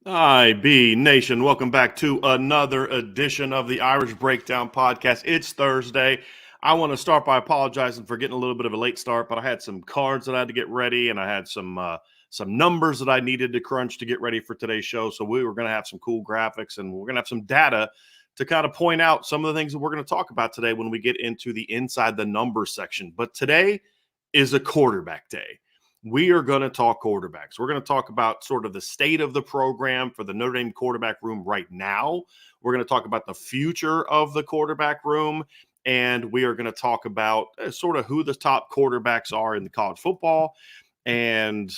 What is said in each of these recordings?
IB Nation, welcome back to another edition of the Irish Breakdown Podcast. It's Thursday. I want to start by apologizing for getting a little bit of a late start, but I had some cards that I had to get ready, and I had some numbers that I needed to crunch to get ready for today's show. So we were going to have some cool graphics, and we're going to have some data to kind of point out some of the things that we're going to talk about today when we get into the inside the numbers section. But today is a quarterback day. We are going to talk quarterbacks. We're going to talk about sort of the state of the program for the Notre Dame quarterback room right now. We're going to talk about the future of the quarterback room. And we are going to talk about sort of who the top quarterbacks are in the college football and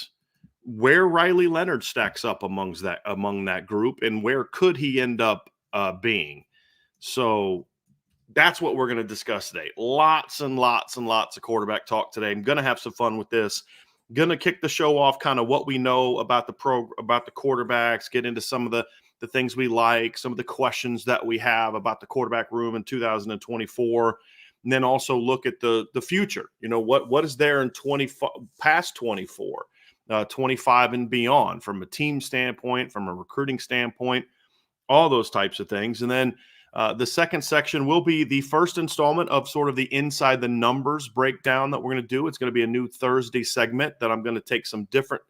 where Riley Leonard stacks up among that group and where could he end up being. So that's what we're going to discuss today. Lots and lots and lots of quarterback talk today. I'm going to have some fun with this. Going to kick the show off kind of what we know about the quarterbacks, get into some of the things we like, some of the questions that we have about the quarterback room in 2024, and then also look at the future. You know, what is there in past 24, 25 and beyond from a team standpoint, from a recruiting standpoint, all those types of things. And then the second section will be the first installment of sort of the inside the numbers breakdown that we're going to do. It's going to be a new Thursday segment that I'm going to take some different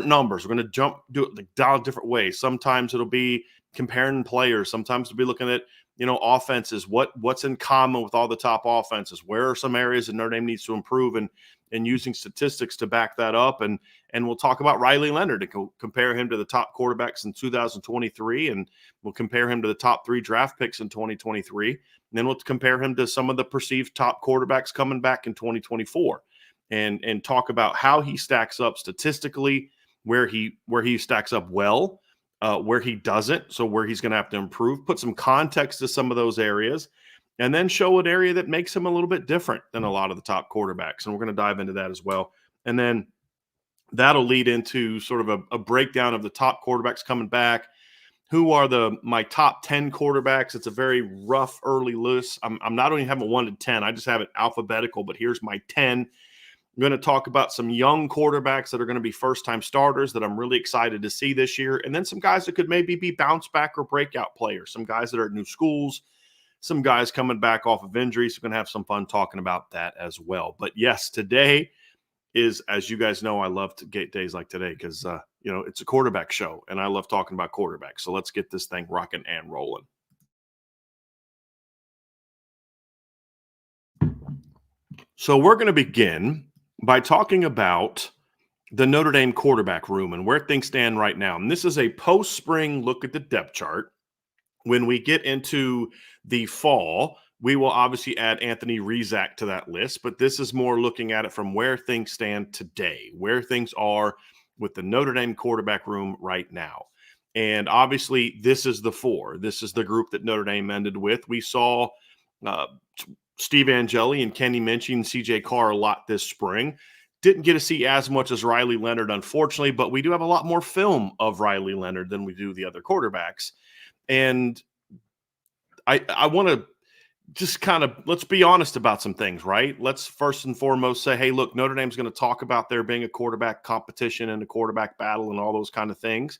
numbers. We're going to do it dial different ways. Sometimes it'll be comparing players. Sometimes it'll be looking at, offenses. What's in common with all the top offenses? Where are some areas that Notre Dame needs to improve and using statistics to back that up. And we'll talk about Riley Leonard to compare him to the top quarterbacks in 2023. And we'll compare him to the top 3 draft picks in 2023. And then we'll compare him to some of the perceived top quarterbacks coming back in 2024 and talk about how he stacks up statistically, where he stacks up well, where he doesn't. So where he's going to have to improve, put some context to some of those areas, and then show an area that makes him a little bit different than a lot of the top quarterbacks. And we're going to dive into that as well. And then that'll lead into sort of a breakdown of the top quarterbacks coming back. Who are my top 10 quarterbacks? It's a very rough early list. I'm not only having 1 to 10. I just have it alphabetical, but here's my 10. I'm going to talk about some young quarterbacks that are going to be first-time starters that I'm really excited to see this year. And then some guys that could maybe be bounce back or breakout players. Some guys that are at new schools. Some guys coming back off of injuries. We're going to have some fun talking about that as well. But yes, today is, as you guys know, I love to get days like today because, it's a quarterback show and I love talking about quarterbacks. So let's get this thing rocking and rolling. So we're going to begin by talking about the Notre Dame quarterback room and where things stand right now. And this is a post-spring look at the depth chart. When we get into the fall, we will obviously add Anthony Rizak to that list, but this is more looking at it from where things stand today, where things are with the Notre Dame quarterback room right now. And obviously, this is the 4. This is the group that Notre Dame ended with. We saw Steve Angeli and Kenny Minchey and CJ Carr a lot this spring. Didn't get to see as much as Riley Leonard, unfortunately, but we do have a lot more film of Riley Leonard than we do the other quarterbacks. And I want to just kind of, let's be honest about some things, right? Let's first and foremost say, hey, look, Notre Dame's going to talk about there being a quarterback competition and a quarterback battle and all those kind of things.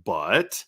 But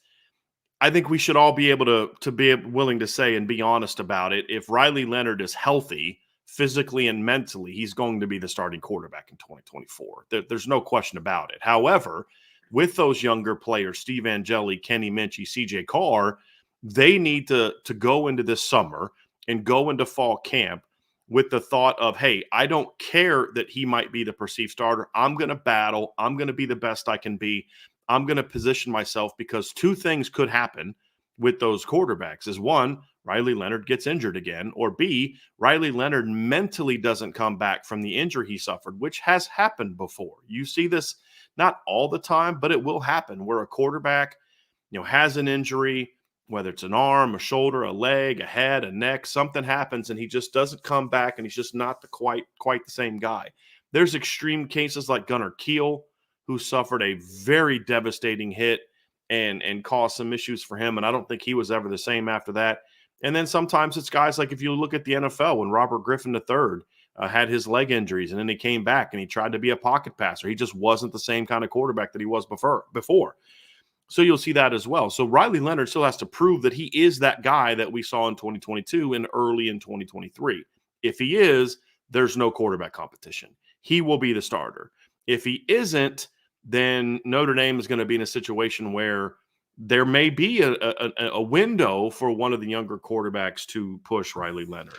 I think we should all be able to be willing to say and be honest about it. If Riley Leonard is healthy, physically and mentally, he's going to be the starting quarterback in 2024. There's no question about it. However, with those younger players, Steve Angeli, Kenny Minchey, CJ Carr, they need to go into this summer and go into fall camp with the thought of, hey, I don't care that he might be the perceived starter. I'm going to battle. I'm going to be the best I can be. I'm going to position myself because 2 things could happen with those quarterbacks is 1, Riley Leonard gets injured again, or B, Riley Leonard mentally doesn't come back from the injury he suffered, which has happened before. You see this not all the time, but it will happen where a quarterback, has an injury, whether it's an arm, a shoulder, a leg, a head, a neck, something happens and he just doesn't come back and he's just not quite the same guy. There's extreme cases like Gunnar Kiel, who suffered a very devastating hit and caused some issues for him. And I don't think he was ever the same after that. And then sometimes it's guys like if you look at the NFL when Robert Griffin III had his leg injuries and then he came back and he tried to be a pocket passer. He just wasn't the same kind of quarterback that he was before. So you'll see that as well. So Riley Leonard still has to prove that he is that guy that we saw in 2022 and early in 2023. If he is, there's no quarterback competition. He will be the starter. If he isn't, then Notre Dame is going to be in a situation where there may be a window for one of the younger quarterbacks to push Riley Leonard.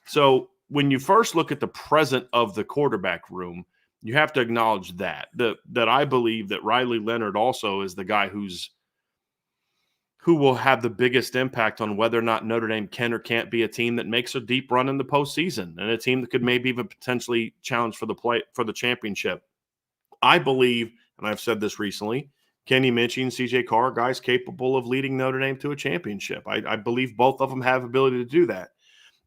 So when you first look at the present of the quarterback room, you have to acknowledge that I believe that Riley Leonard also is the guy who will have the biggest impact on whether or not Notre Dame can or can't be a team that makes a deep run in the postseason and a team that could maybe even potentially challenge for the championship. I believe, and I've said this recently, Kenny Minchey and CJ Carr are guys capable of leading Notre Dame to a championship. I believe both of them have ability to do that.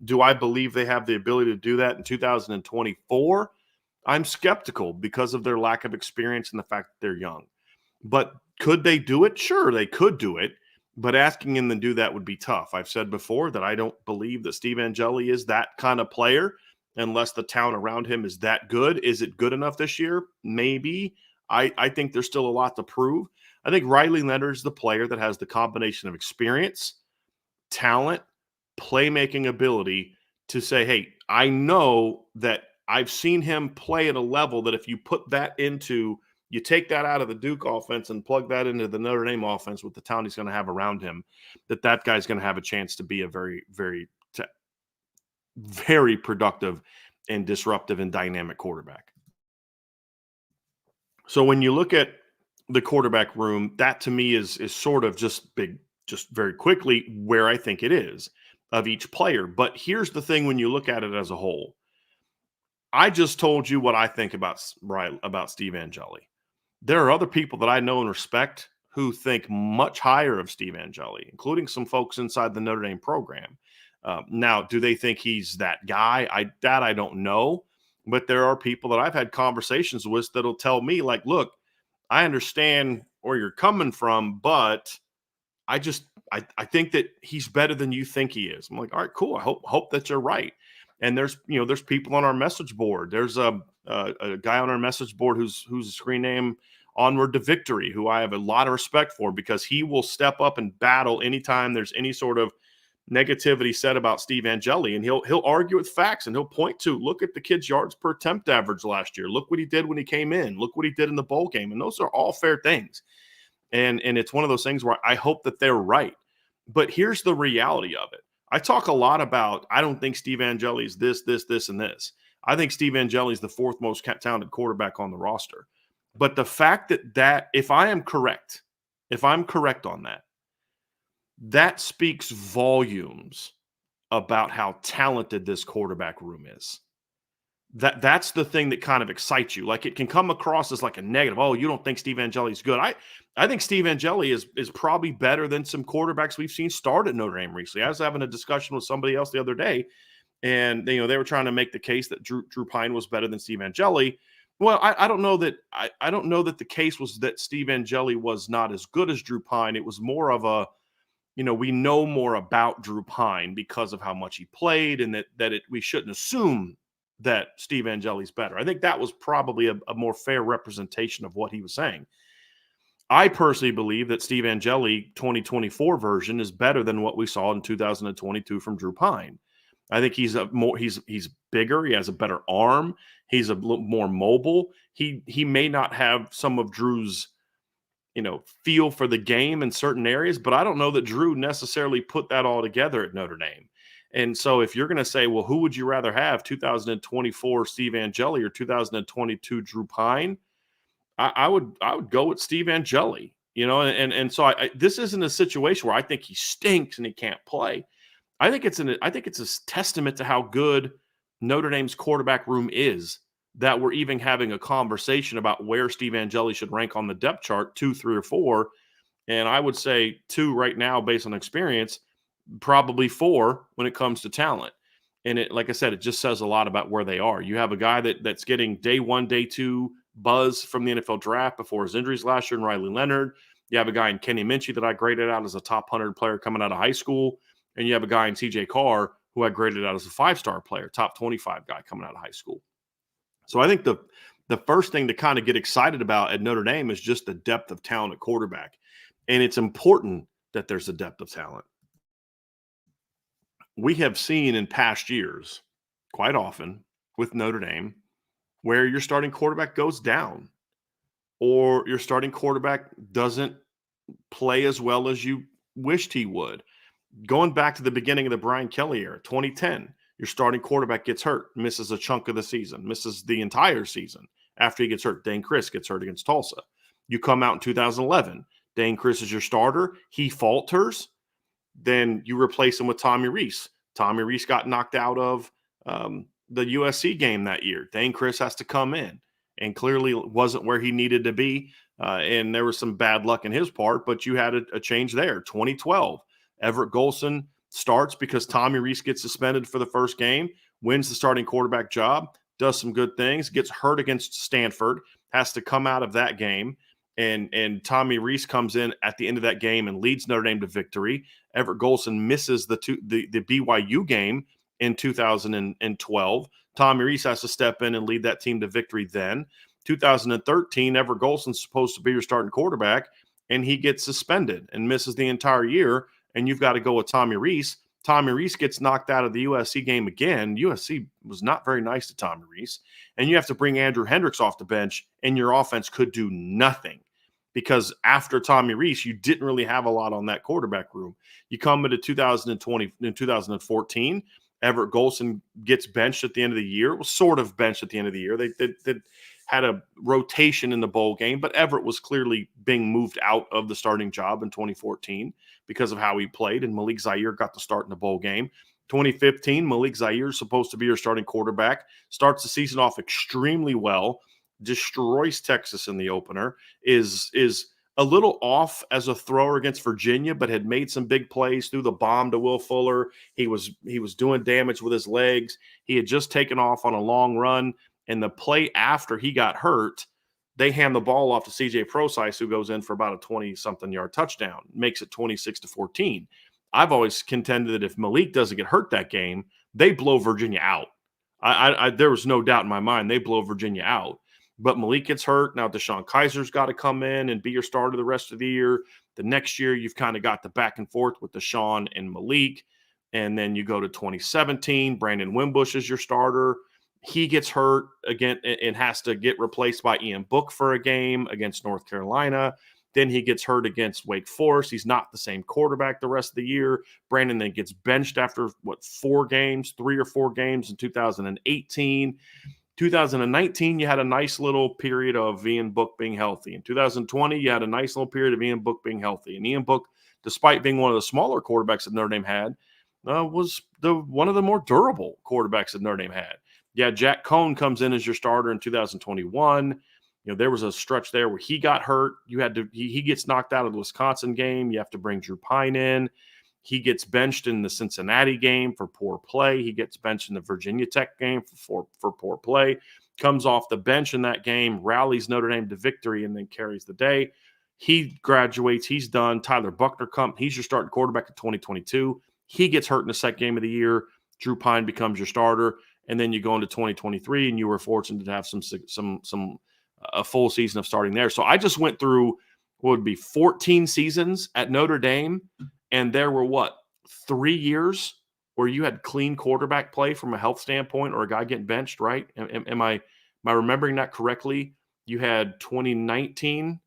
Do I believe they have the ability to do that in 2024? I'm skeptical because of their lack of experience and the fact that they're young. But could they do it? Sure, they could do it. But asking them to do that would be tough. I've said before that I don't believe that Steve Angeli is that kind of player unless the talent around him is that good. Is it good enough this year? Maybe. I think there's still a lot to prove. I think Riley Leonard is the player that has the combination of experience, talent, playmaking ability to say, hey, I know that I've seen him play at a level that if you put that into, you take that out of the Duke offense and plug that into the Notre Dame offense with the talent he's going to have around him, that guy's going to have a chance to be a very, very, very productive and disruptive and dynamic quarterback. So when you look at the quarterback room, that to me is sort of just very quickly where I think it is of each player. But here's the thing when you look at it as a whole. I just told you what I think about Steve Angeli. There are other people that I know and respect who think much higher of Steve Angeli, including some folks inside the Notre Dame program. Now, do they think he's that guy? I don't know. But there are people that I've had conversations with that'll tell me, like, look, I understand where you're coming from, but I think that he's better than you think he is. I'm like, all right, cool. I hope that you're right. And there's people on our message board. There's a guy on our message board whose screen name Onward to Victory, who I have a lot of respect for because he will step up and battle anytime there's any sort of negativity said about Steve Angeli, and he'll argue with facts and he'll point to, look at the kid's yards per attempt average last year. Look what he did when he came in. Look what he did in the bowl game. And those are all fair things. And it's one of those things where I hope that they're right. But here's the reality of it. I talk a lot about, I don't think Steve Angeli is this, and this. I think Steve Angeli is the fourth most talented quarterback on the roster. But the fact that if I'm correct on that, that speaks volumes about how talented this quarterback room is. That's the thing that kind of excites you. Like, it can come across as like a negative. Oh, you don't think Steve Angeli is good. I think Steve Angeli is probably better than some quarterbacks we've seen start at Notre Dame recently. I was having a discussion with somebody else the other day, and they were trying to make the case that Drew Pine was better than Steve Angeli. Well, I don't know that I don't know that the case was that Steve Angeli was not as good as Drew Pine. It was more of a, we know more about Drew Pine because of how much he played, and that we shouldn't assume that Steve Angeli's better. I think that was probably a more fair representation of what he was saying. I personally believe that Steve Angeli 2024 version is better than what we saw in 2022 from Drew Pine. I think he's bigger. He has a better arm. He's a little more mobile. He may not have some of Drew's feel for the game in certain areas, but I don't know that Drew necessarily put that all together at Notre Dame. And so if you're going to say, well, who would you rather have, 2024 Steve Angeli or 2022 Drew Pine? I would go with Steve Angeli, and so this isn't a situation where I think he stinks and he can't play. I think it's a testament to how good Notre Dame's quarterback room is that we're even having a conversation about where Steve Angeli should rank on the depth chart, 2, 3, or 4. And I would say 2 right now based on experience, probably 4 when it comes to talent. And it, like I said, it just says a lot about where they are. You have a guy that's getting day 1, day 2 buzz from the NFL draft before his injuries last year in Riley Leonard. You have a guy in Kenny Minchey that I graded out as a top 100 player coming out of high school. And you have a guy in CJ Carr who I graded out as a 5-star player, top 25 guy coming out of high school. So I think the first thing to kind of get excited about at Notre Dame is just the depth of talent at quarterback. And it's important that there's a depth of talent. We have seen in past years, quite often with Notre Dame, where your starting quarterback goes down or your starting quarterback doesn't play as well as you wished he would. Going back to the beginning of the Brian Kelly era, 2010, your starting quarterback gets hurt, misses a chunk of the season, misses the entire season after he gets hurt. Dane Chris gets hurt against Tulsa. You come out in 2011, Dane Chris is your starter. He falters. Then you replace him with Tommy Rees. Tommy Rees got knocked out of the USC game that year. Dane Chris has to come in and clearly wasn't where he needed to be. And there was some bad luck in his part, but you had a change there. 2012, Everett Golson starts because Tommy Rees gets suspended for the first game, wins the starting quarterback job, does some good things, gets hurt against Stanford, has to come out of that game. And Tommy Rees comes in at the end of that game and leads Notre Dame to victory. Everett Golson misses the BYU game in 2012. Tommy Rees has to step in and lead that team to victory then. 2013, Everett Golson's supposed to be your starting quarterback, and he gets suspended and misses the entire year, and you've got to go with Tommy Rees. Tommy Rees gets knocked out of the USC game again. USC was not very nice to Tommy Rees, and you have to bring Andrew Hendricks off the bench, and your offense could do nothing because after Tommy Rees, you didn't really have a lot on that quarterback room. You come into 2020 and 2014, Everett Golson gets benched at the end of the year. Was sort of benched at the end of the year. They had a rotation in the bowl game, but Everett was clearly being moved out of the starting job in 2014 because of how he played, and Malik Zaire got the start in the bowl game. 2015, Malik Zaire is supposed to be your starting quarterback, starts the season off extremely well, destroys Texas in the opener, is a little off as a thrower against Virginia, but had made some big plays, threw the bomb to Will Fuller. He was doing damage with his legs. He had just taken off on a long run, and the play after he got hurt, they hand the ball off to CJ Prosise, who goes in for about a 20-something yard touchdown, makes it 26-14. I've always contended that if Malik doesn't get hurt that game, they blow Virginia out. There was no doubt in my mind they blow Virginia out. But Malik gets hurt. Now Deshaun Kaiser's got to come in and be your starter the rest of the year. The next year, you've kind of got the back and forth with Deshaun and Malik. And then you go to 2017. Brandon Wimbush is your starter. He gets hurt again and has to get replaced by Ian Book for a game against North Carolina. Then he gets hurt against Wake Forest. He's not the same quarterback the rest of the year. Brandon then gets benched after, 3 or 4 games in 2018. 2019, you had a nice little period of Ian Book being healthy. In 2020, you had a nice little period of Ian Book being healthy. And Ian Book, despite being one of the smaller quarterbacks that Notre Dame had, was one of the more durable quarterbacks that Notre Dame had. Yeah, Jack Cohn comes in as your starter in 2021. There was a stretch there where he got hurt. He gets knocked out of the Wisconsin game. You have to bring Drew Pine in. He gets benched in the Cincinnati game for poor play. He gets benched in the Virginia Tech game for poor play. Comes off the bench in that game, rallies Notre Dame to victory, and then carries the day. He graduates. He's done. Tyler Buckner he's your starting quarterback in 2022. He gets hurt in the second game of the year. Drew Pine becomes your starter, and then you go into 2023, and you were fortunate to have a full season of starting there. So I just went through what would be 14 seasons at Notre Dame. And there were 3 years where you had clean quarterback play from a health standpoint or a guy getting benched, right? Am I remembering that correctly? You had 2019,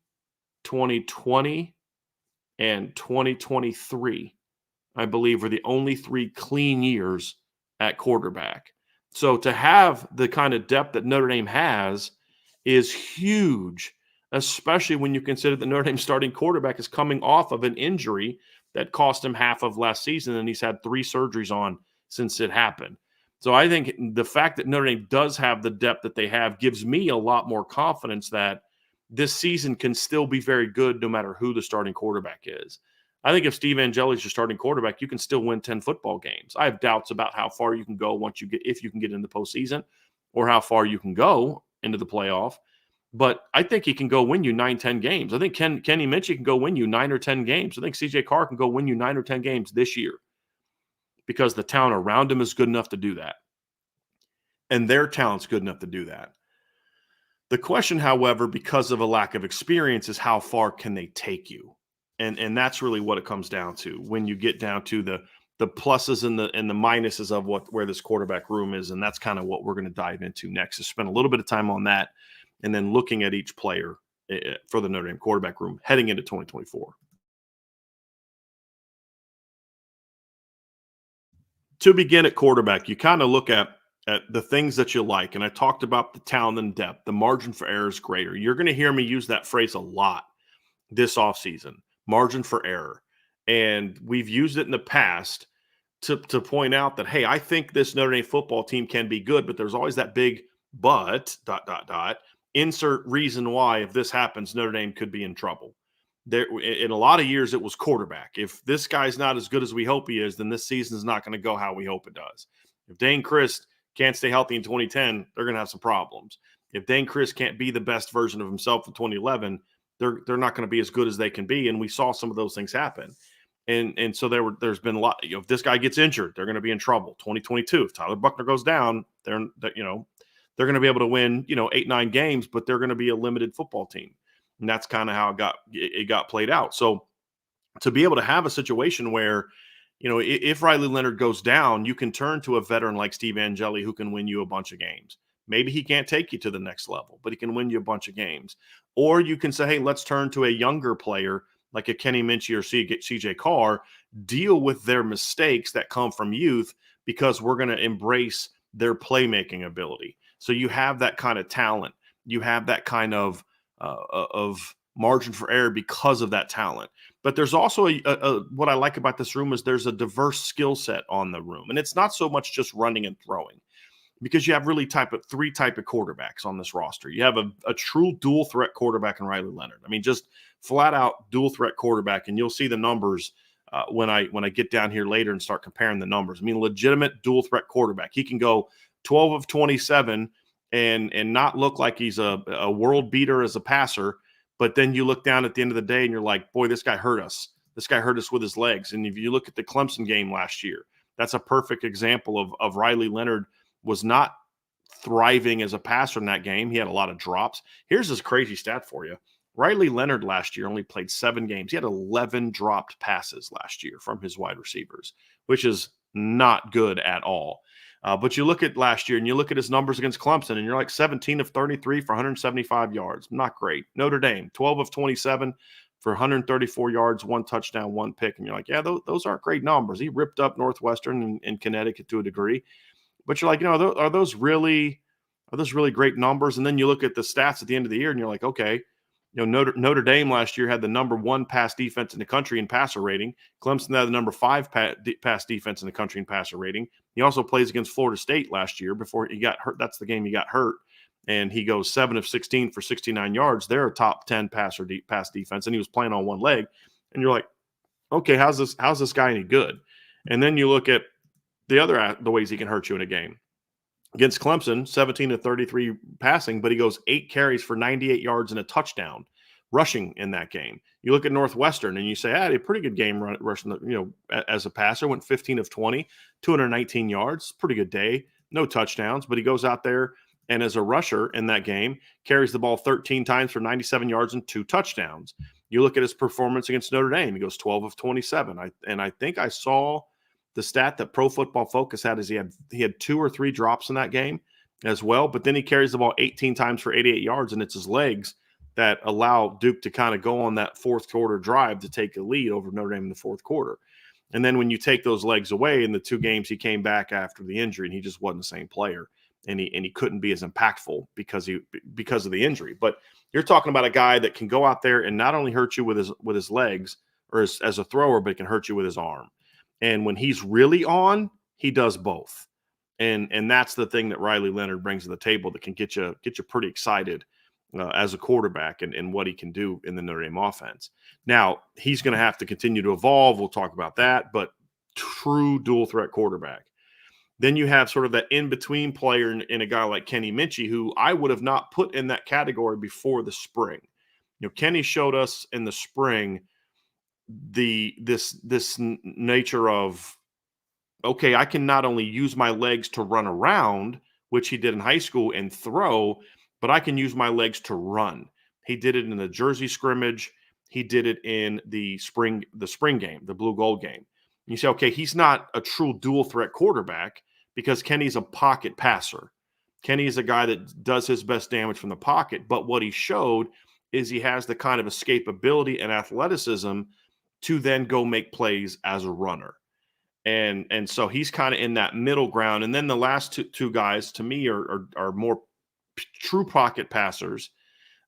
2020, and 2023, I believe, were the only 3 clean years at quarterback. So to have the kind of depth that Notre Dame has is huge, especially when you consider that Notre Dame's starting quarterback is coming off of an injury that cost him half of last season, and he's had 3 surgeries on since it happened. So I think the fact that Notre Dame does have the depth that they have gives me a lot more confidence that this season can still be very good no matter who the starting quarterback is. I think if Steve Angeli is your starting quarterback, you can still win 10 football games. I have doubts about how far you can go if you can get in the postseason, or how far you can go into the playoff. But I think he can go win you 9, 10 games. I think Kenny Minchey can go win you 9 or 10 games. I think CJ Carr can go win you 9 or 10 games this year because the talent around him is good enough to do that. And their talent's good enough to do that. The question, however, because of a lack of experience, is how far can they take you? And that's really what it comes down to when you get down to the pluses and the minuses of where this quarterback room is. And that's kind of what we're going to dive into next, is spend a little bit of time on that and then looking at each player for the Notre Dame quarterback room heading into 2024. To begin at quarterback, you kind of look at the things that you like. And I talked about the talent and depth. The margin for error is greater. You're going to hear me use that phrase a lot this offseason, margin for error. And we've used it in the past to point out that, hey, I think this Notre Dame football team can be good, but there's always that big but, insert reason why, if this happens, Notre Dame could be in trouble. There, in a lot of years, it was quarterback. If this guy's not as good as we hope he is, then this season's not going to go how we hope it does. If Dane Christ can't stay healthy in 2010, they're going to have some problems. If Dane Christ can't be the best version of himself in 2011, they're not going to be as good as they can be. And we saw some of those things happen. And so there's been a lot. If this guy gets injured, they're going to be in trouble. 2022, if Tyler Buchner goes down, they're going to be able to win 8-9 games, but they're going to be a limited football team. And that's kind of how it got played out. So to be able to have a situation where, if Riley Leonard goes down, you can turn to a veteran like Steve Angeli who can win you a bunch of games. Maybe he can't take you to the next level, but he can win you a bunch of games. Or you can say, hey, let's turn to a younger player like a Kenny Minchie or CJ Carr, deal with their mistakes that come from youth because we're going to embrace their playmaking ability. So you have that kind of talent. You have that kind of margin for error because of that talent. But there's also what I like about this room is there's a diverse skill set on the room. And it's not so much just running and throwing, because you have really three type of quarterbacks on this roster. You have a true dual threat quarterback in Riley Leonard. I mean, just flat out dual threat quarterback. And you'll see the numbers when I get down here later and start comparing the numbers. I mean, legitimate dual threat quarterback. He can go 12 of 27 and not look like he's a world beater as a passer. But then you look down at the end of the day and you're like, boy, this guy hurt us. This guy hurt us with his legs. And if you look at the Clemson game last year, that's a perfect example of Riley Leonard was not thriving as a passer in that game. He had a lot of drops. Here's this crazy stat for you. Riley Leonard last year only played 7 games. He had 11 dropped passes last year from his wide receivers, which is not good at all. But you look at last year and you look at his numbers against Clemson and you're like 17 of 33 for 175 yards. Not great. Notre Dame, 12 of 27 for 134 yards, 1 touchdown, 1 pick. And you're like, yeah, those aren't great numbers. He ripped up Northwestern and Connecticut to a degree. But you're like, are those really great numbers? And then you look at the stats at the end of the year and you're like, okay, Notre Dame last year had the number 1 pass defense in the country in passer rating. Clemson had the number 5 pass defense in the country in passer rating. He also plays against Florida State last year before he got hurt. That's the game he got hurt. And he goes 7 of 16 for 69 yards. They're a top 10 pass defense, and he was playing on one leg. And you're like, okay, how's this guy any good? And then you look at the ways he can hurt you in a game. Against Clemson, 17 to 33 passing, but he goes 8 carries for 98 yards and a touchdown rushing in that game. You look at Northwestern and you say, I had a pretty good game rushing, as a passer, went 15 of 20, 219 yards, pretty good day, no touchdowns, but he goes out there and as a rusher in that game, carries the ball 13 times for 97 yards and 2 touchdowns. You look at his performance against Notre Dame, he goes 12 of 27. I think I saw the stat that Pro Football Focus had is he had 2 or 3 drops in that game as well, but then he carries the ball 18 times for 88 yards, and it's his legs that allow Duke to kind of go on that fourth quarter drive to take a lead over Notre Dame in the fourth quarter. And then when you take those legs away in the 2 games, he came back after the injury and he just wasn't the same player, and he couldn't be as impactful because of the injury. But you're talking about a guy that can go out there and not only hurt you with his legs or as a thrower, but can hurt you with his arm. And when he's really on, he does both. And that's the thing that Riley Leonard brings to the table that can get you pretty excited as a quarterback and what he can do in the Notre Dame offense. Now, he's going to have to continue to evolve. We'll talk about that, but true dual threat quarterback. Then you have sort of that in-between player in a guy like Kenny Minchie, who I would have not put in that category before the spring. Kenny showed us in the spring this nature of, okay, I can not only use my legs to run around, which he did in high school, and throw, but I can use my legs to run. He did it in the Jersey scrimmage. he did it in the spring game, the blue gold game. You say, okay, he's not a true dual threat quarterback because Kenny's a pocket passer. Kenny is a guy that does his best damage from the pocket, but what he showed is he has the kind of escapability and athleticism to then go make plays as a runner. And so he's kind of in that middle ground. And then the last two guys to me are more true pocket passers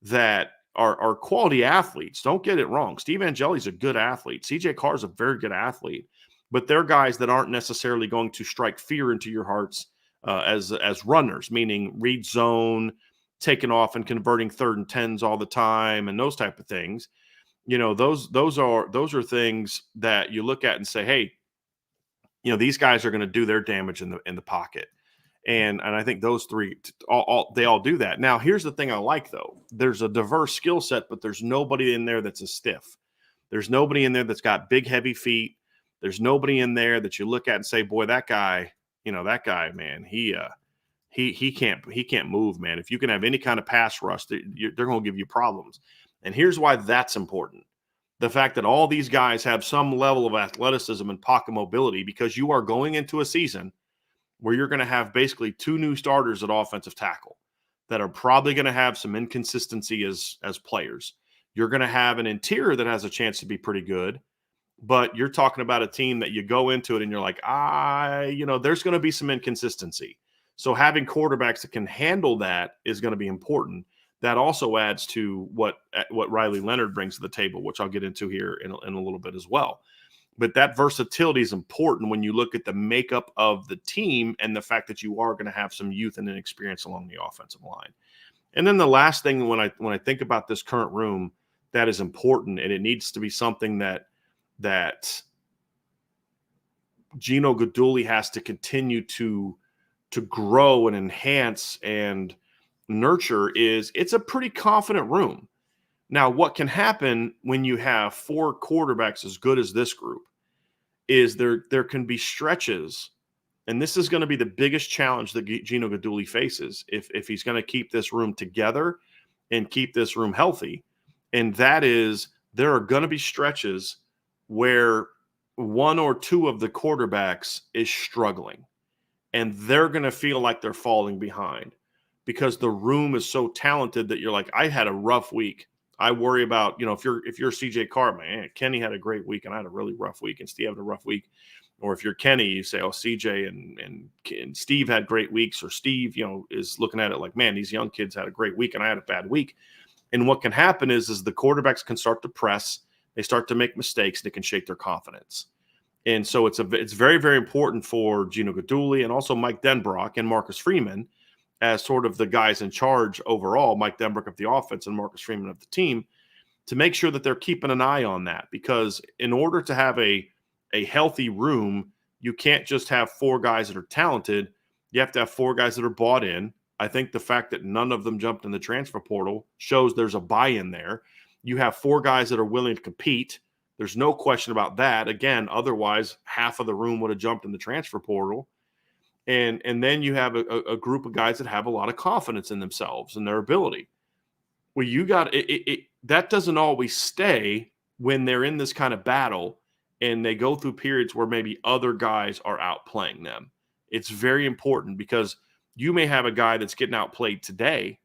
that are quality athletes. Don't get it wrong. Steve Angeli's a good athlete. CJ Carr's a very good athlete, but they're guys that aren't necessarily going to strike fear into your hearts as runners, meaning read zone, taking off and converting 3rd and 10s all the time, and those type of things. Those are things that you look at and say, hey, these guys are going to do their damage in the pocket. And I think those three, they all do that. Now, here's the thing I like, though. There's a diverse skill set, but there's nobody in there that's a stiff. There's nobody in there that's got big, heavy feet. There's nobody in there that you look at and say, boy, that guy, man, he can't move, man. If you can have any kind of pass rush, they're going to give you problems. And here's why that's important. The fact that all these guys have some level of athleticism and pocket mobility, because you are going into a season where you're going to have basically 2 new starters at offensive tackle that are probably going to have some inconsistency as players. You're going to have an interior that has a chance to be pretty good, but you're talking about a team that you go into it and you're like, there's going to be some inconsistency. So having quarterbacks that can handle that is going to be important. That also adds to what Riley Leonard brings to the table, which I'll get into here in a little bit as well. But that versatility is important when you look at the makeup of the team and the fact that you are going to have some youth and inexperience along the offensive line. And then the last thing when I think about this current room that is important, and it needs to be something that Gino Guidugli has to continue to grow and enhance and nurture, is it's a pretty confident room. Now, what can happen when you have 4 quarterbacks as good as this group is there can be stretches, and this is going to be the biggest challenge that Gino Guidugli faces if he's going to keep this room together and keep this room healthy. And that is, there are going to be stretches where 1 or 2 of the quarterbacks is struggling, and they're going to feel like they're falling behind because the room is so talented that you're like, I had a rough week. I worry about, if you're CJ Carr, man, Kenny had a great week and I had a really rough week and Steve had a rough week. Or if you're Kenny, you say, oh, CJ and Steve had great weeks, or Steve, is looking at it like, man, these young kids had a great week and I had a bad week. And what can happen is the quarterbacks can start to press, they start to make mistakes, and it can shake their confidence. And so it's very, very important for Gino Guidugli and also Mike Denbrock and Marcus Freeman as sort of the guys in charge overall, Mike Denbrock of the offense and Marcus Freeman of the team, to make sure that they're keeping an eye on that. Because in order to have a healthy room, you can't just have 4 guys that are talented. You have to have 4 guys that are bought in. I think the fact that none of them jumped in the transfer portal shows there's a buy-in there. You have 4 guys that are willing to compete. There's no question about that. Again, otherwise, half of the room would have jumped in the transfer portal. And then you have a group of guys that have a lot of confidence in themselves and their ability. Well, you got it. That doesn't always stay when they're in this kind of battle and they go through periods where maybe other guys are outplaying them. It's very important because you may have a guy that's getting outplayed today.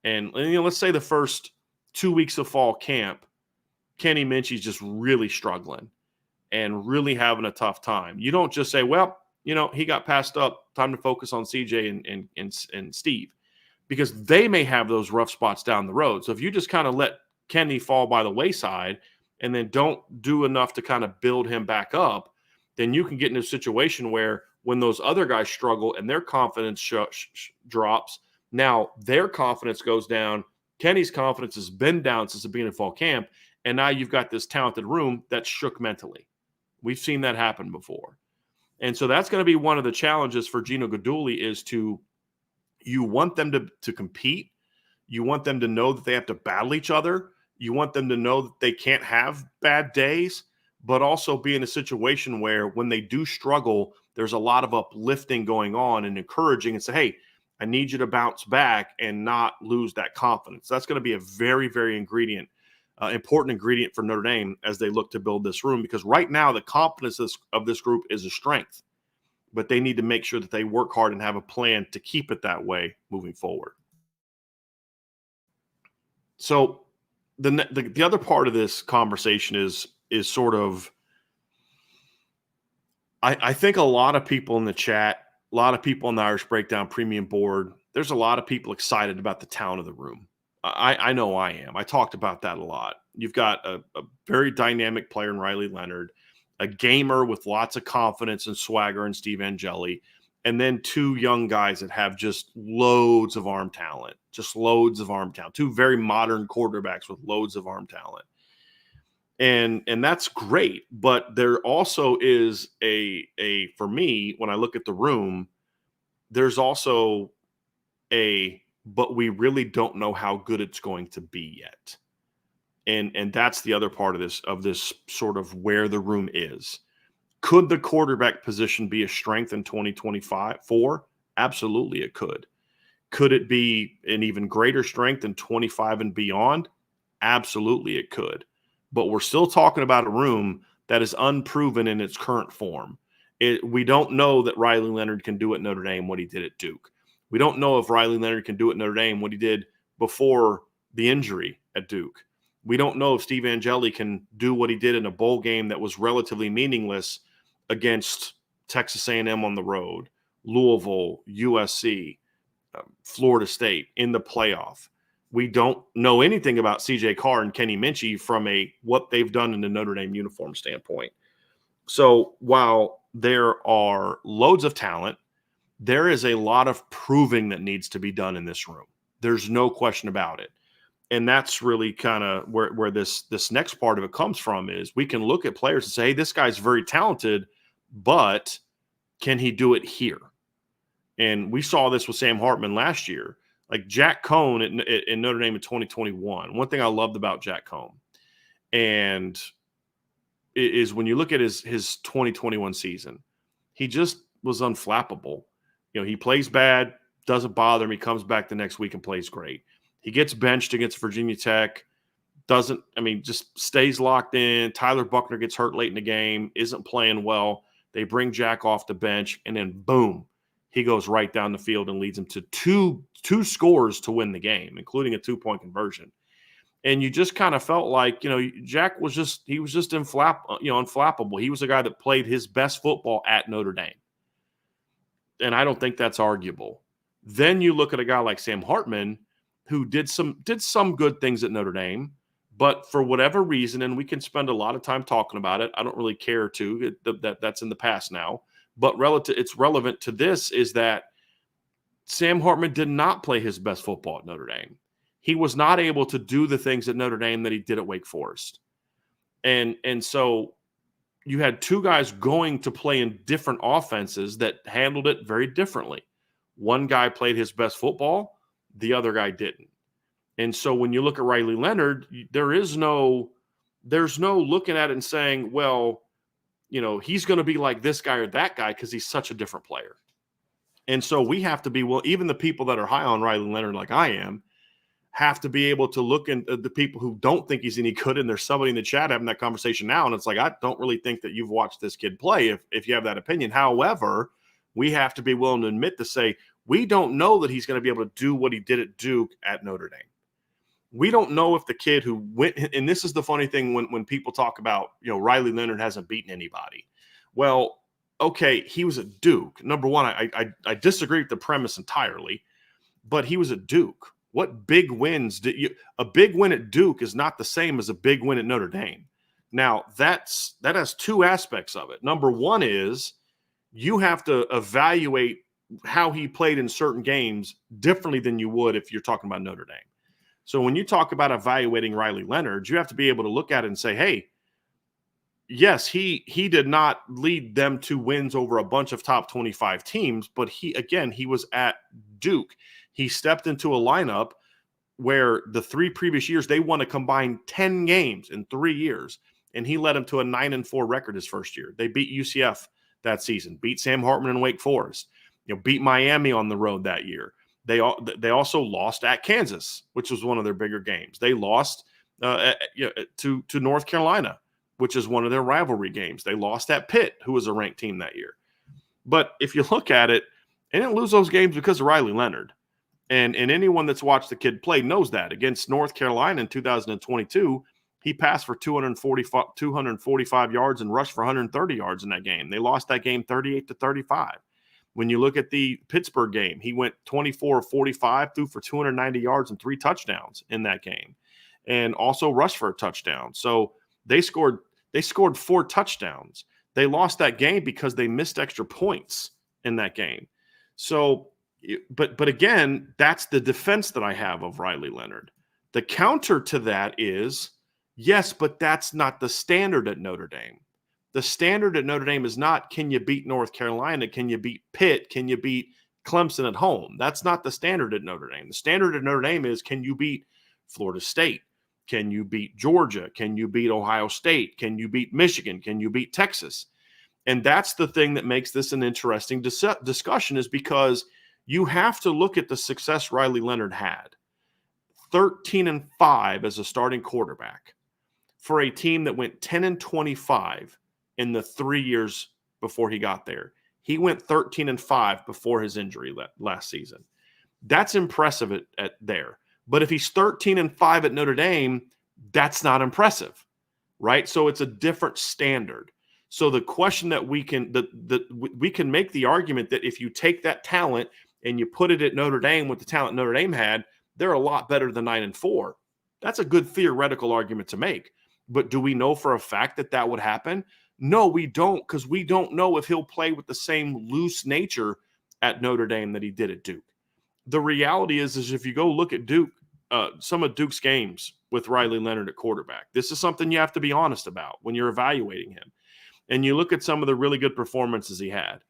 And let's say the first 2 weeks of fall camp, Kenny Minchie's just really struggling and really having a tough time. You don't just say, well, he got passed up, time to focus on CJ and Steve, because they may have those rough spots down the road. So if you just kind of let Kenny fall by the wayside and then don't do enough to kind of build him back up, then you can get in a situation where when those other guys struggle and their confidence drops, now their confidence goes down. Kenny's confidence has been down since the beginning of fall camp, and now you've got this talented room that's shook mentally. We've seen that happen before. And so that's going to be one of the challenges for Gino Guidugli is you want them to compete. You want them to know that they have to battle each other. You want them to know that they can't have bad days, but also be in a situation where when they do struggle, there's a lot of uplifting going on and encouraging and say, hey, I need you to bounce back and not lose that confidence. That's going to be a very, very ingredient important ingredient for Notre Dame as they look to build this room, because right now the confidence of this group is a strength, but they need to make sure that they work hard and have a plan to keep it that way moving forward. So the other part of this conversation is sort of, I think a lot of people in the chat, a lot of people on the Irish Breakdown Premium board, there's a lot of people excited about the talent of the room. I know I am. I talked about that a lot. You've got a very dynamic player in Riley Leonard, a gamer with lots of confidence and swagger in Steve Angeli, and then two young guys that have just loads of arm talent, two very modern quarterbacks with loads of arm talent. And that's great, but there also is a for me, when I look at the room, there's also but we really don't know how good it's going to be yet. And that's the other part of this sort of where the room is. Could the quarterback position be a strength in 2024? Absolutely, it could. Could it be an even greater strength in 25 and beyond? Absolutely, it could. But we're still talking about a room that is unproven in its current form. We don't know that Riley Leonard can do at Notre Dame what he did at Duke. We don't know if Riley Leonard can do at Notre Dame what he did before the injury at Duke. We don't know if Steve Angeli can do what he did in a bowl game that was relatively meaningless against Texas A&M on the road, Louisville, USC, Florida State in the playoff. We don't know anything about CJ Carr and Kenny Minchie from what they've done in the Notre Dame uniform standpoint. So while there are loads of talent, there is a lot of proving that needs to be done in this room. There's no question about it. And that's really kind of where this next part of it comes from, is we can look at players and say, hey, this guy's very talented, but can he do it here? And we saw this with Sam Hartman last year. Like Jack Cohn in Notre Dame in 2021. One thing I loved about Jack Cohn and is when you look at his 2021 season, he just was unflappable. He plays bad, doesn't bother him. He comes back the next week and plays great. He gets benched against Virginia Tech, just stays locked in. Tyler Buckner gets hurt late in the game, isn't playing well. They bring Jack off the bench, and then boom, he goes right down the field and leads them to two scores to win the game, including a 2-point conversion. And you just kind of felt like, Jack was just unflappable. He was a guy that played his best football at Notre Dame. And I don't think that's arguable. Then you look at a guy like Sam Hartman, who did some good things at Notre Dame, but for whatever reason, and we can spend a lot of time talking about it, I don't really care to, that's in the past now, but it's relevant to this, is that Sam Hartman did not play his best football at Notre Dame. He was not able to do the things at Notre Dame that he did at Wake Forest. And so you had two guys going to play in different offenses that handled it very differently. One guy played his best football, the other guy didn't. And so when you look at Riley Leonard, there's no looking at it and saying, well, he's going to be like this guy or that guy because he's such a different player. And so we have to be, even the people that are high on Riley Leonard, like I am, have to be able to look at the people who don't think he's any good. And there's somebody in the chat having that conversation now. And it's like, I don't really think that you've watched this kid play if you have that opinion. However, we have to be willing to admit to say, we don't know that he's going to be able to do what he did at Duke at Notre Dame. We don't know if the kid who went, and this is the funny thing when people talk about, Riley Leonard hasn't beaten anybody. Well, okay, he was at Duke. Number one, I disagree with the premise entirely, but he was at Duke. What big wins a big win at Duke is not the same as a big win at Notre Dame. Now, that has two aspects of it. Number one is you have to evaluate how he played in certain games differently than you would if you're talking about Notre Dame. So when you talk about evaluating Riley Leonard, you have to be able to look at it and say, hey, yes, he did not lead them to wins over a bunch of top 25 teams, but he was at Duke. He stepped into a lineup where the 3 previous years they won a combined 10 games in 3 years, and he led them to a 9-4 record his first year. They beat UCF that season, beat Sam Hartman and Wake Forest, beat Miami on the road that year. They also lost at Kansas, which was one of their bigger games. They lost to North Carolina, which is one of their rivalry games. They lost at Pitt, who was a ranked team that year. But if you look at it, they didn't lose those games because of Riley Leonard. And anyone that's watched the kid play knows that. Against North Carolina in 2022, he passed for 245 yards and rushed for 130 yards in that game. They lost that game 38-35. When you look at the Pittsburgh game, he went 24-45, threw for 290 yards and 3 touchdowns in that game, and also rushed for a touchdown. So they scored 4 touchdowns. They lost that game because they missed extra points in that game. So, but again, that's the defense that I have of Riley Leonard. The counter to that is, yes, but that's not the standard at Notre Dame. The standard at Notre Dame is not, can you beat North Carolina? Can you beat Pitt? Can you beat Clemson at home? That's not the standard at Notre Dame. The standard at Notre Dame is, can you beat Florida State? Can you beat Georgia? Can you beat Ohio State? Can you beat Michigan? Can you beat Texas? And that's the thing that makes this an interesting discussion, is because you have to look at the success Riley Leonard had. 13-5 as a starting quarterback for a team that went 10-25 in the 3 years before he got there. He went 13-5 before his injury last season. That's impressive at there. But if he's 13-5 at Notre Dame, that's not impressive, right? So it's a different standard. So the question that we can make the argument that if you take that talent and you put it at Notre Dame with the talent Notre Dame had, they're a lot better than 9-4. That's a good theoretical argument to make. But do we know for a fact that that would happen? No, we don't, because we don't know if he'll play with the same loose nature at Notre Dame that he did at Duke. The reality is if you go look at Duke, some of Duke's games with Riley Leonard at quarterback, this is something you have to be honest about when you're evaluating him. And you look at some of the really good performances he had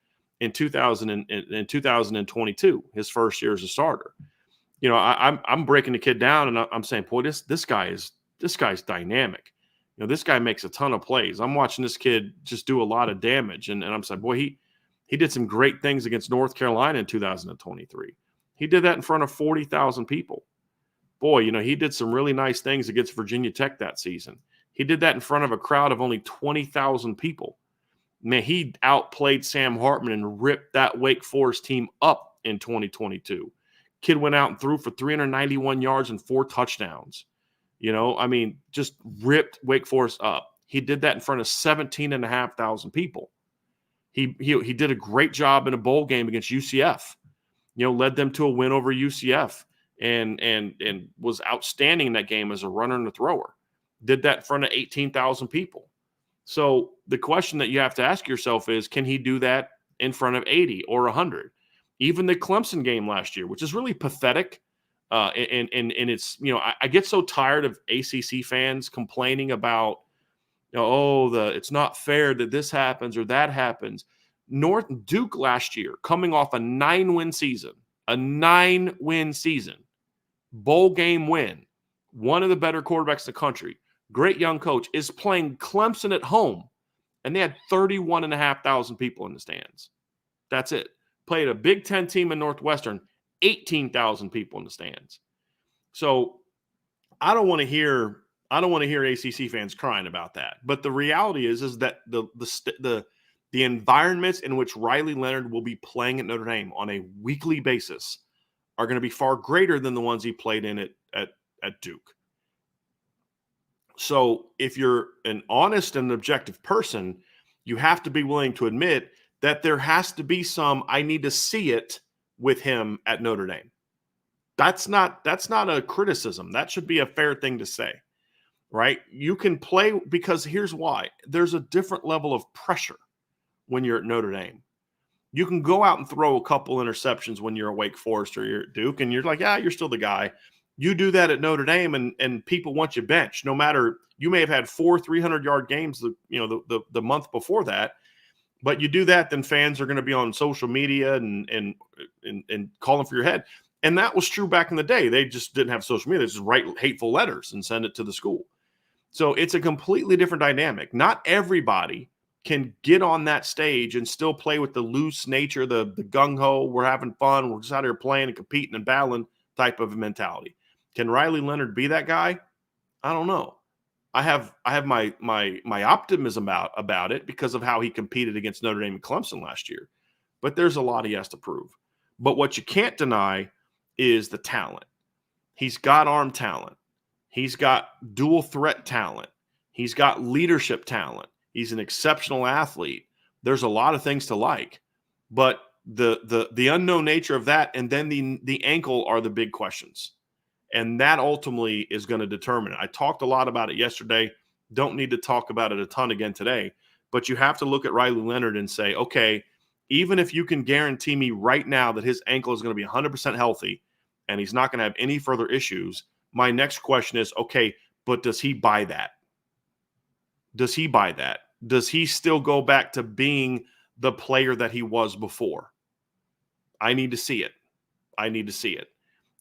in 2022, his first year as a starter. You know, I'm breaking the kid down and I'm saying, boy, this guy's dynamic. You know, this guy makes a ton of plays. I'm watching this kid just do a lot of damage, and I'm saying, boy, he did some great things against North Carolina in 2023. He did that in front of 40,000 people. Boy, you know, he did some really nice things against Virginia Tech that season. He did that in front of a crowd of only 20,000 people. Man, he outplayed Sam Hartman and ripped that Wake Forest team up in 2022. Kid went out and threw for 391 yards and 4 touchdowns. You know, I mean, just ripped Wake Forest up. He did that in front of 17,500 people. He did a great job in a bowl game against UCF. You know, led them to a win over UCF and was outstanding in that game as a runner and a thrower. Did that in front of 18,000 people. So the question that you have to ask yourself is, can he do that in front of 80 or 100? Even the Clemson game last year, which is really pathetic. And it's, you know, I get so tired of ACC fans complaining about, you know, it's not fair that this happens or that happens. Duke last year, coming off a 9-win season, bowl game win, one of the better quarterbacks in the country, great young coach, is playing Clemson at home, and they had 31,500 people in the stands. That's it. Played a Big Ten team in Northwestern, 18,000 people in the stands. So I don't want to hear ACC fans crying about that. But the reality is that the environments in which Riley Leonard will be playing at Notre Dame on a weekly basis are going to be far greater than the ones he played in at Duke. So if you're an honest and objective person, you have to be willing to admit that there has to be some, I need to see it with him at Notre Dame. That's not a criticism. That should be a fair thing to say, right? You can play, because here's why. There's a different level of pressure when you're at Notre Dame. You can go out and throw a couple interceptions when you're at Wake Forest or you're at Duke, and you're like, yeah, you're still the guy. You do that at Notre Dame, and people want you benched. No matter, you may have had 4 300-yard games, the month before that, but you do that, then fans are going to be on social media and calling for your head. And that was true back in the day. They just didn't have social media. They just write hateful letters and send it to the school. So it's a completely different dynamic. Not everybody can get on that stage and still play with the loose nature, the gung-ho, we're having fun, we're just out here playing and competing and battling type of mentality. Can Riley Leonard be that guy? I don't know. I have my optimism about it because of how he competed against Notre Dame and Clemson last year. But there's a lot he has to prove. But what you can't deny is the talent. He's got arm talent. He's got dual threat talent. He's got leadership talent. He's an exceptional athlete. There's a lot of things to like. But the unknown nature of that and then the ankle are the big questions. And that ultimately is going to determine it. I talked a lot about it yesterday. Don't need to talk about it a ton again today. But you have to look at Riley Leonard and say, okay, even if you can guarantee me right now that his ankle is going to be 100% healthy and he's not going to have any further issues, my next question is, okay, but does he buy that? Does he buy that? Does he still go back to being the player that he was before? I need to see it. I need to see it.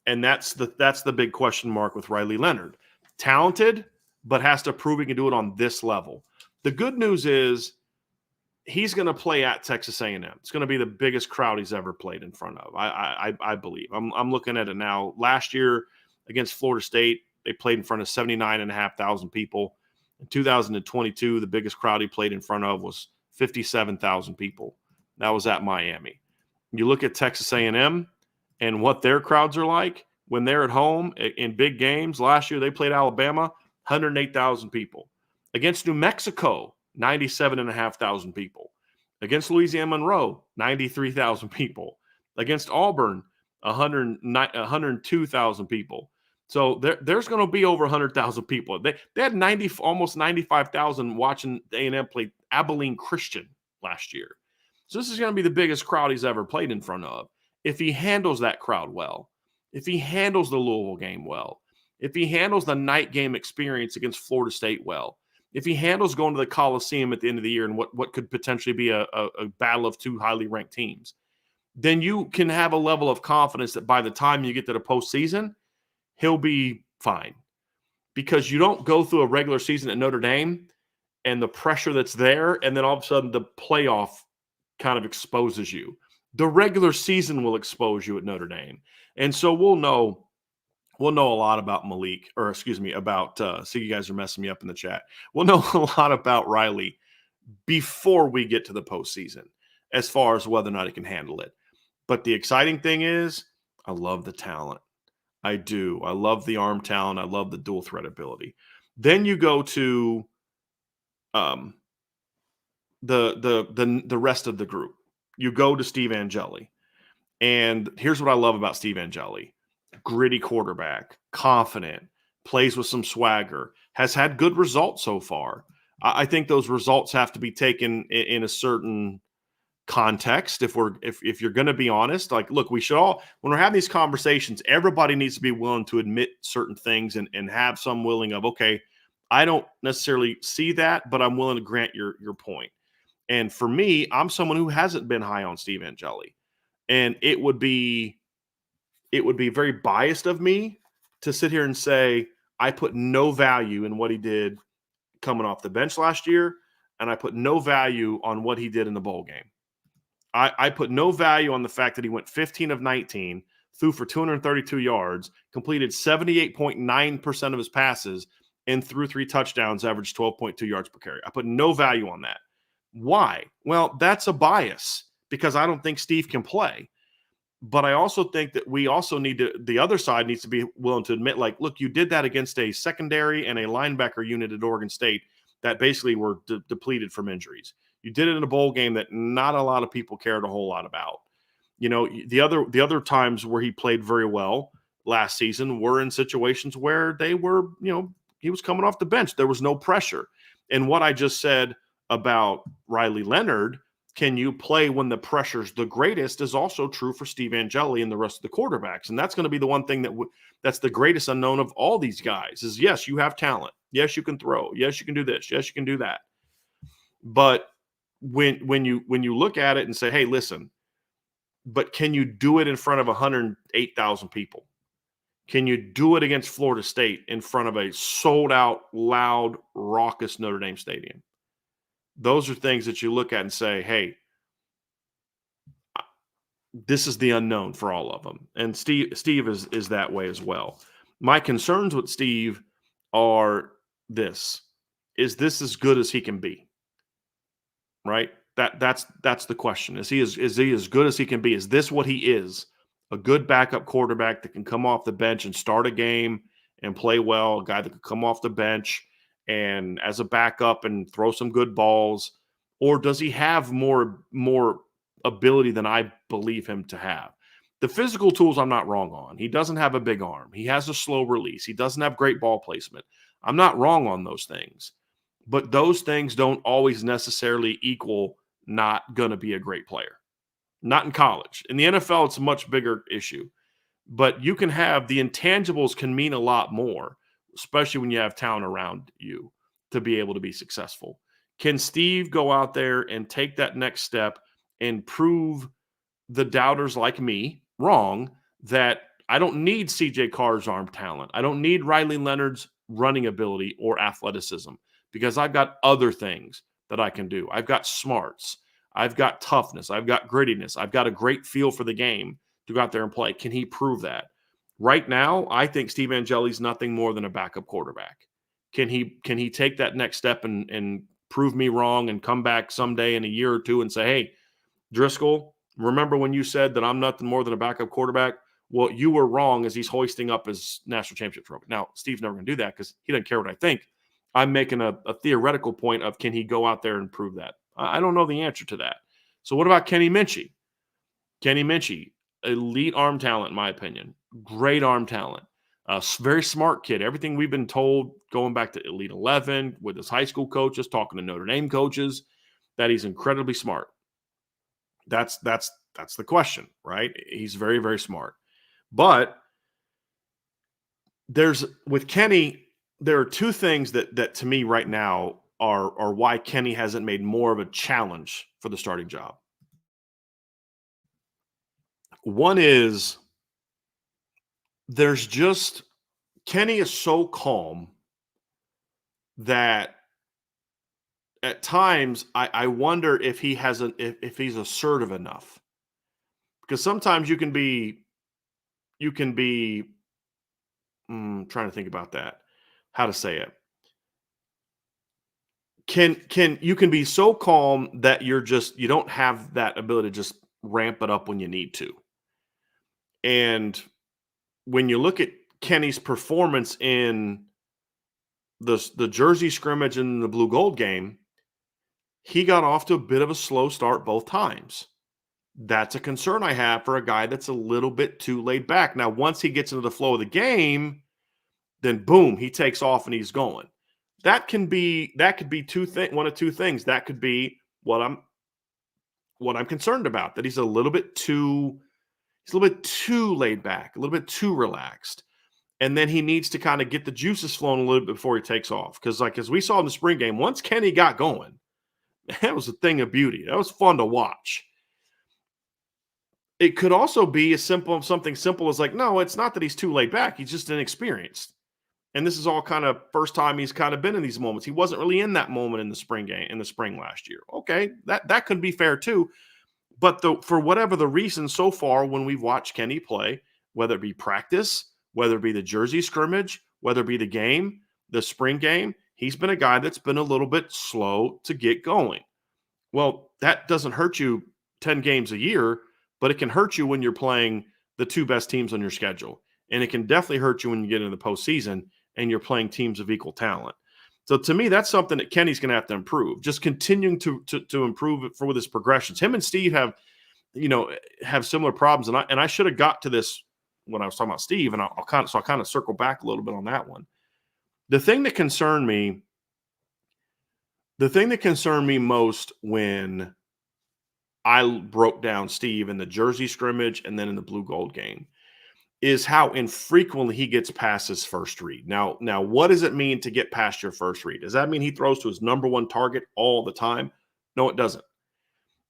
And that's the big question mark with Riley Leonard. Talented, but has to prove he can do it on this level. The good news is he's going to play at Texas A&M. It's going to be the biggest crowd he's ever played in front of. I believe. I'm looking at it now. Last year against Florida State, they played in front of 79,500 people. In 2022, the biggest crowd he played in front of was 57,000 people. That was at Miami. You look at Texas A&M and what their crowds are like when they're at home in big games. Last year, they played Alabama, 108,000 people. Against New Mexico, 97,500 people. Against Louisiana Monroe, 93,000 people. Against Auburn, 102,000 people. So there's going to be over 100,000 people. They had almost 95,000 watching A&M play Abilene Christian last year. So this is going to be the biggest crowd he's ever played in front of. If he handles that crowd well, if he handles the Louisville game well, if he handles the night game experience against Florida State well, if he handles going to the Coliseum at the end of the year and what could potentially be a battle of two highly ranked teams, then you can have a level of confidence that by the time you get to the postseason, he'll be fine. Because you don't go through a regular season at Notre Dame and the pressure that's there, and then all of a sudden the playoff kind of exposes you. The regular season will expose you at Notre Dame. And so we'll know a lot about see, you guys are messing me up in the chat. We'll know a lot about Riley before we get to the postseason as far as whether or not he can handle it. But the exciting thing is I love the talent. I do. I love the arm talent. I love the dual threat ability. Then you go to the rest of the group. You go to Steve Angeli. And here's what I love about Steve Angeli. Gritty quarterback, confident, plays with some swagger, has had good results so far. I think those results have to be taken in a certain context. If you're going to be honest, like, look, we should all, when we're having these conversations, everybody needs to be willing to admit certain things and have some willing of, okay, I don't necessarily see that, but I'm willing to grant your point. And for me, I'm someone who hasn't been high on Steve Angeli. And it would be very biased of me to sit here and say I put no value in what he did coming off the bench last year, and I put no value on what he did in the bowl game. I put no value on the fact that he went 15 of 19, threw for 232 yards, completed 78.9% of his passes, and threw 3 touchdowns, averaged 12.2 yards per carry. I put no value on that. Why? Well, that's a bias because I don't think Steve can play. But I also think that we also need to, the other side needs to be willing to admit, like, look, you did that against a secondary and a linebacker unit at Oregon State that basically were depleted from injuries. You did it in a bowl game that not a lot of people cared a whole lot about. You know, the other times where he played very well last season were in situations where they were, he was coming off the bench. There was no pressure. And what I just said about Riley Leonard, can you play when the pressure's the greatest, is also true for Steve Angeli and the rest of the quarterbacks. And that's going to be the one thing that's the greatest unknown of all these guys is, yes, you have talent. Yes, you can throw. Yes, you can do this. Yes, you can do that. But when you look at it and say, hey, listen, but can you do it in front of 108,000 people? Can you do it against Florida State in front of a sold-out, loud, raucous Notre Dame stadium? Those are things that you look at and say, hey, this is the unknown for all of them. And Steve is that way as well. My concerns with Steve are this. Is this as good as he can be? Right? That's the question. Is he as good as he can be? Is this what he is? A good backup quarterback that can come off the bench and start a game and play well, a guy that could come off the bench and as a backup and throw some good balls, or does he have more ability than I believe him to have? The physical tools I'm not wrong on. He doesn't have a big arm. He has a slow release. He doesn't have great ball placement. I'm not wrong on those things. But those things don't always necessarily equal not going to be a great player. Not in college. In the NFL, it's a much bigger issue. But you can have the intangibles can mean a lot more, especially when you have talent around you to be able to be successful. Can Steve go out there and take that next step and prove the doubters like me wrong that I don't need CJ Carr's arm talent. I don't need Riley Leonard's running ability or athleticism because I've got other things that I can do. I've got smarts. I've got toughness. I've got grittiness. I've got a great feel for the game to go out there and play. Can he prove that? Right now, I think Steve Angeli's nothing more than a backup quarterback. Can he take that next step and prove me wrong and come back someday in a year or two and say, hey, Driscoll, remember when you said that I'm nothing more than a backup quarterback? Well, you were wrong as he's hoisting up his national championship trophy. Now, Steve's never going to do that because he doesn't care what I think. I'm making a theoretical point of can he go out there and prove that? I don't know the answer to that. So what about Kenny Minchey? Kenny Minchey, elite arm talent, in my opinion. Great arm talent. Very smart kid. Everything we've been told going back to Elite 11 with his high school coaches, talking to Notre Dame coaches, that he's incredibly smart. That's the question, right? He's very, very smart. But with Kenny, there are two things that to me right now are why Kenny hasn't made more of a challenge for the starting job. One is Kenny is so calm that at times I wonder if if he's assertive enough. Because sometimes you can be trying to think about that, how to say it. You can be so calm that you don't have that ability to just ramp it up when you need to. And when you look at Kenny's performance in the Jersey scrimmage and the blue gold game, he got off to a bit of a slow start both times. That's a concern I have for a guy that's a little bit too laid back. Now, once he gets into the flow of the game, then boom, he takes off and he's going. That could be one of two things. That could be what I'm concerned about, that he's a little bit too laid back, a little bit too relaxed. And then he needs to kind of get the juices flowing a little bit before he takes off. Because as we saw in the spring game, once Kenny got going, that was a thing of beauty. That was fun to watch. It could also be something simple as no, it's not that he's too laid back. He's just inexperienced. And this is all kind of first time he's kind of been in these moments. He wasn't really in that moment in the spring last year. Okay, that could be fair too. But for whatever the reason so far when we've watched Kenny play, whether it be practice, whether it be the Jersey scrimmage, whether it be the game, the spring game, he's been a guy that's been a little bit slow to get going. Well, that doesn't hurt you 10 games a year, but it can hurt you when you're playing the two best teams on your schedule. And it can definitely hurt you when you get into the postseason and you're playing teams of equal talent. So to me, that's something that Kenny's going to have to improve, just continuing to improve it with his progressions. Him and Steve have similar problems. And I should have got to this when I was talking about Steve, and I'll kind of circle back a little bit on that one. The thing that concerned me most when I broke down Steve in the Jersey scrimmage and then in the blue gold game is how infrequently he gets past his first read. Now, what does it mean to get past your first read? Does that mean he throws to his number one target all the time? No, it doesn't.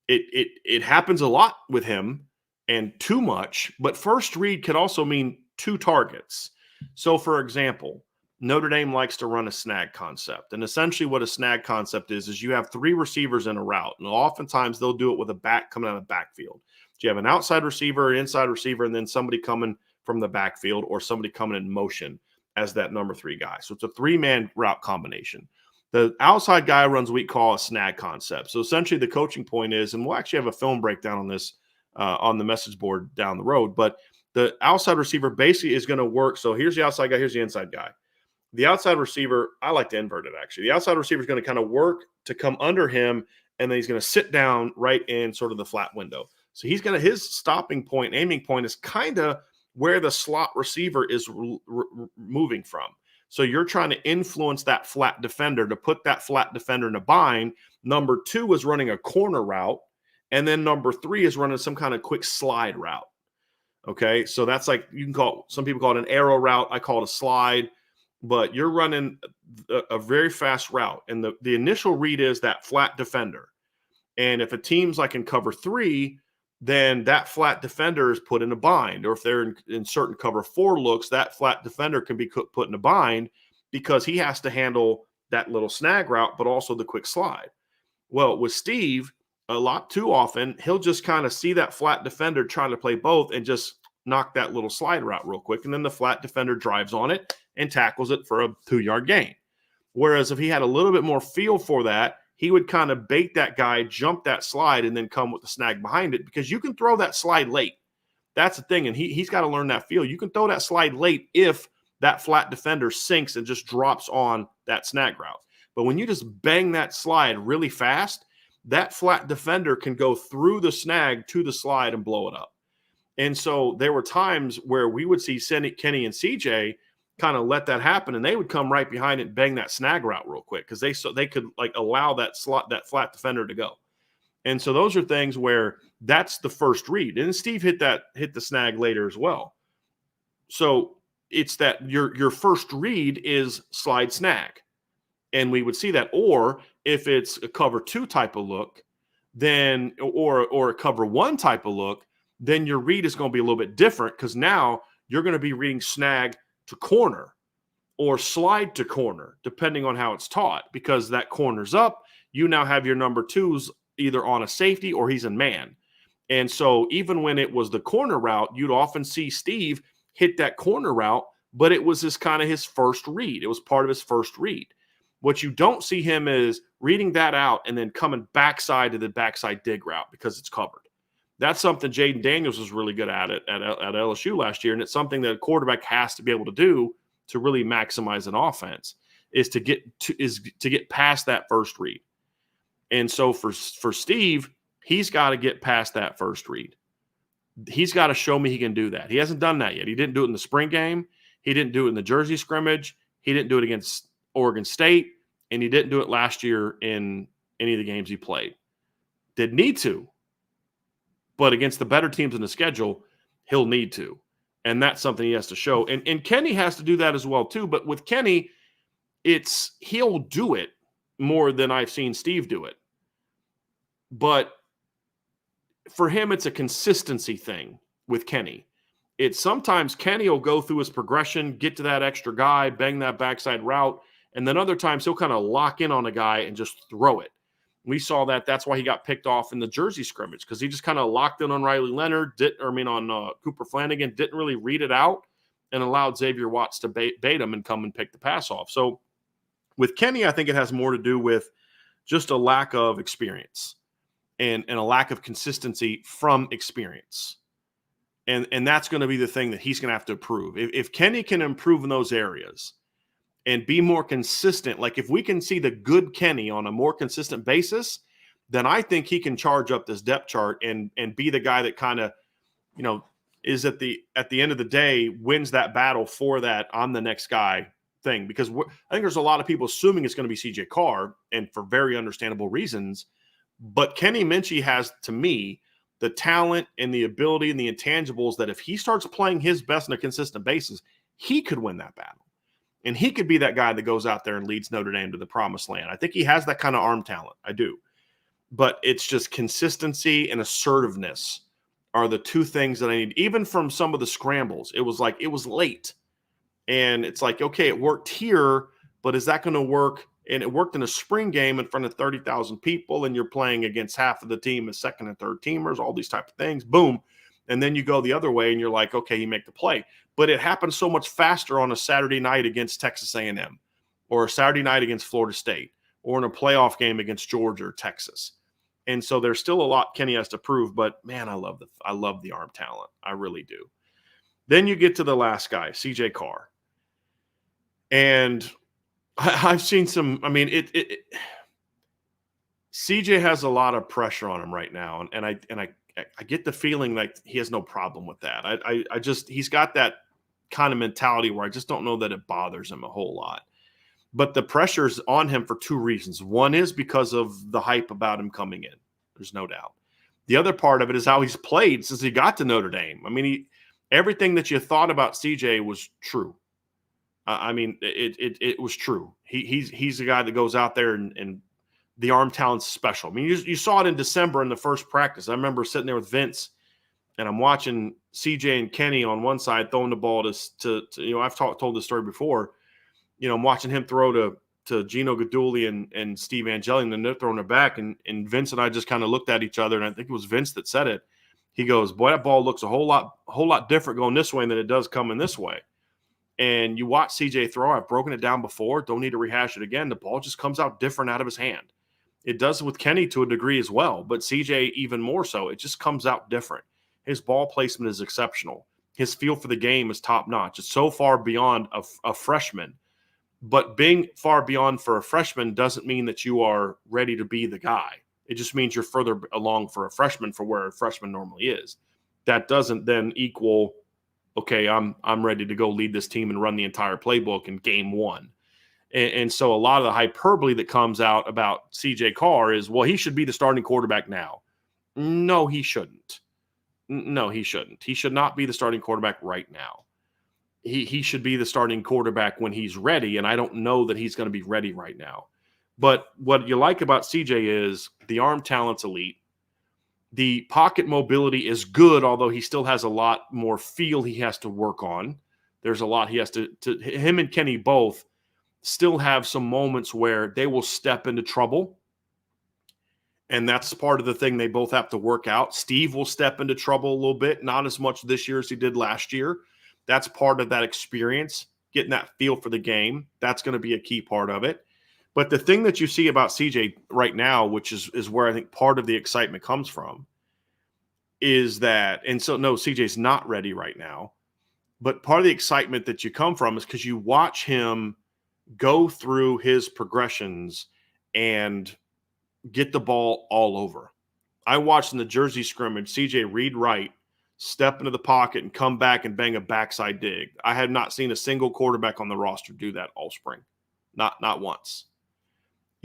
It happens a lot with him and too much, but first read could also mean two targets. So, for example, Notre Dame likes to run a snag concept. And essentially what a snag concept is you have three receivers in a route. And oftentimes they'll do it with a back coming out of the backfield. So you have an outside receiver, an inside receiver, and then somebody coming from the backfield or somebody coming in motion. as that number 3 guy. So it's a 3-man route combination. The outside guy runs what we call a snag concept. So essentially the coaching point is, and we'll actually have a film breakdown on this on the message board down the road, but the outside receiver basically is going to work. So here's the outside guy, here's the inside guy. The outside receiver, I like to invert it actually. The outside receiver is going to kind of work to come under him, and then he's going to sit down right in sort of the flat window. So he's going to, his stopping point, aiming point is kind of where the slot receiver is moving from. So you're trying to influence that flat defender to put that flat defender in a bind. Number 2 is running a corner route, and then number 3 is running some kind of quick slide route. Okay, so that's like, you can call, some people call it an arrow route. I call it a slide. But you're running a very fast route. And the initial read is that flat defender. And if a team's like in cover 3, then that flat defender is put in a bind. Or if they're in certain cover 4 looks, that flat defender can be put in a bind because he has to handle that little snag route, but also the quick slide. Well, with Steve, a lot too often, he'll just kind of see that flat defender trying to play both and just knock that little slide route real quick. And then the flat defender drives on it and tackles it for a 2-yard gain. Whereas if he had a little bit more feel for that, he would kind of bait that guy, jump that slide, and then come with the snag behind it, because you can throw that slide late. That's the thing, and he's got to learn that feel. You can throw that slide late if that flat defender sinks and just drops on that snag route. But when you just bang that slide really fast, that flat defender can go through the snag to the slide and blow it up. And so there were times where we would see Kenny and CJ kind of let that happen, and they would come right behind it and bang that snag route real quick because they could like allow that flat defender to go. And so those are things where that's the first read. And Steve hit the snag later as well. So it's that your first read is slide snag. And we would see that. Or if it's a cover 2 type of look, then or a cover 1 type of look, then your read is going to be a little bit different, because now you're going to be reading snag to corner or slide to corner, depending on how it's taught, because that corner's up. You now have your number 2s either on a safety or he's in man. And so even when it was the corner route, you'd often see Steve hit that corner route, but it was his first read. It was part of his first read. What you don't see him is reading that out and then coming backside to the backside dig route because it's covered. That's something Jaden Daniels was really good at LSU last year, and it's something that a quarterback has to be able to do to really maximize an offense, is to get past that first read. And so for Steve, he's got to get past that first read. He's got to show me he can do that. He hasn't done that yet. He didn't do it in the spring game. He didn't do it in the Jersey scrimmage. He didn't do it against Oregon State, and he didn't do it last year in any of the games he played. Didn't need to. But against the better teams in the schedule, he'll need to. And that's something he has to show. And Kenny has to do that as well, too. But with Kenny, he'll do it more than I've seen Steve do it. But for him, it's a consistency thing with Kenny. It's sometimes Kenny will go through his progression, get to that extra guy, bang that backside route, and then other times he'll kind of lock in on a guy and just throw it. We saw that. That's why he got picked off in the Jersey scrimmage, because he just kind of locked in on Riley Leonard, on Cooper Flanagan, didn't really read it out, and allowed Xavier Watts to bait him and come and pick the pass off. So with Kenny, I think it has more to do with just a lack of experience and a lack of consistency from experience. And that's going to be the thing that he's going to have to improve. If Kenny can improve in those areas and be more consistent, like if we can see the good Kenny on a more consistent basis, then I think he can charge up this depth chart and be the guy that kind of, is at the end of the day wins that battle for that I'm the next guy thing. Because I think there's a lot of people assuming it's going to be CJ Carr, and for very understandable reasons. But Kenny Minchie has, to me, the talent and the ability and the intangibles that if he starts playing his best on a consistent basis, he could win that battle. And he could be that guy that goes out there and leads Notre Dame to the promised land. I think he has that kind of arm talent. I do. But it's just consistency and assertiveness are the two things that I need. Even from some of the scrambles, it was late. And it's like, okay, it worked here, but is that going to work? And it worked in a spring game in front of 30,000 people, and you're playing against half of the team as second and third teamers, all these type of things. Boom. And then you go the other way and you're like, okay, you make the play. But it happens so much faster on a Saturday night against Texas A&M or a Saturday night against Florida State or in a playoff game against Georgia or Texas. And so there's still a lot Kenny has to prove, but man, I love the arm talent. I really do. Then you get to the last guy, CJ Carr. And I've seen some, I mean, CJ has a lot of pressure on him right now. And I get the feeling like he has no problem with that. I just, he's got that kind of mentality where I just don't know that it bothers him a whole lot. But the pressure's on him for two reasons. One is because of the hype about him coming in. There's no doubt. The other part of it is how he's played since he got to Notre Dame. I mean, everything that you thought about CJ was true. I mean, it was true. He's a guy that goes out there and the arm talent's special. I mean, you saw it in December in the first practice. I remember sitting there with Vince, and I'm watching CJ and Kenny on one side throwing the ball to I've told this story before. I'm watching him throw to Gino Guidugli and Steve Angeli, and then they're throwing it back. And Vince and I just kind of looked at each other, and I think it was Vince that said it. He goes, boy, that ball looks a whole lot different going this way than it does coming this way. And you watch CJ throw. I've broken it down before. Don't need to rehash it again. The ball just comes out different out of his hand. It does with Kenny to a degree as well, but CJ even more so. It just comes out different. His ball placement is exceptional. His feel for the game is top-notch. It's so far beyond a freshman. But being far beyond for a freshman doesn't mean that you are ready to be the guy. It just means you're further along for a freshman for where a freshman normally is. That doesn't then equal, okay, I'm ready to go lead this team and run the entire playbook in game one. And so a lot of the hyperbole that comes out about CJ Carr is, well, he should be the starting quarterback now. No, he shouldn't. No, he shouldn't. He should not be the starting quarterback right now. He should be the starting quarterback when he's ready, and I don't know that he's going to be ready right now. But what you like about CJ is the arm talent's elite. The pocket mobility is good, although he still has a lot more feel he has to work on. There's a lot he has to him and Kenny both still have some moments where they will step into trouble. And that's part of the thing they both have to work out. Steve will step into trouble a little bit, not as much this year as he did last year. That's part of that experience, getting that feel for the game. That's going to be a key part of it. But the thing that you see about CJ right now, which is where I think part of the excitement comes from, is that, and so no, CJ's not ready right now, but part of the excitement that you come from is because you watch him go through his progressions and get the ball all over. I watched in the Jersey scrimmage, CJ read right, step into the pocket and come back and bang a backside dig. I have not seen a single quarterback on the roster do that all spring. Not once.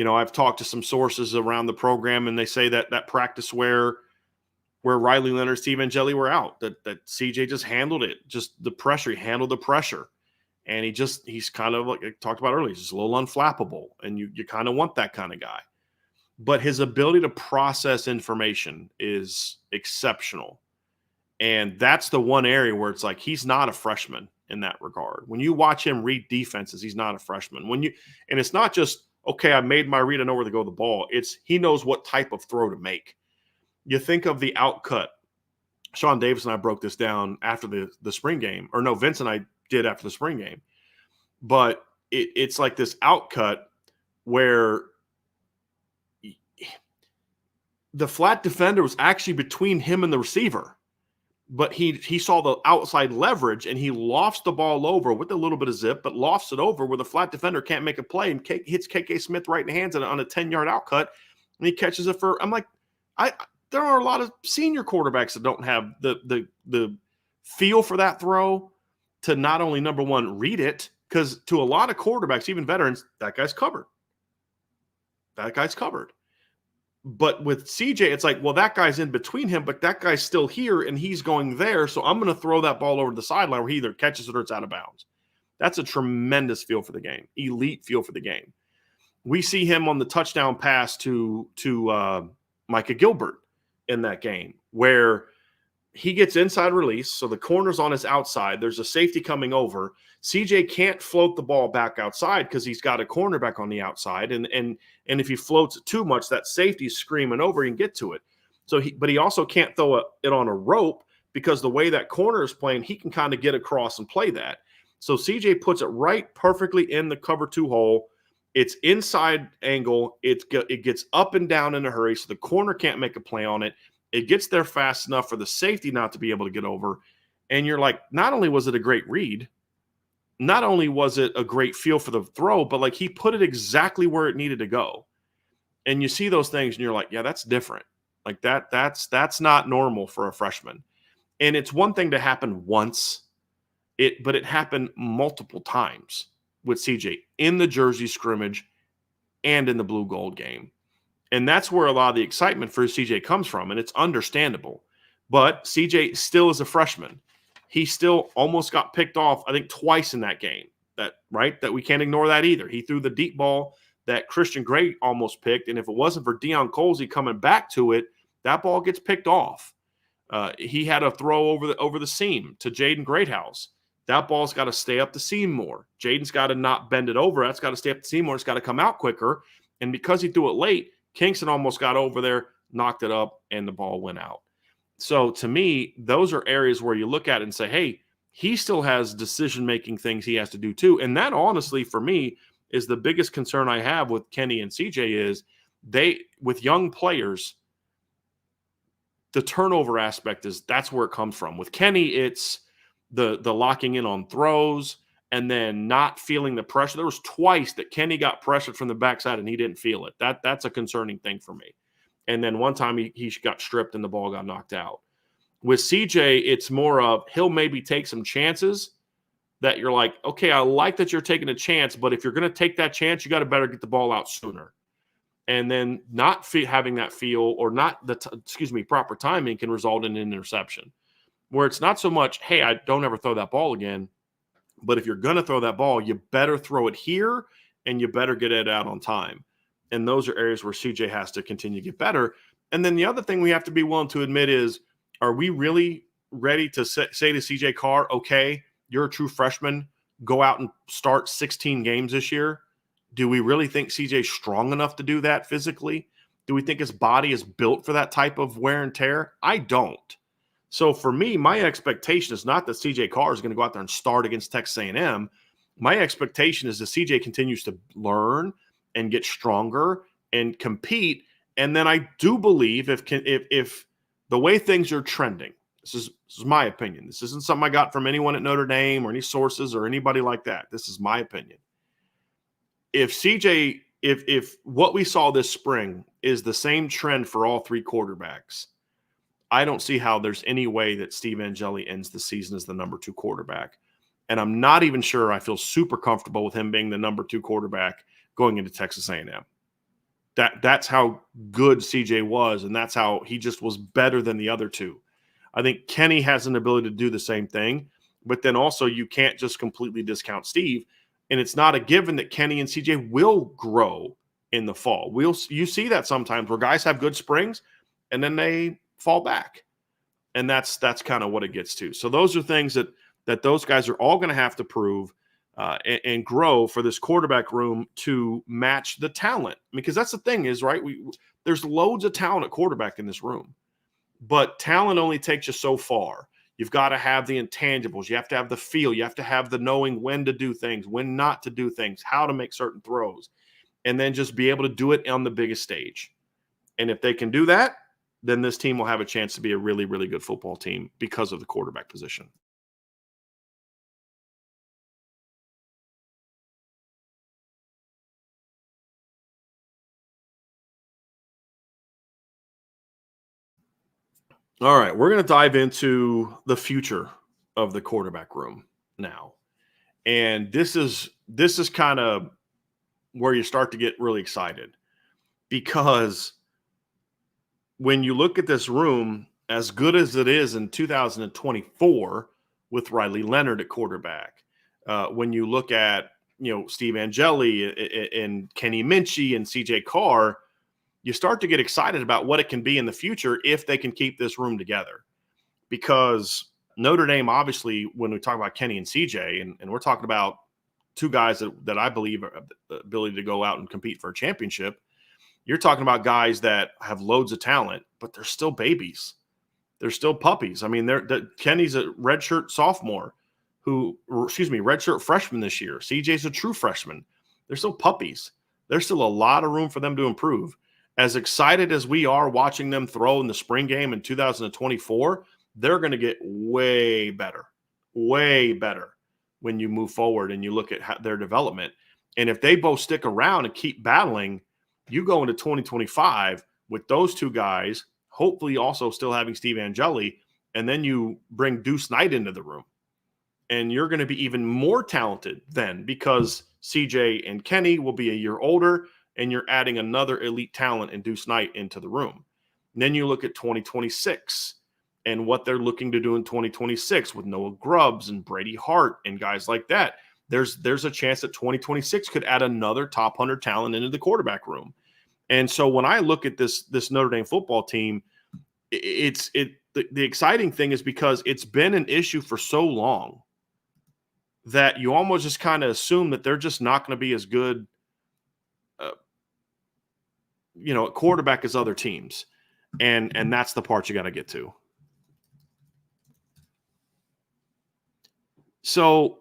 I've talked to some sources around the program, and they say that practice where Riley Leonard, Steve Angeli were out, that CJ just handled it. Just the pressure. He handled the pressure. And he's kind of like I talked about earlier, he's just a little unflappable. And you kind of want that kind of guy. But his ability to process information is exceptional. And that's the one area where it's like he's not a freshman in that regard. When you watch him read defenses, he's not a freshman. And it's not just, okay, I made my read, I know where to go with the ball. It's he knows what type of throw to make. You think of the outcut. Sean Davis and I broke this down after the spring game. Or no, Vince and I did after the spring game. But it's like this outcut where the flat defender was actually between him and the receiver. But he saw the outside leverage, and he lofts the ball over with a little bit of zip, but lofts it over where the flat defender can't make a play and hits KK Smith right in the hands on a 10-yard outcut, and he catches it for – I'm like, there are a lot of senior quarterbacks that don't have the feel for that throw to not only, number one, read it, because to a lot of quarterbacks, even veterans, that guy's covered. That guy's covered. But with CJ, it's like, well, that guy's in between him, but that guy's still here and he's going there. So I'm going to throw that ball over the sideline where he either catches it or it's out of bounds. That's a tremendous feel for the game, elite feel for the game. We see him on the touchdown pass to Micah Gilbert in that game where he gets inside release. So the corner's on his outside. There's a safety coming over. CJ can't float the ball back outside because he's got a cornerback on the outside. And if he floats it too much, that safety's screaming over, he can get to it. But he also can't throw it on a rope because the way that corner is playing, he can kind of get across and play that. So CJ puts it right perfectly in the cover 2 hole. It's inside angle. It gets up and down in a hurry, so the corner can't make a play on it. It gets there fast enough for the safety not to be able to get over. And you're like, not only was it a great read, not only was it a great feel for the throw, but like he put it exactly where it needed to go. And you see those things and you're like, yeah, that's different. Like that's not normal for a freshman. And it's one thing to happen once, but it happened multiple times with CJ in the Jersey scrimmage and in the blue gold game. And that's where a lot of the excitement for CJ comes from, and it's understandable. But CJ still is a freshman. He still almost got picked off, I think, twice in that game. That we can't ignore that either. He threw the deep ball that Christian Gray almost picked, and if it wasn't for Deion Colsey coming back to it, that ball gets picked off. He had a throw over the seam to Jaden Greathouse. That ball's got to stay up the seam more. Jaden's got to not bend it over. That's got to stay up the seam more. It's got to come out quicker. And because he threw it late, Kingston almost got over there, knocked it up, and the ball went out. So to me, those are areas where you look at it and say, hey, he still has decision-making things he has to do too. And that honestly, for me, is the biggest concern I have with Kenny and CJ is with young players, the turnover aspect that's where it comes from. With Kenny, it's the locking in on throws and then not feeling the pressure. There was twice that Kenny got pressured from the backside and he didn't feel it. That's a concerning thing for me. And then one time he got stripped and the ball got knocked out. With CJ, it's more of he'll maybe take some chances that you're like, okay, I like that you're taking a chance, but if you're going to take that chance, you got to better get the ball out sooner. And then not having that feel or not proper timing can result in an interception. Where it's not so much, hey, I don't ever throw that ball again, but if you're going to throw that ball, you better throw it here and you better get it out on time. And those are areas where CJ has to continue to get better. And then the other thing we have to be willing to admit is, are we really ready to say to CJ Carr, okay, you're a true freshman, go out and start 16 games this year? Do we really think CJ's strong enough to do that physically? Do we think his body is built for that type of wear and tear? I don't. So for me, my expectation is not that CJ Carr is going to go out there and start against Texas A&M. My expectation is that CJ continues to learn and get stronger and compete. And then I do believe if the way things are trending, this is my opinion. This isn't something I got from anyone at Notre Dame or any sources or anybody like that. This is my opinion. If what we saw this spring is the same trend for all three quarterbacks, I don't see how there's any way that Steve Angeli ends the season as the number 2 quarterback. And I'm not even sure I feel super comfortable with him being the number 2 quarterback going into Texas A&M. That's how good CJ was, and that's how he just was better than the other two. I think Kenny has an ability to do the same thing, but then also you can't just completely discount Steve. And it's not a given that Kenny and CJ will grow in the fall. You see that sometimes where guys have good springs and then they fall back. And that's kind of what it gets to. So those are things that those guys are all going to have to prove and grow for this quarterback room to match the talent. Because that's the thing is, right, there's loads of talent at quarterback in this room. But talent only takes you so far. You've got to have the intangibles. You have to have the feel. You have to have the knowing when to do things, when not to do things, how to make certain throws, and then just be able to do it on the biggest stage. And if they can do that, then this team will have a chance to be a really, really good football team because of the quarterback position. All right, we're going to dive into the future of the quarterback room now. And this is kind of where you start to get really excited, because when you look at this room, as good as it is in 2024 with Riley Leonard at quarterback, when you look at Steve Angeli and Kenny Minchie and CJ Carr, you start to get excited about what it can be in the future if they can keep this room together. Because Notre Dame, obviously, when we talk about Kenny and CJ, and we're talking about two guys that I believe have the ability to go out and compete for a championship, you're talking about guys that have loads of talent, but they're still babies. They're still puppies. I mean, Kenny's a redshirt sophomore redshirt freshman this year. CJ's a true freshman. They're still puppies. There's still a lot of room for them to improve. As excited as we are watching them throw in the spring game in 2024, they're going to get way better when you move forward and you look at their development. And if they both stick around and keep battling, you go into 2025 with those two guys, hopefully also still having Steve Angeli, and then you bring Deuce Knight into the room. And you're going to be even more talented then because CJ and Kenny will be a year older, and you're adding another elite talent in Deuce Knight into the room. And then you look at 2026 and what they're looking to do in 2026 with Noah Grubbs and Brady Hart and guys like that. There's a chance that 2026 could add another top 100 talent into the quarterback room. And so when I look at this Notre Dame football team, the exciting thing is because it's been an issue for so long that you almost just kind of assume that they're just not going to be as good, at quarterback as other teams. And that's the part you got to get to. So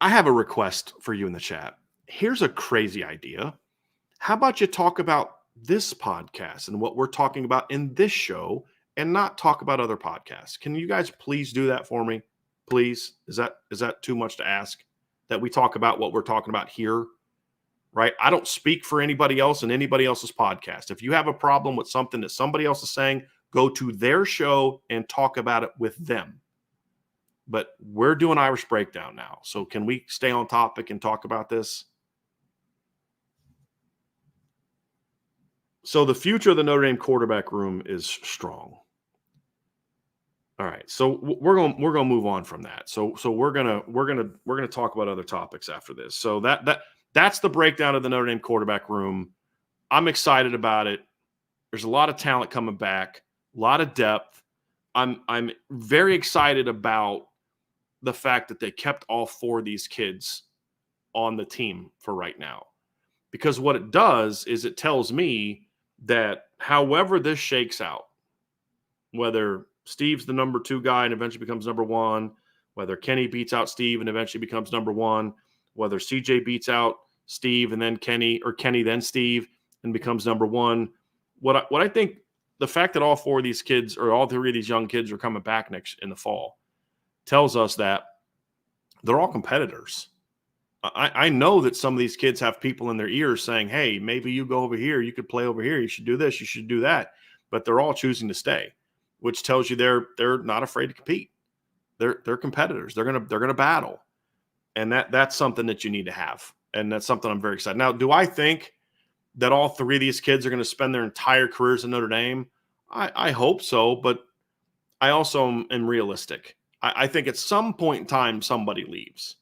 I have a request for you in the chat. Here's a crazy idea. How about you talk about this podcast and what we're talking about in this show and not talk about other podcasts? Can you guys please do that for me? Please. Is that too much to ask that we talk about what we're talking about here? Right? I don't speak for anybody else in anybody else's podcast. If you have a problem with something that somebody else is saying, go to their show and talk about it with them. But we're doing Irish Breakdown now. So can we stay on topic and talk about this? So the future of the Notre Dame quarterback room is strong. All right, so we're gonna move on from that. So we're gonna talk about other topics after this. So that's the breakdown of the Notre Dame quarterback room. I'm excited about it. There's a lot of talent coming back, a lot of depth. I'm very excited about the fact that they kept all four of these kids on the team for right now, because what it does is it tells me that however this shakes out, whether Steve's the number 2 guy and eventually becomes number 1, whether Kenny beats out Steve and eventually becomes number 1, whether CJ beats out Steve and then Kenny, or Kenny then Steve and becomes number 1. What I think, the fact that all 4 of these kids, or all 3 of these young kids, are coming back next in the fall tells us that they're all competitors. I know that some of these kids have people in their ears saying, hey, maybe you go over here, you could play over here, you should do this, you should do that. But they're all choosing to stay, which tells you they're not afraid to compete. They're competitors. They're gonna battle. And that's something that you need to have. And that's something I'm very excited. Now, do I think that all 3 of these kids are going to spend their entire careers in Notre Dame? I hope so, but I also am realistic. I think at some point in time somebody leaves.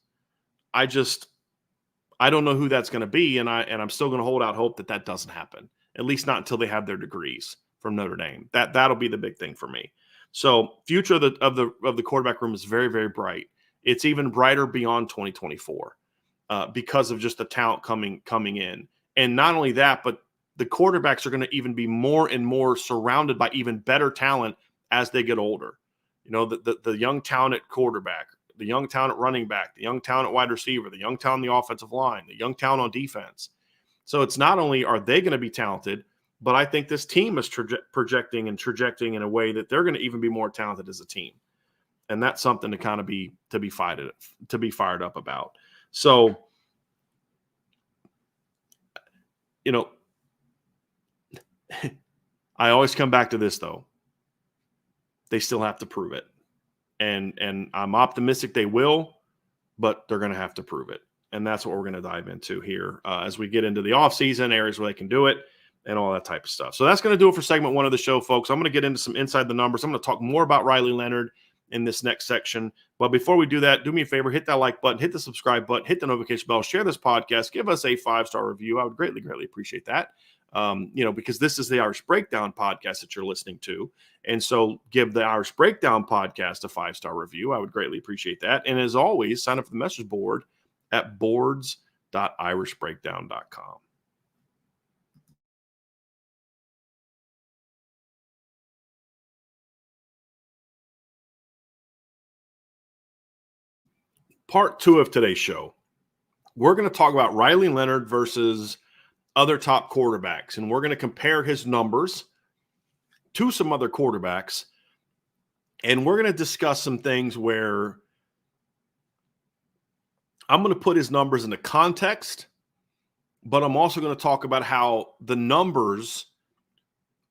I don't know who that's going to be, and I'm still going to hold out hope that doesn't happen. At least not until they have their degrees from Notre Dame. That'll be the big thing for me. So, future of the quarterback room is very, very bright. It's even brighter beyond 2024 because of just the talent coming in, and not only that, but the quarterbacks are going to even be more and more surrounded by even better talent as they get older. The young talent at quarterback, the young talent at running back, the young talent at wide receiver, the young talent on the offensive line, the young talent on defense. So it's not only are they going to be talented, but I think this team is projecting and trajecting in a way that they're going to even be more talented as a team. And that's something to kind of be fired up about. So, I always come back to this though. They still have to prove it. And I'm optimistic they will, but they're going to have to prove it. And that's what we're going to dive into here as we get into the offseason, areas where they can do it and all that type of stuff. So that's going to do it for segment 1 of the show, folks. I'm going to get into some inside the numbers. I'm going to talk more about Riley Leonard in this next section. But before we do that, do me a favor, hit that like button, hit the subscribe button, hit the notification bell, share this podcast, give us a 5-star review. I would greatly, greatly appreciate that. Because this is the Irish Breakdown podcast that you're listening to. And so give the Irish Breakdown podcast a 5-star review. I would greatly appreciate that. And as always, sign up for the message board at boards.irishbreakdown.com. Part 2 of today's show. We're going to talk about Riley Leonard versus other top quarterbacks, and we're going to compare his numbers to some other quarterbacks, and we're going to discuss some things where I'm going to put his numbers into context, but I'm also going to talk about how the numbers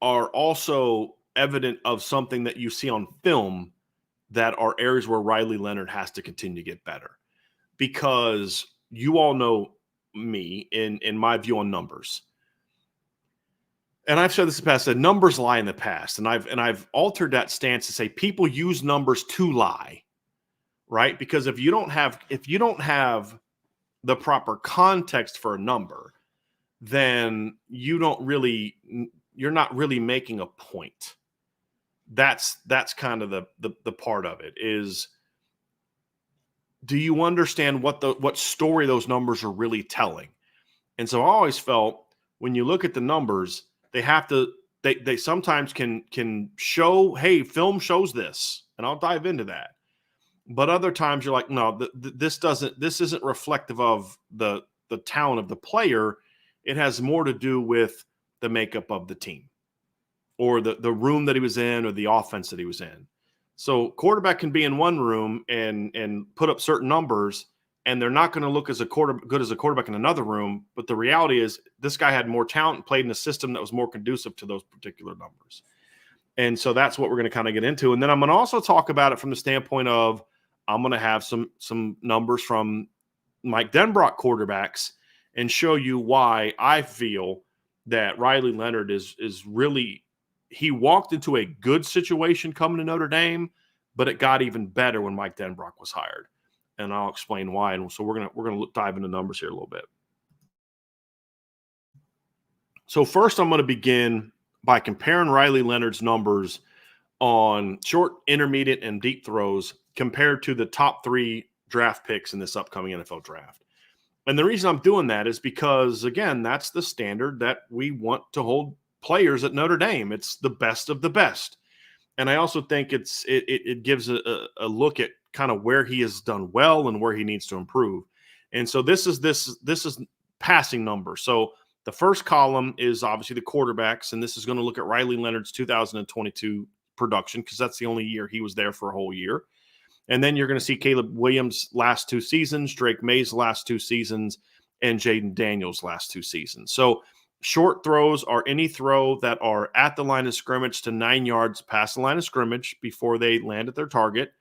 are also evident of something that you see on film that are areas where Riley Leonard has to continue to get better. Because you all know me in my view on numbers. And I've said this in the past, that numbers lie in the past. And I've altered that stance to say people use numbers to lie, right? Because if you don't have the proper context for a number, then you're not really making a point. That's kind of the part of it is, do you understand what story those numbers are really telling? And so I always felt when you look at the numbers, they sometimes can show, hey, film shows this, and I'll dive into that. But other times you're like, no, this isn't reflective of the talent of the player. It has more to do with the makeup of the team or the room that he was in or the offense that he was in. So quarterback can be in one room and put up certain numbers, and they're not going to look good as a quarterback in another room. But the reality is this guy had more talent and played in a system that was more conducive to those particular numbers. And so that's what we're going to kind of get into. And then I'm going to also talk about it from the standpoint of I'm going to have some numbers from Mike Denbrock quarterbacks and show you why I feel that Riley Leonard is really – he walked into a good situation coming to Notre Dame, but it got even better when Mike Denbrock was hired. And I'll explain why. And so we're gonna dive into numbers here a little bit. So first, I'm going to begin by comparing Riley Leonard's numbers on short, intermediate, and deep throws compared to the top 3 draft picks in this upcoming NFL draft. And the reason I'm doing that is because, again, that's the standard that we want to hold players at Notre Dame. It's the best of the best. And I also think it gives a look at kind of where he has done well and where he needs to improve. And so this is passing numbers. So the first column is obviously the quarterbacks, and this is going to look at Riley Leonard's 2022 production because that's the only year he was there for a whole year. And then you're going to see Caleb Williams' last 2 seasons, Drake May's last 2 seasons, and Jaden Daniels' last 2 seasons. So short throws are any throw that are at the line of scrimmage to 9 yards past the line of scrimmage before they land at their target.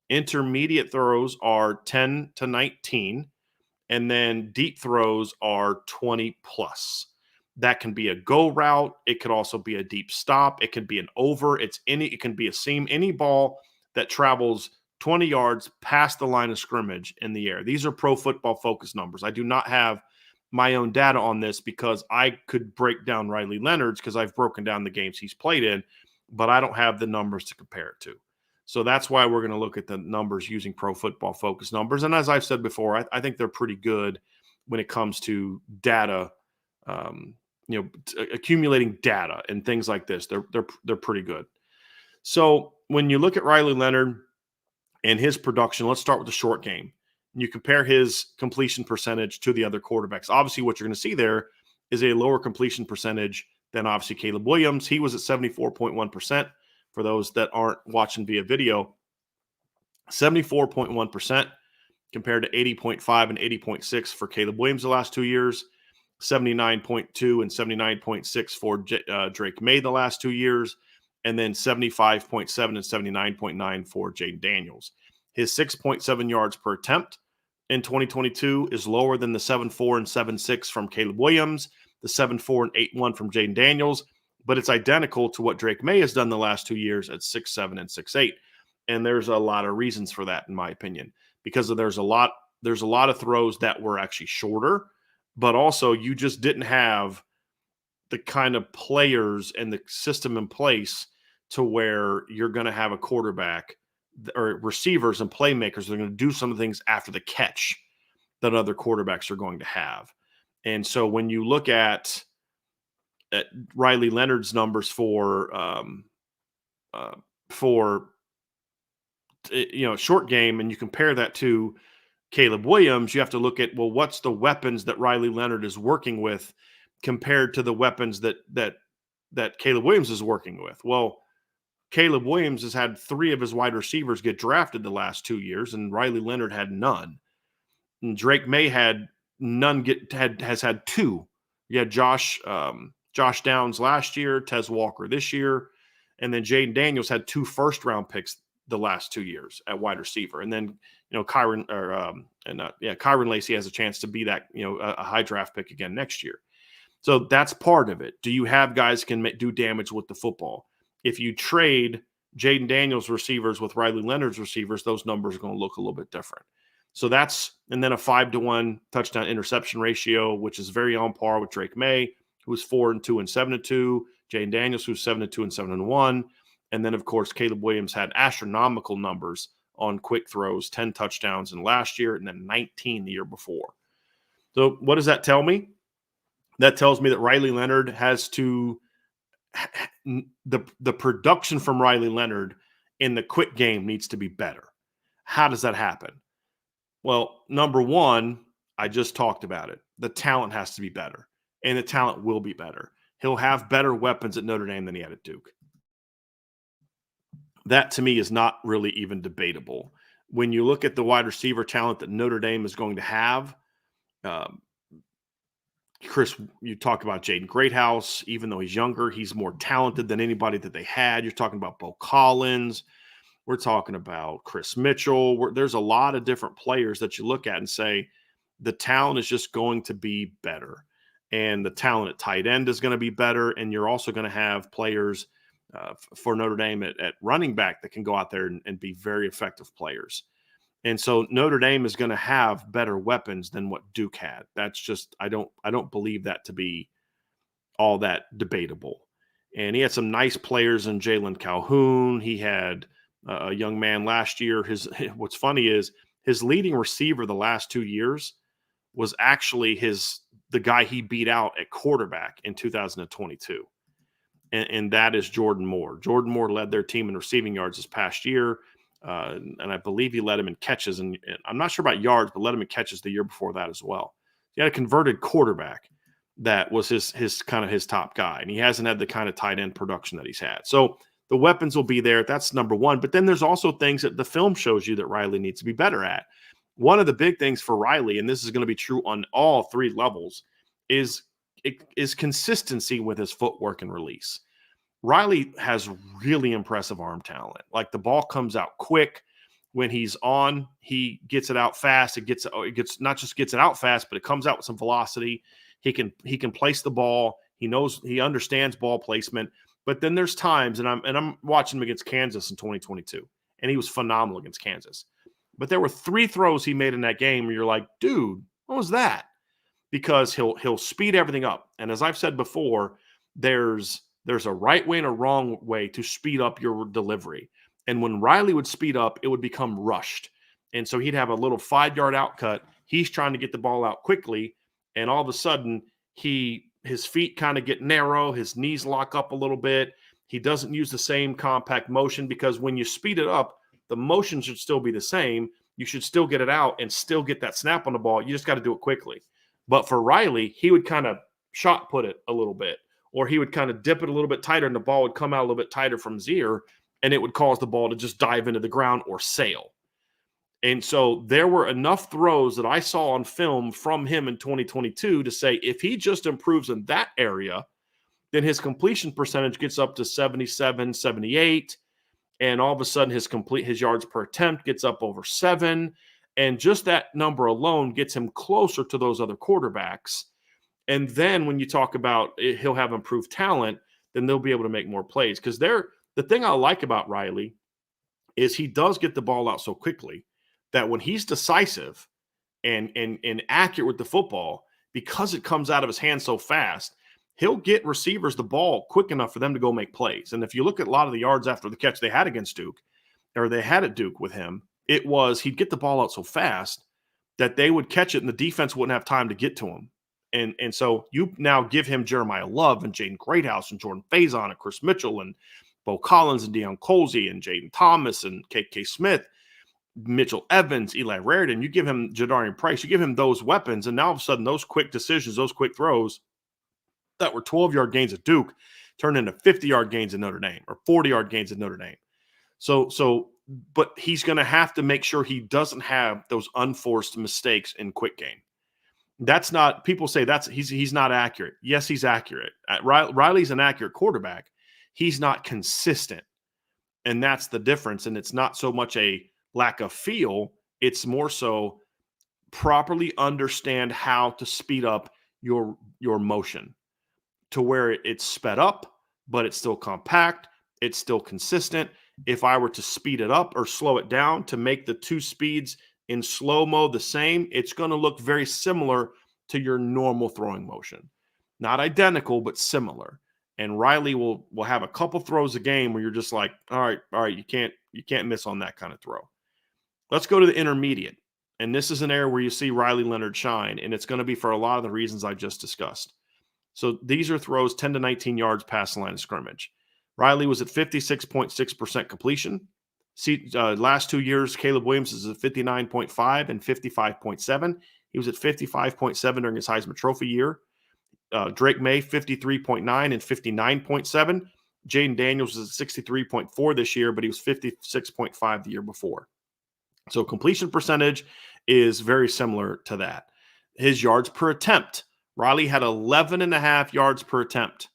Intermediate throws are 10 to 19. And then deep throws are 20 plus. That can be a go route. It could also be a deep stop. It could be an over. It can be a seam. Any ball that travels 20 yards past the line of scrimmage in the air. These are Pro Football Focus numbers. I do not have my own data on this because I could break down Riley Leonard's because I've broken down the games he's played in, but I don't have the numbers to compare it to. So that's why we're going to look at the numbers using Pro Football Focus numbers. And as I've said before, I think they're pretty good when it comes to data, accumulating data and things like this. They're pretty good. So when you look at Riley Leonard and his production, let's start with the short game. You compare his completion percentage to the other quarterbacks. Obviously, what you're going to see there is a lower completion percentage than obviously Caleb Williams. He was at 74.1%. For those that aren't watching via video, 74.1% compared to 80.5 and 80.6 for Caleb Williams the last 2 years, 79.2 and 79.6 for Drake May the last 2 years, and then 75.7 and 79.9 for Jaden Daniels. His 6.7 yards per attempt in 2022 is lower than the 7.4 and 7.6 from Caleb Williams, the 7.4 and 8.1 from Jaden Daniels, but it's identical to what Drake May has done the last 2 years at 6.7 and 6.8. And there's a lot of reasons for that, in my opinion, because there's a lot of throws that were actually shorter, but also you just didn't have the kind of players and the system in place to where you're going to have a quarterback or receivers and playmakers that are going to do some of the things after the catch that other quarterbacks are going to have. And so when you look at Riley Leonard's numbers for short game, and you compare that to Caleb Williams, you have to look at, well, what's the weapons that Riley Leonard is working with compared to the weapons that Caleb Williams is working with? Well, Caleb Williams has had 3 of his wide receivers get drafted the last 2 years, and Riley Leonard had none. And Drake May had none has had 2. You had Josh Downs last year, Tez Walker this year, and then Jaden Daniels had 2 first-round picks the last 2 years at wide receiver. And then, Kyron Lacy has a chance to be that, a high draft pick again next year. So that's part of it. Do you have guys can do damage with the football? If you trade Jaden Daniels receivers with Riley Leonard's receivers, those numbers are going to look a little bit different. So and then a 5-to-1 touchdown interception ratio, which is very on par with Drake May, who's 4-2 and 7-2, Jaden Daniels, who's 7-2 and 7-1. And then, of course, Caleb Williams had astronomical numbers on quick throws, 10 touchdowns in last year and then 19 the year before. So what does that tell me? That tells me that Riley Leonard has to the production from Riley Leonard in the quick game needs to be better. How does that happen? Well, number one, I just talked about it. The talent has to be better, and the talent will be better. He'll have better weapons at Notre Dame than he had at Duke. That, to me, is not really even debatable. When you look at the wide receiver talent that Notre Dame is going to have, Chris, you talk about Jaden Greathouse. Even though he's younger, he's more talented than anybody that they had. You're talking about Bo Collins. We're talking about Chris Mitchell. There's a lot of different players that you look at and say the talent is just going to be better. And the talent at tight end is going to be better. And you're also going to have players for Notre Dame at running back that can go out there and be very effective players. And so Notre Dame is going to have better weapons than what Duke had. That's just I don't believe that to be all that debatable. And he had some nice players in Jalen Calhoun. He had a young man last year. What's funny is his leading receiver the last 2 years was actually the guy he beat out at quarterback in 2022. And that is Jordan Moore. Jordan Moore led their team in receiving yards this past year. And I believe he led him in catches. And I'm not sure about yards, but led him in catches the year before that as well. He had a converted quarterback that was his kind of his top guy. And he hasn't had the kind of tight end production that he's had. So the weapons will be there. That's number one. But then there's also things that the film shows you that Riley needs to be better at. One of the big things for Riley, and this is going to be true on all 3 levels, is consistency with his footwork and release. Riley has really impressive arm talent. Like, the ball comes out quick. When he's on, he gets it out fast. It gets not just gets it out fast, but it comes out with some velocity. He can place the ball. He understands ball placement. But then there's times, and I'm watching him against Kansas in 2022, and he was phenomenal against Kansas. But there were 3 throws he made in that game where you're like, dude, what was that? Because he'll speed everything up. And as I've said before, there's a right way and a wrong way to speed up your delivery. And when Riley would speed up, it would become rushed. And so he'd have a little 5-yard outcut. He's trying to get the ball out quickly. And all of a sudden, his feet kind of get narrow. His knees lock up a little bit. He doesn't use the same compact motion, because when you speed it up, the motion should still be the same. You should still get it out and still get that snap on the ball. You just got to do it quickly. But for Riley, he would kind of shot put it a little bit, or he would kind of dip it a little bit tighter, and the ball would come out a little bit tighter from his ear, and it would cause the ball to just dive into the ground or sail. And so there were enough throws that I saw on film from him in 2022 to say if he just improves in that area, then his completion percentage gets up to 77, 78, and all of a sudden his yards per attempt gets up over 7, and just that number alone gets him closer to those other quarterbacks. And then when you talk about he'll have improved talent, then they'll be able to make more plays. Because the thing I like about Riley is he does get the ball out so quickly that when he's decisive and accurate with the football, because it comes out of his hands so fast, he'll get receivers the ball quick enough for them to go make plays. And if you look at a lot of the yards after the catch they had against Duke, or they had at Duke with him, it was he'd get the ball out so fast that they would catch it and the defense wouldn't have time to get to him. And so you now give him Jeremiah Love and Jaden Greathouse and Jordan Faison and Chris Mitchell and Bo Collins and Deion Colzie and Jaden Thomas and KK Smith. Mitchell Evans, Eli Raridan, you give him Jadarian Price, you give him those weapons, and now all of a sudden those quick decisions, those quick throws that were 12-yard gains at Duke turned into 50-yard gains at Notre Dame or 40-yard gains at Notre Dame. But he's going to have to make sure he doesn't have those unforced mistakes in quick game. That's not, people say he's not accurate. Yes, he's accurate. Riley's an accurate quarterback. He's not consistent. And that's the difference. And it's not so much a lack of feel. It's more so properly understand how to speed up your motion to where it's sped up, but it's still compact. It's still consistent. If I were to speed it up or slow it down to make the two speeds in slow-mo the same, it's going to look very similar to your normal throwing motion. Not identical, but similar. And Riley will have a couple throws a game where you're just like, all right, you can't miss on that kind of throw. Let's go to the intermediate. And this is an area where you see Riley Leonard shine, and it's going to be for a lot of the reasons I just discussed. So these are throws 10 to 19 yards past the line of scrimmage. Riley was at 56.6% completion. Last 2 years, Caleb Williams is at 59.5 and 55.7. He was at 55.7 during his Heisman Trophy year. Drake May, 53.9 and 59.7. Jaden Daniels is at 63.4 this year, but he was 56.5 the year before. So completion percentage is very similar to that. His yards per attempt. Riley had 11.5 yards per attempt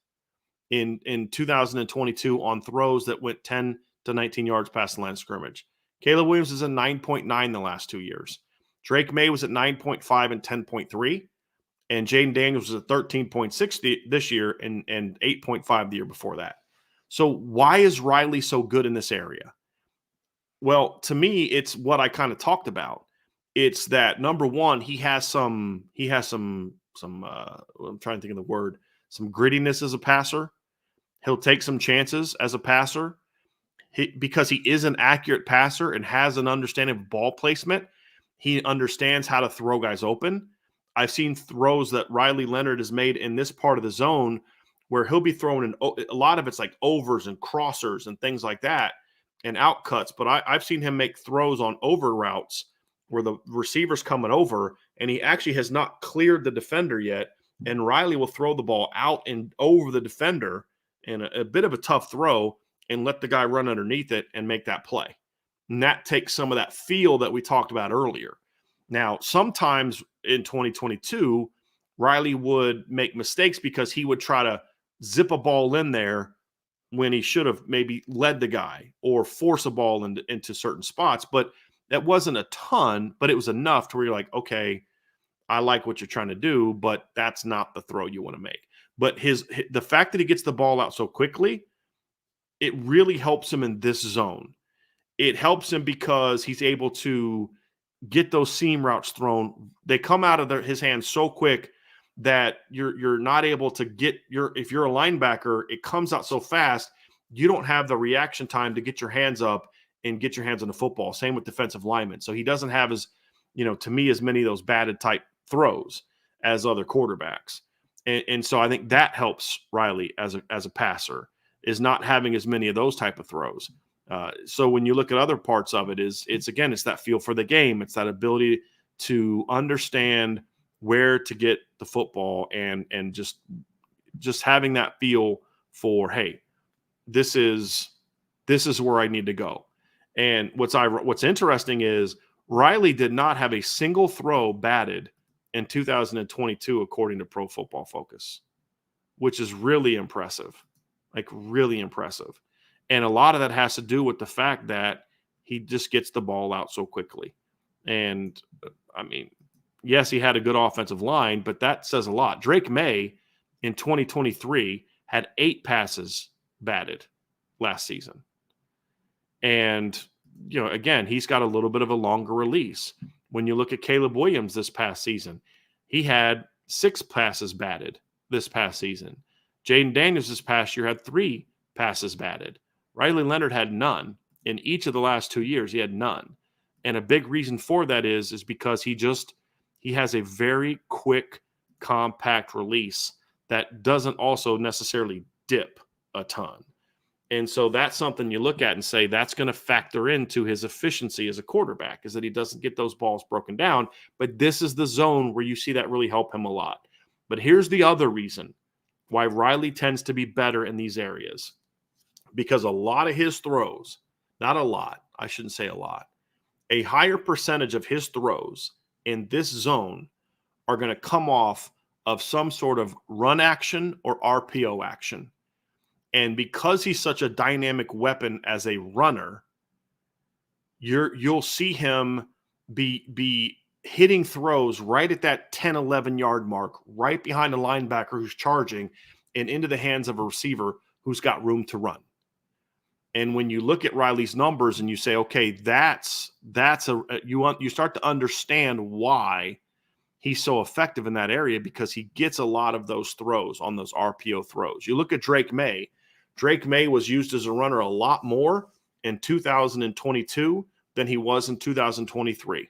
in 2022 on throws that went 10 to 19 yards past the line of scrimmage. Caleb Williams is at 9.9 the last 2 years. Drake May was at 9.5 and 10.3. And Jaden Daniels was at 13.6 this year and 8.5 the year before that. So why is Riley so good in this area? Well, to me, it's what I kind of talked about. It's that, number one, he has some I'm trying to think of the word, some grittiness as a passer. He'll take some chances as a passer. Because he is an accurate passer and has an understanding of ball placement, he understands how to throw guys open. I've seen throws that Riley Leonard has made in this part of the zone where he'll be throwing a lot of it's like overs and crossers and things like that and out cuts. But I've seen him make throws on over routes where the receiver's coming over and he actually has not cleared the defender yet. And Riley will throw the ball out and over the defender in a bit of a tough throw and let the guy run underneath it and make that play. And that takes some of that feel that we talked about earlier. Now, sometimes in 2022, Riley would make mistakes because he would try to zip a ball in there when he should have maybe led the guy or force a ball into certain spots. But that wasn't a ton, but it was enough to where you're like, okay, I like what you're trying to do, but that's not the throw you want to make. But the fact that he gets the ball out so quickly, it really helps him in this zone. It helps him because he's able to get those seam routes thrown. They come out of his hands so quick that you're not able to get if you're a linebacker, it comes out so fast, you don't have the reaction time to get your hands up and get your hands on the football. Same with defensive linemen. So he doesn't have to me, as many of those batted type throws as other quarterbacks. And so I think that helps Riley as a passer, is not having as many of those type of throws. So when you look at other parts of it, it's that feel for the game. It's that ability to understand where to get the football and just having that feel for, hey, this is where I need to go. And what's interesting is Riley did not have a single throw batted in 2022, according to Pro Football Focus, which is really impressive, like really impressive. And a lot of that has to do with the fact that he just gets the ball out so quickly. And I mean, yes, he had a good offensive line, but that says a lot. Drake May in 2023 had 8 passes batted last season. And, again, he's got a little bit of a longer release. When you look at Caleb Williams this past season, he had 6 passes batted this past season. Jaden Daniels this past year had 3 passes batted. Riley Leonard had none. In each of the last 2 years, he had none. And a big reason for that is because he has a very quick, compact release that doesn't also necessarily dip a ton. And so that's something you look at and say that's going to factor into his efficiency as a quarterback, is that he doesn't get those balls broken down. But this is the zone where you see that really help him a lot. But here's the other reason why Riley tends to be better in these areas, because a lot of his throws, not a lot, I shouldn't say a lot, a higher percentage of his throws in this zone are going to come off of some sort of run action or RPO action. And because he's such a dynamic weapon as a runner, you'll see him be hitting throws right at that 10, 11-yard mark, right behind a linebacker who's charging and into the hands of a receiver who's got room to run. And when you look at Riley's numbers and you say, okay, you start to understand why he's so effective in that area, because he gets a lot of those throws on those RPO throws. You look at Drake May. Drake May was used as a runner a lot more in 2022 than he was in 2023.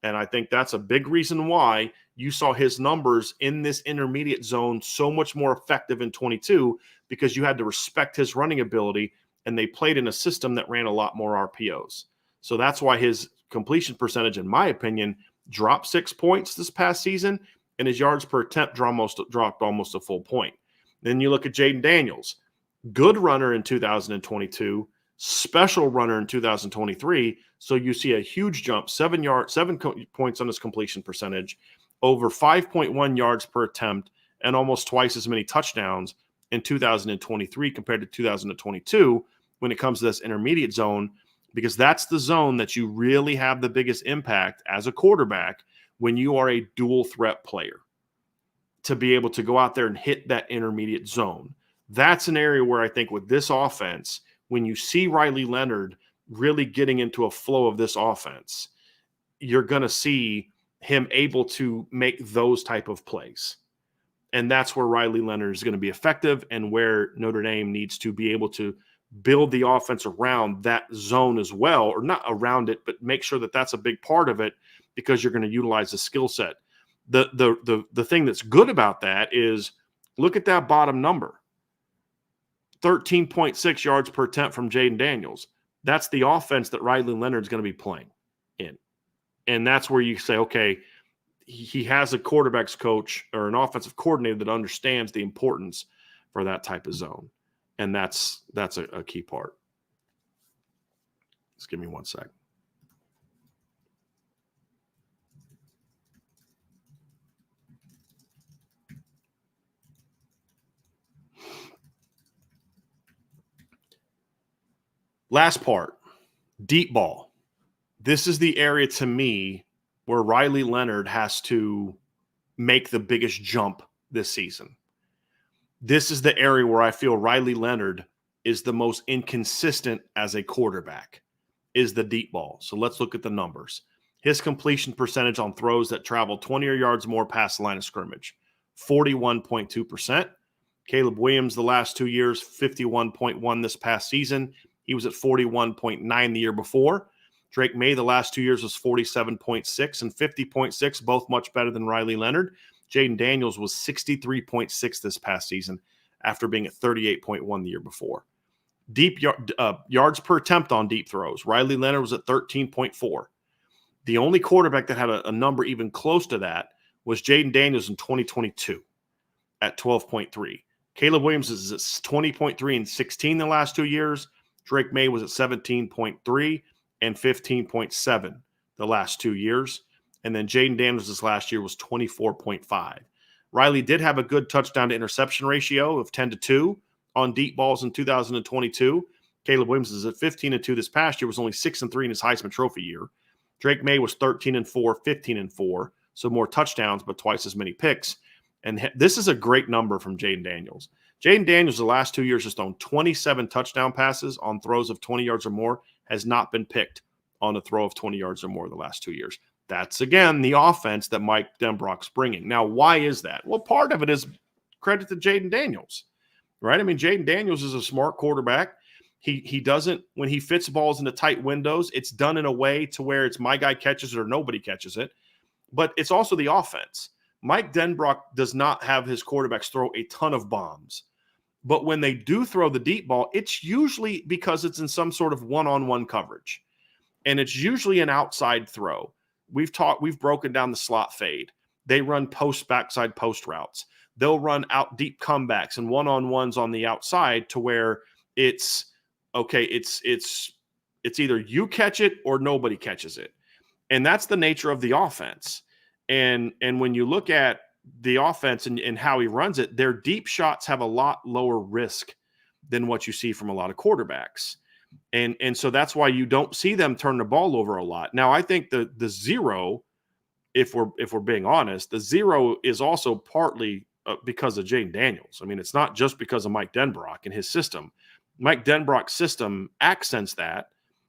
And I think that's a big reason why you saw his numbers in this intermediate zone so much more effective in 22, because you had to respect his running ability, and they played in a system that ran a lot more RPOs. So that's why his completion percentage, in my opinion, dropped 6 points this past season, and his yards per attempt dropped almost a full point. Then you look at Jaden Daniels. Good runner in 2022, special runner in 2023. So you see a huge jump, 7 points on his completion percentage, over 5.1 yards per attempt, and almost twice as many touchdowns in 2023 compared to 2022 when it comes to this intermediate zone, because that's the zone that you really have the biggest impact as a quarterback when you are a dual threat player, to be able to go out there and hit that intermediate zone. That's an area where I think with this offense, when you see Riley Leonard really getting into a flow of this offense, you're going to see him able to make those type of plays. And that's where Riley Leonard is going to be effective, and where Notre Dame needs to be able to build the offense around that zone as well, or not around it, but make sure that that's a big part of it, because you're going to utilize the skill set. The thing that's good about that is, look at that bottom number. 13.6 yards per attempt from Jaden Daniels. That's the offense that Riley Leonard's going to be playing in. And that's where you say, okay, he has a quarterback's coach or an offensive coordinator that understands the importance for that type of zone. And that's a key part. Just give me 1 sec. Last part, deep ball. This is the area to me where Riley Leonard has to make the biggest jump this season. This is the area where I feel Riley Leonard is the most inconsistent as a quarterback, is the deep ball. So let's look at the numbers. His completion percentage on throws that travel 20 or yards more past the line of scrimmage, 41.2%. Caleb Williams the last 2 years, 51.1 this past season. He was at 41.9 the year before. Drake May the last 2 years was 47.6 and 50.6, both much better than Riley Leonard. Jaden Daniels was 63.6 this past season after being at 38.1 the year before. Deep yards per attempt on deep throws, Riley Leonard was at 13.4. The only quarterback that had a number even close to that was Jaden Daniels in 2022 at 12.3. Caleb Williams is at 20.3 and 16 the last 2 years. Drake May was at 17.3 and 15.7 the last 2 years. And then Jaden Daniels this last year was 24.5. Riley did have a good touchdown to interception ratio of 10-2 on deep balls in 2022. Caleb Williams is at 15-2 this past year, was only 6-3 in his Heisman Trophy year. Drake May was 13-4, 15-4, so more touchdowns, but twice as many picks. And this is a great number from Jaden Daniels. Jaden Daniels the last 2 years has thrown 27 touchdown passes on throws of 20 yards or more, has not been picked on a throw of 20 yards or more the last 2 years. That's, again, the offense that Mike Denbrock's bringing. Now, why is that? Well, part of it is credit to Jaden Daniels, right? I mean, Jaden Daniels is a smart quarterback. He doesn't, when he fits balls into tight windows, it's done in a way to where it's my guy catches it or nobody catches it. But it's also the offense. Mike Denbrock does not have his quarterbacks throw a ton of bombs. But when they do throw the deep ball, it's usually because it's in some sort of one-on-one coverage. And it's usually an outside throw. We've broken down the slot fade. They run backside post routes. They'll run out deep comebacks and one-on-ones on the outside to where it's okay. It's either you catch it or nobody catches it. And that's the nature of the offense. And when you look at the offense and how he runs it, their deep shots have a lot lower risk than what you see from a lot of quarterbacks. And so that's why you don't see them turn the ball over a lot. Now, I think the zero, if we're being honest, the zero is also partly because of Jaden Daniels. I mean, it's not just because of Mike Denbrock and his system. Mike Denbrock's system accents that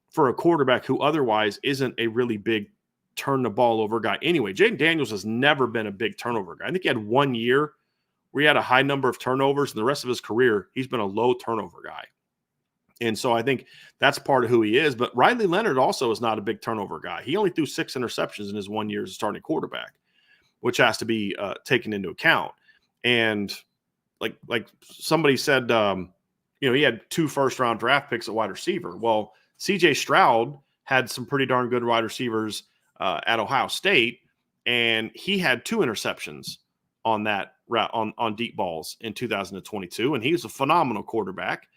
for a quarterback who otherwise isn't a really big turn the ball over guy. Anyway, Jaden Daniels has never been a big turnover guy. I think he had 1 year where he had a high number of turnovers, and the rest of his career, he's been a low turnover guy. And so I think that's part of who he is. But Riley Leonard also is not a big turnover guy. He only threw 6 interceptions in his 1 year as a starting quarterback, which has to be taken into account. And like somebody said, he had 2 first-round draft picks at wide receiver. Well, C.J. Stroud had some pretty darn good wide receivers at Ohio State, and he had 2 interceptions on that on deep balls in 2022, and he was a phenomenal quarterback.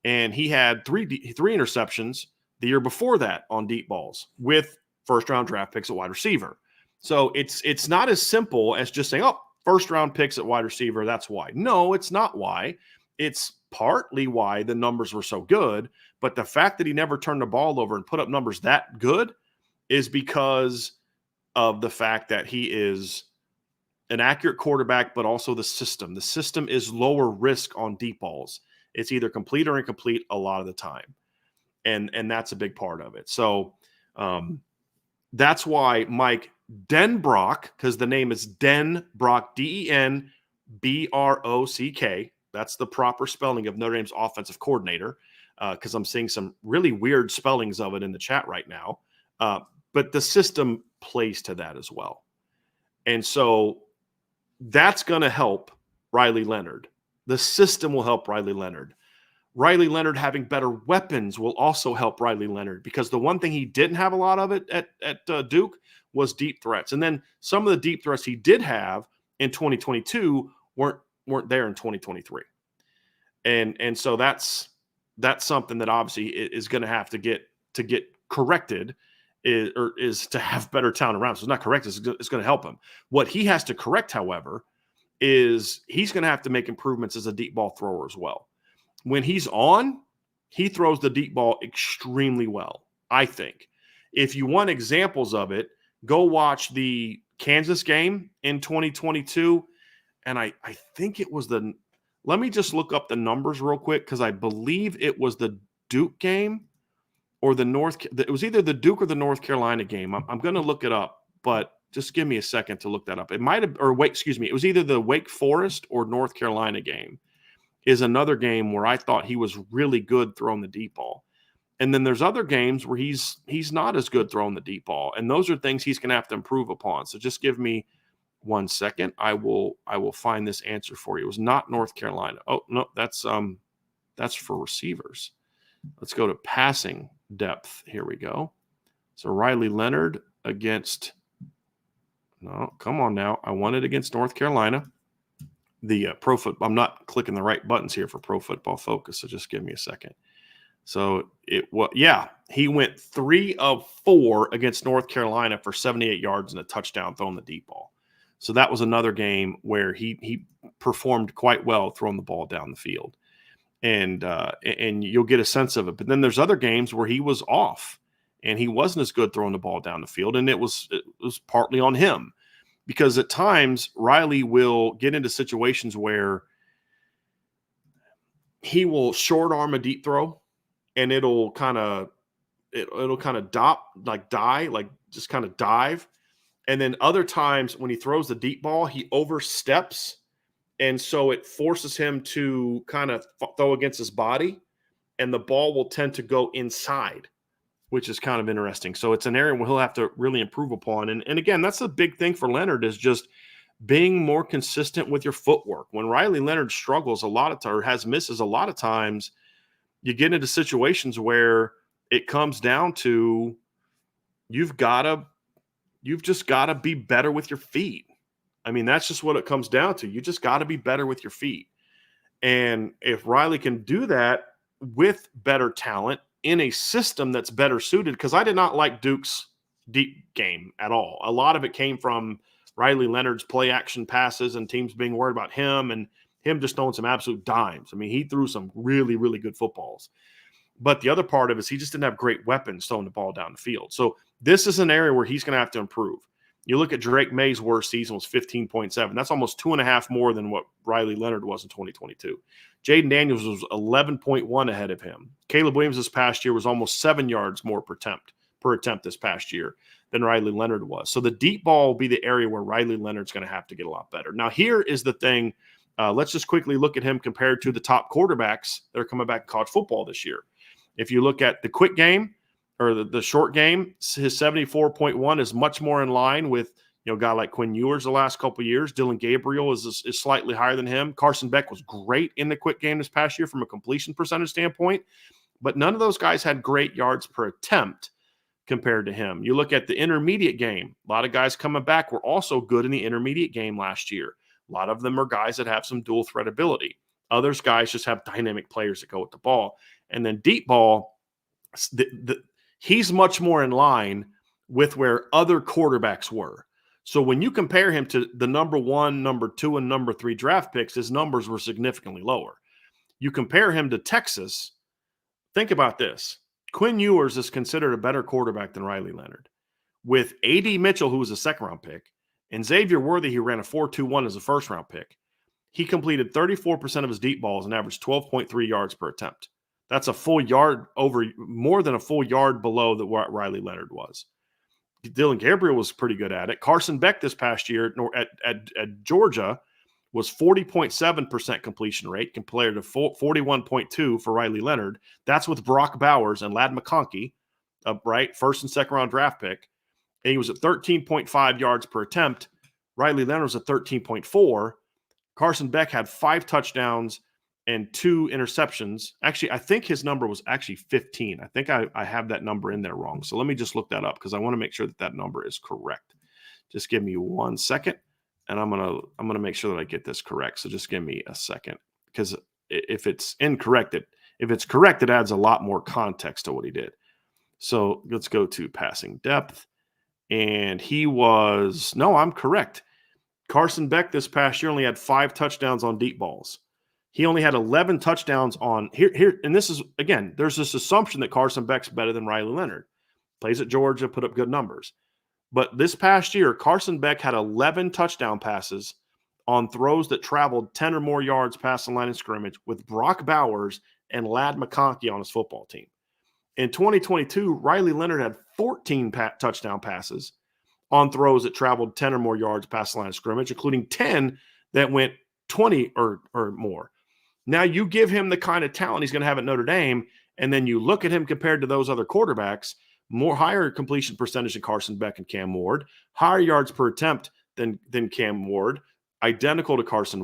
And he had three interceptions the year before that on deep balls with first-round draft picks at wide receiver. So it's not as simple as just saying, oh, first-round picks at wide receiver, that's why. No, it's not why. It's partly why the numbers were so good, but the fact that he never turned the ball over and put up numbers that good is because of the fact that he is an accurate quarterback, but also the system. The system is lower risk on deep balls. It's either complete or incomplete a lot of the time. And that's a big part of it. So that's why Mike Denbrock, because the name is Denbrock, Denbrock. That's the proper spelling of Notre Dame's offensive coordinator, because I'm seeing some really weird spellings of it in the chat right now. But the system plays to that as well. And so that's going to help Riley Leonard. The system will help Riley Leonard. Riley Leonard having better weapons will also help Riley Leonard, because the one thing he didn't have a lot of it at Duke was deep threats. And then some of the deep threats he did have in 2022 weren't there in 2023. And so that's something that obviously is going to have to get corrected, is to have better talent around. So it's not corrected. It's going to help him. What he has to correct, however, is he's going to have to make improvements as a deep ball thrower as well. When he's on, he throws the deep ball extremely well, I think. If you want examples of it, go watch the Kansas game in 2022. And I think it was let me just look up the numbers real quick, because I believe it was the Duke game or it was either the Duke or the North Carolina game. I'm going to look it up, but just give me a second to look that up. It might have, it was either the Wake Forest or North Carolina game is another game where I thought he was really good throwing the deep ball. And then there's other games where he's not as good throwing the deep ball. And those are things he's going to have to improve upon. So just give me 1 second. I will find this answer for you. It was not North Carolina. Oh, no, that's for receivers. Let's go to passing depth. Here we go. So Riley Leonard against – no, come on now. I want it against North Carolina. The Pro Football – I'm not clicking the right buttons here for Pro Football Focus, so just give me a second. So he went 3 of 4 against North Carolina for 78 yards and a touchdown throwing the deep ball. So that was another game where he performed quite well throwing the ball down the field. And you'll get a sense of it. But then there's other games where he was off and he wasn't as good throwing the ball down the field, and it was partly on him, because at times Riley will get into situations where he will short arm a deep throw, and it'll kind of just kind of dive. And then other times when he throws the deep ball, he oversteps. And so it forces him to kind of throw against his body, and the ball will tend to go inside, which is kind of interesting. So it's an area where he'll have to really improve upon. And again, that's a big thing for Leonard, is just being more consistent with your footwork. When Riley Leonard struggles a lot of times, or has misses a lot of times, you get into situations where it comes down to you've just got to be better with your feet. I mean, that's just what it comes down to. You just got to be better with your feet. And if Riley can do that with better talent in a system that's better suited, because I did not like Duke's deep game at all. A lot of it came from Riley Leonard's play action passes and teams being worried about him and him just throwing some absolute dimes. I mean, he threw some really, really good footballs. But the other part of it is he just didn't have great weapons throwing the ball down the field. So this is an area where he's going to have to improve. You look at Drake May's worst season was 15.7. That's almost 2.5 more than what Riley Leonard was in 2022. Jaden Daniels was 11.1 ahead of him. Caleb Williams this past year was almost 7 yards more per attempt this past year than Riley Leonard was. So the deep ball will be the area where Riley Leonard's going to have to get a lot better. Now, here is the thing. Let's just quickly look at him compared to the top quarterbacks that are coming back in college football this year. If you look at the quick game or the short game, his 74.1 is much more in line with a guy like Quinn Ewers the last couple of years. Dylan Gabriel is slightly higher than him. Carson Beck was great in the quick game this past year from a completion percentage standpoint, but none of those guys had great yards per attempt compared to him. You look at the intermediate game, a lot of guys coming back were also good in the intermediate game last year. A lot of them are guys that have some dual threat ability. Others guys just have dynamic players that go with the ball. And then deep ball, he's much more in line with where other quarterbacks were. So when you compare him to the number 1, number 2, and number 3 draft picks, his numbers were significantly lower. You compare him to Texas, think about this. Quinn Ewers is considered a better quarterback than Riley Leonard. With A.D. Mitchell, who was a second-round pick, and Xavier Worthy, who ran a 4.21 as a first-round pick, he completed 34% of his deep balls and averaged 12.3 yards per attempt. That's a full yard over, more than a full yard below what Riley Leonard was. Dylan Gabriel was pretty good at it. Carson Beck this past year at Georgia was 40.7% completion rate compared to 41.2 for Riley Leonard. That's with Brock Bowers and Ladd McConkey, right? First and second round draft pick. And he was at 13.5 yards per attempt. Riley Leonard was at 13.4. Carson Beck had 5 touchdowns and 2 interceptions. Actually, I think his number was actually 15. I think I have that number in there wrong. So let me just look that up because I want to make sure that number is correct. Just give me 1 second, and I'm gonna make sure that I get this correct. So just give me a second, because if it's incorrect, if it's correct, it adds a lot more context to what he did. So let's go to passing depth, and I'm correct. Carson Beck this past year only had 5 touchdowns on deep balls. He only had 11 touchdowns on here. And this is, again, there's this assumption that Carson Beck's better than Riley Leonard. Plays at Georgia, put up good numbers. But this past year, Carson Beck had 11 touchdown passes on throws that traveled 10 or more yards past the line of scrimmage with Brock Bowers and Ladd McConkey on his football team. In 2022, Riley Leonard had 14 touchdown passes on throws that traveled 10 or more yards past the line of scrimmage, including 10 that went 20 or more. Now you give him the kind of talent he's going to have at Notre Dame, and then you look at him compared to those other quarterbacks, higher completion percentage than Carson Beck and Cam Ward, higher yards per attempt than Cam Ward, identical to Carson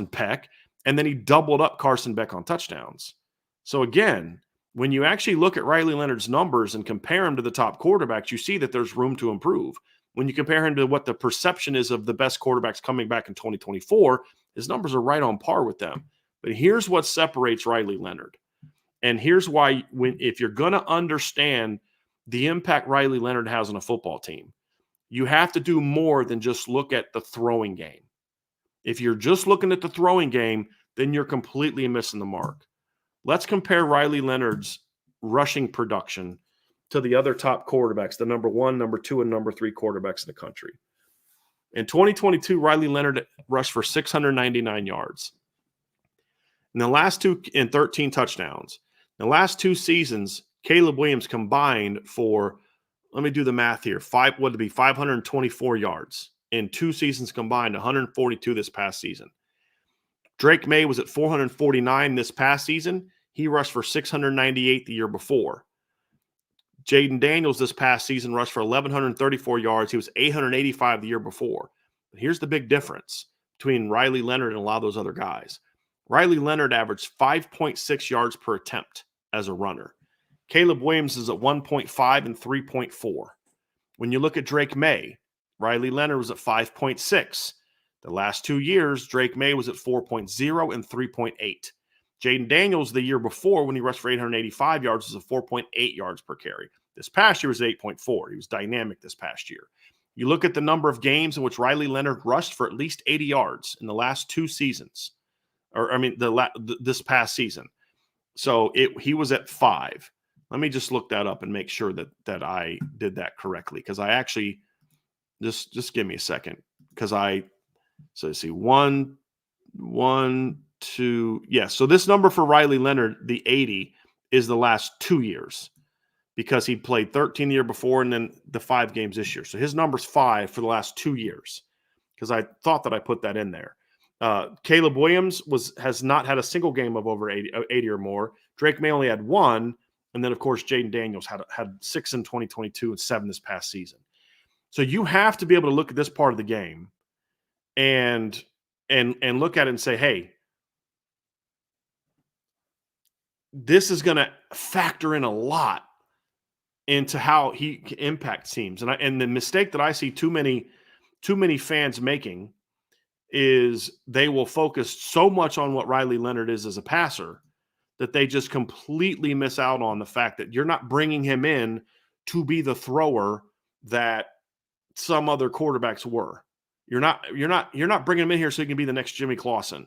Beck, and then he doubled up Carson Beck on touchdowns. So again, when you actually look at Riley Leonard's numbers and compare him to the top quarterbacks, you see that there's room to improve. When you compare him to what the perception is of the best quarterbacks coming back in 2024, his numbers are right on par with them. But here's what separates Riley Leonard. And here's why, if you're going to understand the impact Riley Leonard has on a football team, you have to do more than just look at the throwing game. If you're just looking at the throwing game, then you're completely missing the mark. Let's compare Riley Leonard's rushing production to the other top quarterbacks, the number 1, number 2, and number 3 quarterbacks in the country. In 2022, Riley Leonard rushed for 699 yards. In the last 13 touchdowns. In the last 2 seasons, Caleb Williams combined for, let me do the math here, 524 yards. In 2 seasons combined, 142 this past season. Drake May was at 449 this past season. He rushed for 698 the year before. Jaden Daniels this past season rushed for 1,134 yards. He was 885 the year before. But here's the big difference between Riley Leonard and a lot of those other guys. Riley Leonard averaged 5.6 yards per attempt as a runner. Caleb Williams is at 1.5 and 3.4. When you look at Drake May, Riley Leonard was at 5.6. The last 2 years, Drake May was at 4.0 and 3.8. Jaden Daniels, the year before, when he rushed for 885 yards, was at 4.8 yards per carry. This past year was 8.4. He was dynamic this past year. You look at the number of games in which Riley Leonard rushed for at least 80 yards in the last 2 seasons, this past season. So he was at 5. Let me just look that up and make sure that I did that correctly, because I actually just give me a second, because so let's see, 1, 2, yeah. So this number for Riley Leonard, the 80, is the last 2 years, because he played 13 the year before and then the 5 games this year. So his number's 5 for the last 2 years, because I thought that I put that in there. Caleb Williams has not had a single game of over 80 or more. Drake May only had 1. And then, of course, Jaden Daniels had 6 in 2022 and 7 this past season. So you have to be able to look at this part of the game and look at it and say, hey, this is going to factor in a lot into how he impacts teams. And the mistake that I see too many fans making is they will focus so much on what Riley Leonard is as a passer that they just completely miss out on the fact that you're not bringing him in to be the thrower that some other quarterbacks were. You're not bringing him in here so he can be the next Jimmy Clausen.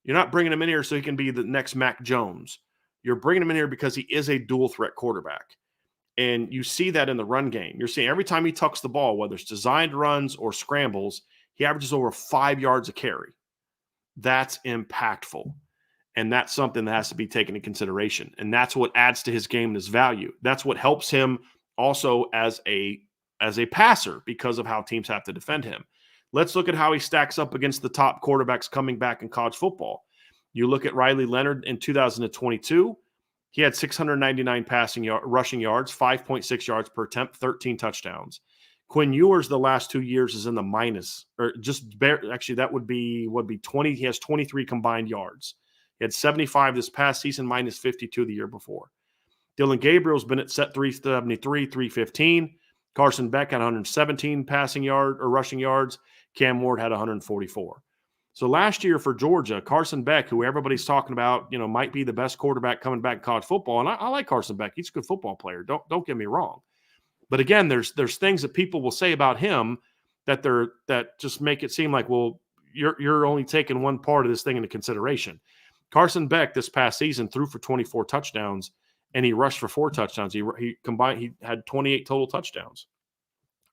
You're not bringing him in here so he can be the next Mac Jones. You're bringing him in here because he is a dual threat quarterback. And you see that in the run game. You're seeing every time he tucks the ball, whether it's designed runs or scrambles, he averages over 5 yards a carry. That's impactful. And that's something that has to be taken into consideration. And that's what adds to his game and his value. That's what helps him also as a passer, because of how teams have to defend him. Let's look at how he stacks up against the top quarterbacks coming back in college football. You look at Riley Leonard in 2022. He had 699 rushing yards, 5.6 yards per attempt, 13 touchdowns. Quinn Ewers the last 2 years is in the minus, or just actually that would be 20. He has 23 combined yards. He had 75 this past season, minus 52 the year before. Dylan Gabriel's been at set 373, 315. Carson Beck had 117 rushing yards. Cam Ward had 144. So last year for Georgia, Carson Beck, who everybody's talking about, might be the best quarterback coming back in college football, and I like Carson Beck. He's a good football player. Don't get me wrong. But again, there's things that people will say about him that just make it seem like, well, you're only taking one part of this thing into consideration. Carson Beck this past season threw for 24 touchdowns, and he rushed for 4 touchdowns. He had 28 total touchdowns.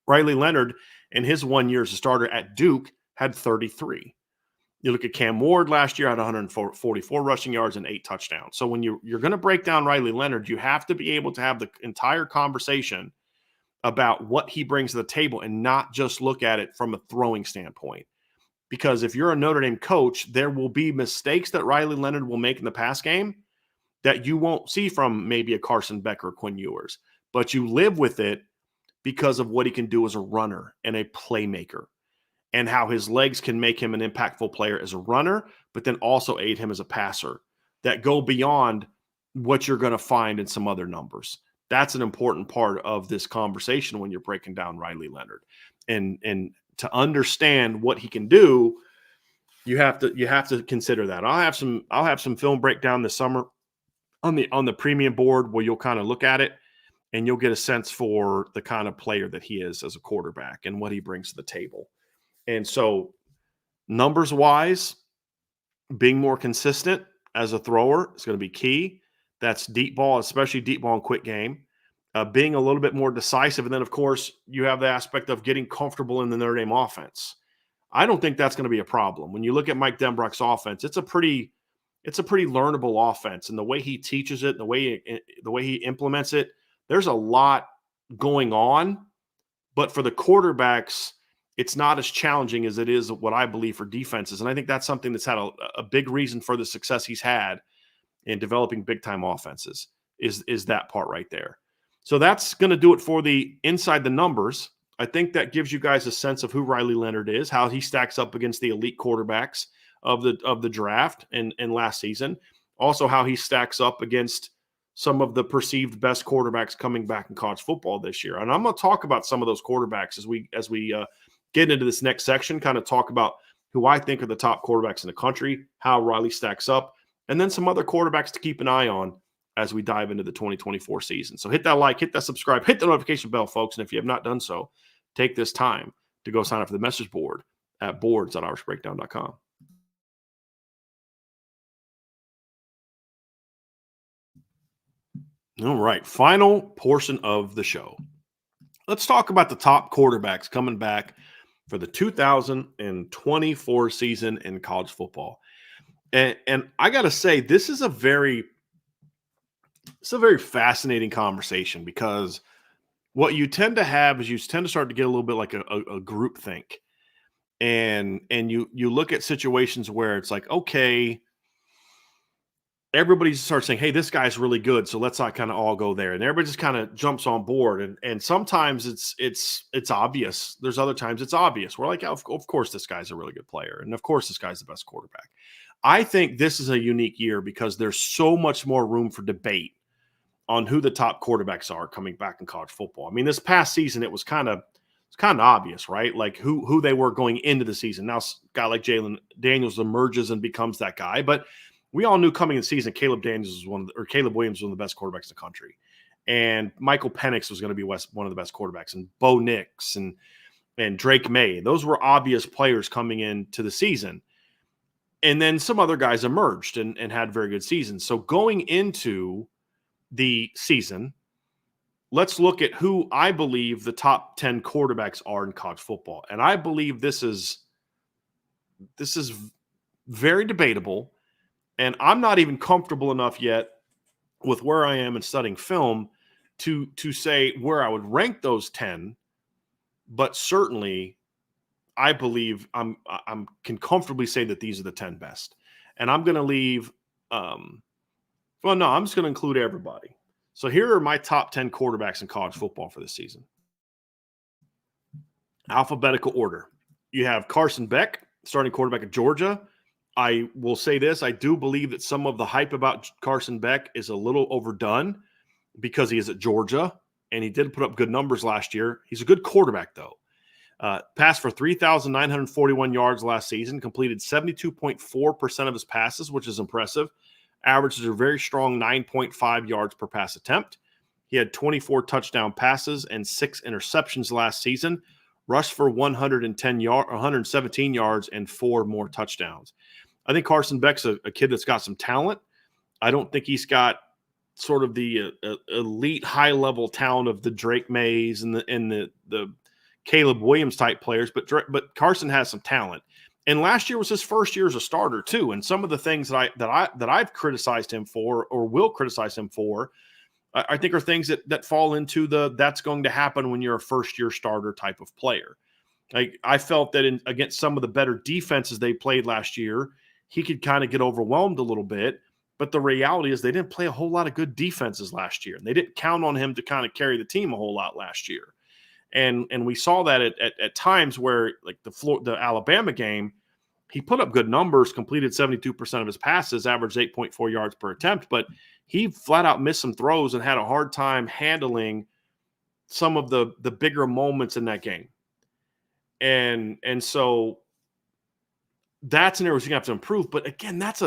Riley Leonard, in his 1 year as a starter at Duke, had 33. You look at Cam Ward last year, had 144 rushing yards and 8 touchdowns. So when you're going to break down Riley Leonard, you have to be able to have the entire conversation about what he brings to the table and not just look at it from a throwing standpoint. Because if you're a Notre Dame coach, there will be mistakes that Riley Leonard will make in the pass game that you won't see from maybe a Carson Beck or Quinn Ewers. But you live with it because of what he can do as a runner and a playmaker, and how his legs can make him an impactful player as a runner, but then also aid him as a passer that go beyond what you're going to find in some other numbers. That's an important part of this conversation when you're breaking down Riley Leonard. And to understand what he can do, you have to consider that. I'll have some film breakdown this summer on the premium board where you'll kind of look at it and you'll get a sense for the kind of player that he is as a quarterback and what he brings to the table. And so numbers wise, being more consistent as a thrower is going to be key. That's deep ball, especially deep ball and quick game. Being a little bit more decisive. And then, of course, you have the aspect of getting comfortable in the Notre Dame offense. I don't think that's going to be a problem. When you look at Mike Denbrock's offense, it's a pretty learnable offense. And the way he teaches it, the way he implements it, there's a lot going on. But for the quarterbacks, it's not as challenging as it is what I believe for defenses. And I think that's something that's had a big reason for the success he's had in developing big-time offenses is that part right there. So that's going to do it for the inside the numbers. I think that gives you guys a sense of who Riley Leonard is, how he stacks up against the elite quarterbacks of the draft and last season. Also, how he stacks up against some of the perceived best quarterbacks coming back in college football this year. And I'm going to talk about some of those quarterbacks as we get into this next section, kind of talk about who I think are the top quarterbacks in the country, how Riley stacks up, and then some other quarterbacks to keep an eye on as we dive into the 2024 season. So hit that like, hit that subscribe, hit the notification bell, folks. And if you have not done so, take this time to go sign up for the message board at boards.irishbreakdown.com. All right, final portion of the show. Let's talk about the top quarterbacks coming back for the 2024 season in college football. And I got to say, this is a very fascinating conversation, because what you tend to have is you tend to start to get a little bit like a group think. And you look at situations where it's like, okay, everybody starts saying, hey, this guy's really good, so let's not kind of all go there. And everybody just kind of jumps on board. And sometimes it's obvious. There's other times it's obvious. We're like, of course, this guy's a really good player. And of course, this guy's the best quarterback. I think this is a unique year because there's so much more room for debate on who the top quarterbacks are coming back in college football. I mean, this past season, it was kind of obvious, right? Like who they were going into the season. Now, a guy like Jalen Daniels emerges and becomes that guy, but we all knew coming in the season, Caleb Williams was one of the best quarterbacks in the country, and Michael Penix was going to be one of the best quarterbacks, and Bo Nix and Drake May. Those were obvious players coming into the season. And then some other guys emerged and had very good seasons. So going into the season, let's look at who I believe the top 10 quarterbacks are in college football. And I believe this is very debatable. And I'm not even comfortable enough yet with where I am in studying film to say where I would rank those 10. But certainly, I believe I can comfortably say that these are the 10 best. And I'm going to leave I'm just going to include everybody. So here are my top 10 quarterbacks in college football for this season. Alphabetical order. You have Carson Beck, starting quarterback at Georgia. I will say this. I do believe that some of the hype about Carson Beck is a little overdone because he is at Georgia, and he did put up good numbers last year. He's a good quarterback, though. Passed for 3,941 yards last season, completed 72.4% of his passes, which is impressive. Averages a very strong 9.5 yards per pass attempt. He had 24 touchdown passes and 6 interceptions last season. Rushed for 117 yards and 4 more touchdowns. I think Carson Beck's a kid that's got some talent. I don't think he's got sort of the elite high-level talent of the Drake Mays and the Caleb Williams type players, but Carson has some talent. And last year was his first year as a starter too. And some of the things that I've criticized him for, or will criticize him for, I think are things that fall into that's going to happen when you're a first-year starter type of player. I felt that against some of the better defenses they played last year, he could kind of get overwhelmed a little bit. But the reality is they didn't play a whole lot of good defenses last year. And they didn't count on him to kind of carry the team a whole lot last year. And we saw that at times where, like the Alabama game, he put up good numbers, completed 72% of his passes, averaged 8.4 yards per attempt, but he flat out missed some throws and had a hard time handling some of the bigger moments in that game. And so that's an area he's gonna have to improve. But again, that's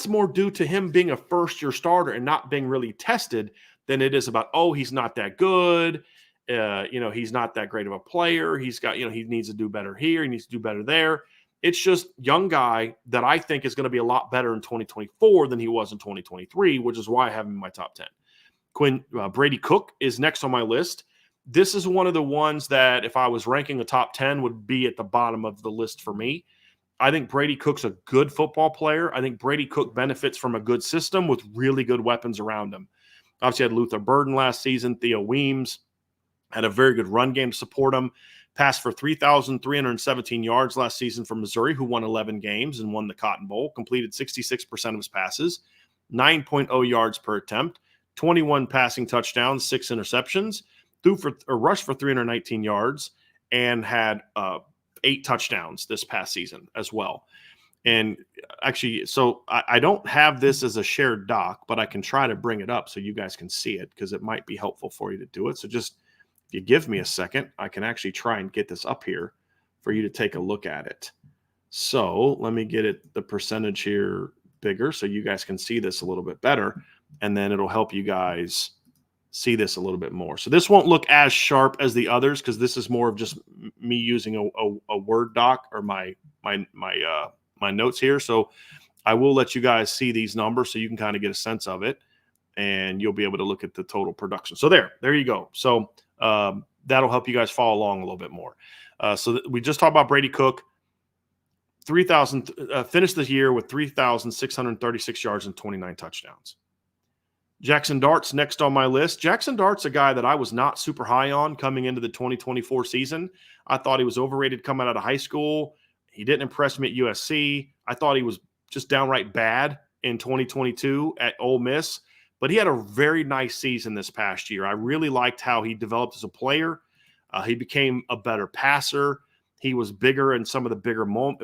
more due to him being a first-year starter and not being really tested than it is about, he's not that good. He's not that great of a player. He's got, he needs to do better here. He needs to do better there. It's just young guy that I think is going to be a lot better in 2024 than he was in 2023, which is why I have him in my top 10. Brady Cook is next on my list. This is one of the ones that if I was ranking the top 10 would be at the bottom of the list for me. I think Brady Cook's a good football player. I think Brady Cook benefits from a good system with really good weapons around him. Obviously had Luther Burden last season, Theo Weems. Had a very good run game to support him. Passed for 3,317 yards last season for Missouri, who won 11 games and won the Cotton Bowl. Completed 66% of his passes, 9.0 yards per attempt, 21 passing touchdowns, 6 interceptions, rushed for 319 yards, and had 8 touchdowns this past season as well. And actually, so I don't have this as a shared doc, but I can try to bring it up so you guys can see it because it might be helpful for you to do it. So just if you give me a second, I can actually try and get this up here for you to take a look at it. So let me get the percentage here bigger so you guys can see this a little bit better, and then it'll help you guys see this a little bit more. So this won't look as sharp as the others because this is more of just me using a Word doc or my notes here. So I will let you guys see these numbers so you can kind of get a sense of it, and you'll be able to look at the total production. So there you go. So that'll help you guys follow along a little bit more. So we just talked about Brady Cook. 3,000 finished the year with 3,636 yards and 29 touchdowns. Jackson Dart's next on my list. Jackson Dart's a guy that I was not super high on coming into the 2024 season. I thought he was overrated coming out of high school. He didn't impress me at USC. I thought he was just downright bad in 2022 at Ole Miss. But he had a very nice season this past year. I really liked how he developed as a player. He became a better passer. He was bigger in some of the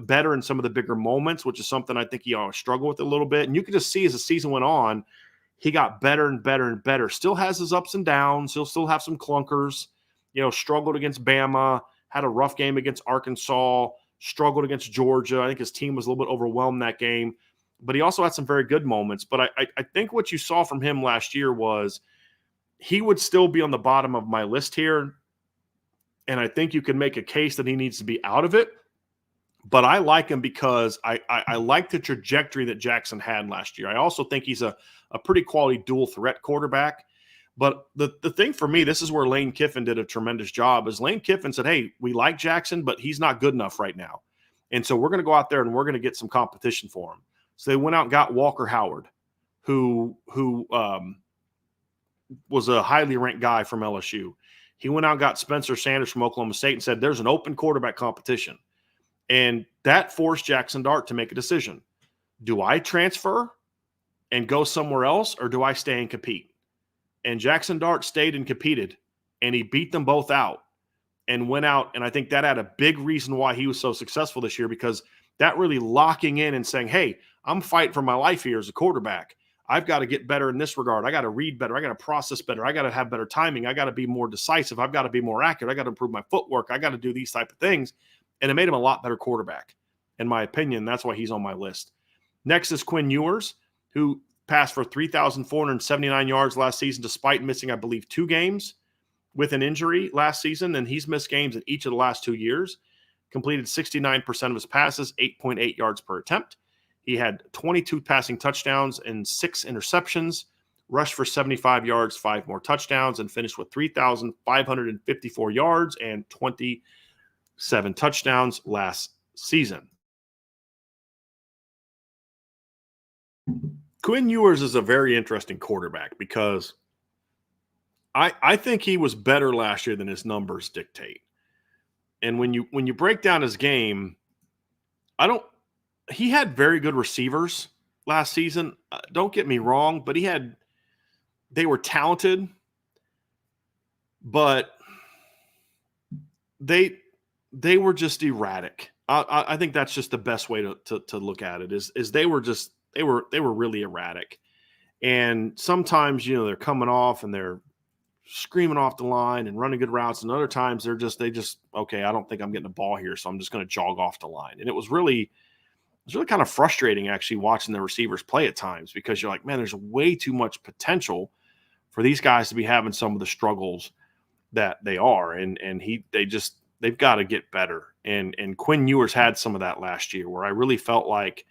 better in some of the bigger moments, which is something I think he always struggled with a little bit. And you could just see as the season went on, he got better and better and better. Still has his ups and downs. He'll still have some clunkers. Struggled against Bama, had a rough game against Arkansas, struggled against Georgia. I think his team was a little bit overwhelmed that game. But he also had some very good moments. But I think what you saw from him last year was he would still be on the bottom of my list here. And I think you can make a case that he needs to be out of it. But I like him because I like the trajectory that Jackson had last year. I also think he's a pretty quality dual threat quarterback. But the thing for me, this is where Lane Kiffin did a tremendous job, is Lane Kiffin said, hey, we like Jackson, but he's not good enough right now. And so we're going to go out there and we're going to get some competition for him. So they went out and got Walker Howard, who was a highly ranked guy from LSU. He went out and got Spencer Sanders from Oklahoma State and said, there's an open quarterback competition. And that forced Jackson Dart to make a decision. Do I transfer and go somewhere else, or do I stay and compete? And Jackson Dart stayed and competed, and he beat them both out and went out. And I think that had a big reason why he was so successful this year, because that really locking in and saying, hey, I'm fighting for my life here as a quarterback. I've got to get better in this regard. I got to read better. I got to process better. I got to have better timing. I got to be more decisive. I've got to be more accurate. I got to improve my footwork. I got to do these type of things. And it made him a lot better quarterback, in my opinion. That's why he's on my list. Next is Quinn Ewers, who passed for 3,479 yards last season, despite missing, I believe, 2 games with an injury last season. And he's missed games in each of the last 2 years. Completed 69% of his passes, 8.8 yards per attempt. He had 22 passing touchdowns and 6 interceptions, rushed for 75 yards, 5 more touchdowns, and finished with 3,554 yards and 27 touchdowns last season. Quinn Ewers is a very interesting quarterback because I think he was better last year than his numbers dictate. And when you break down his game, he had very good receivers last season. Don't get me wrong, but they were talented, but they were just erratic. I think that's just the best way to look at it is they were really erratic. And sometimes, they're coming off and they're screaming off the line and running good routes. And other times they just, okay, I don't think I'm getting the ball here, so I'm just going to jog off the line. And it was really kind of frustrating actually watching the receivers play at times, because you're like, man, there's way too much potential for these guys to be having some of the struggles that they are. And they've got to get better. And Quinn Ewers had some of that last year, where I really felt like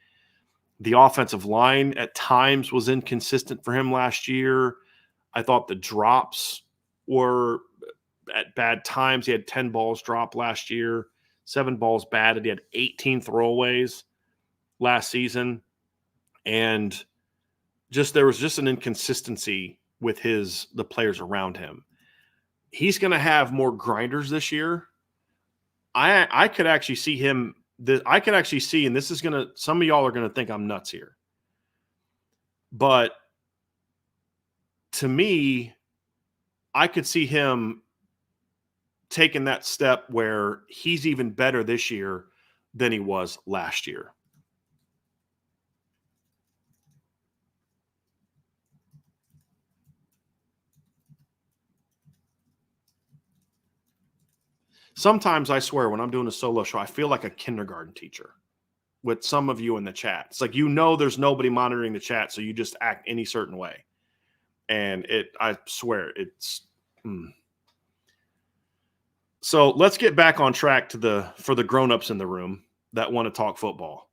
the offensive line at times was inconsistent for him last year. I thought the drops were at bad times. He had 10 balls dropped last year, 7 balls batted. He had 18 throwaways last season. And there was just an inconsistency with the players around him. He's going to have more grinders this year. I could actually see him. I could actually see, and this is going to, some of y'all are going to think I'm nuts here, but to me, I could see him taking that step where he's even better this year than he was last year. Sometimes I swear when I'm doing a solo show, I feel like a kindergarten teacher with some of you in the chat. It's like, there's nobody monitoring the chat, so you just act any certain way. And I swear it's. So let's get back on track for the grown-ups in the room that want to talk football.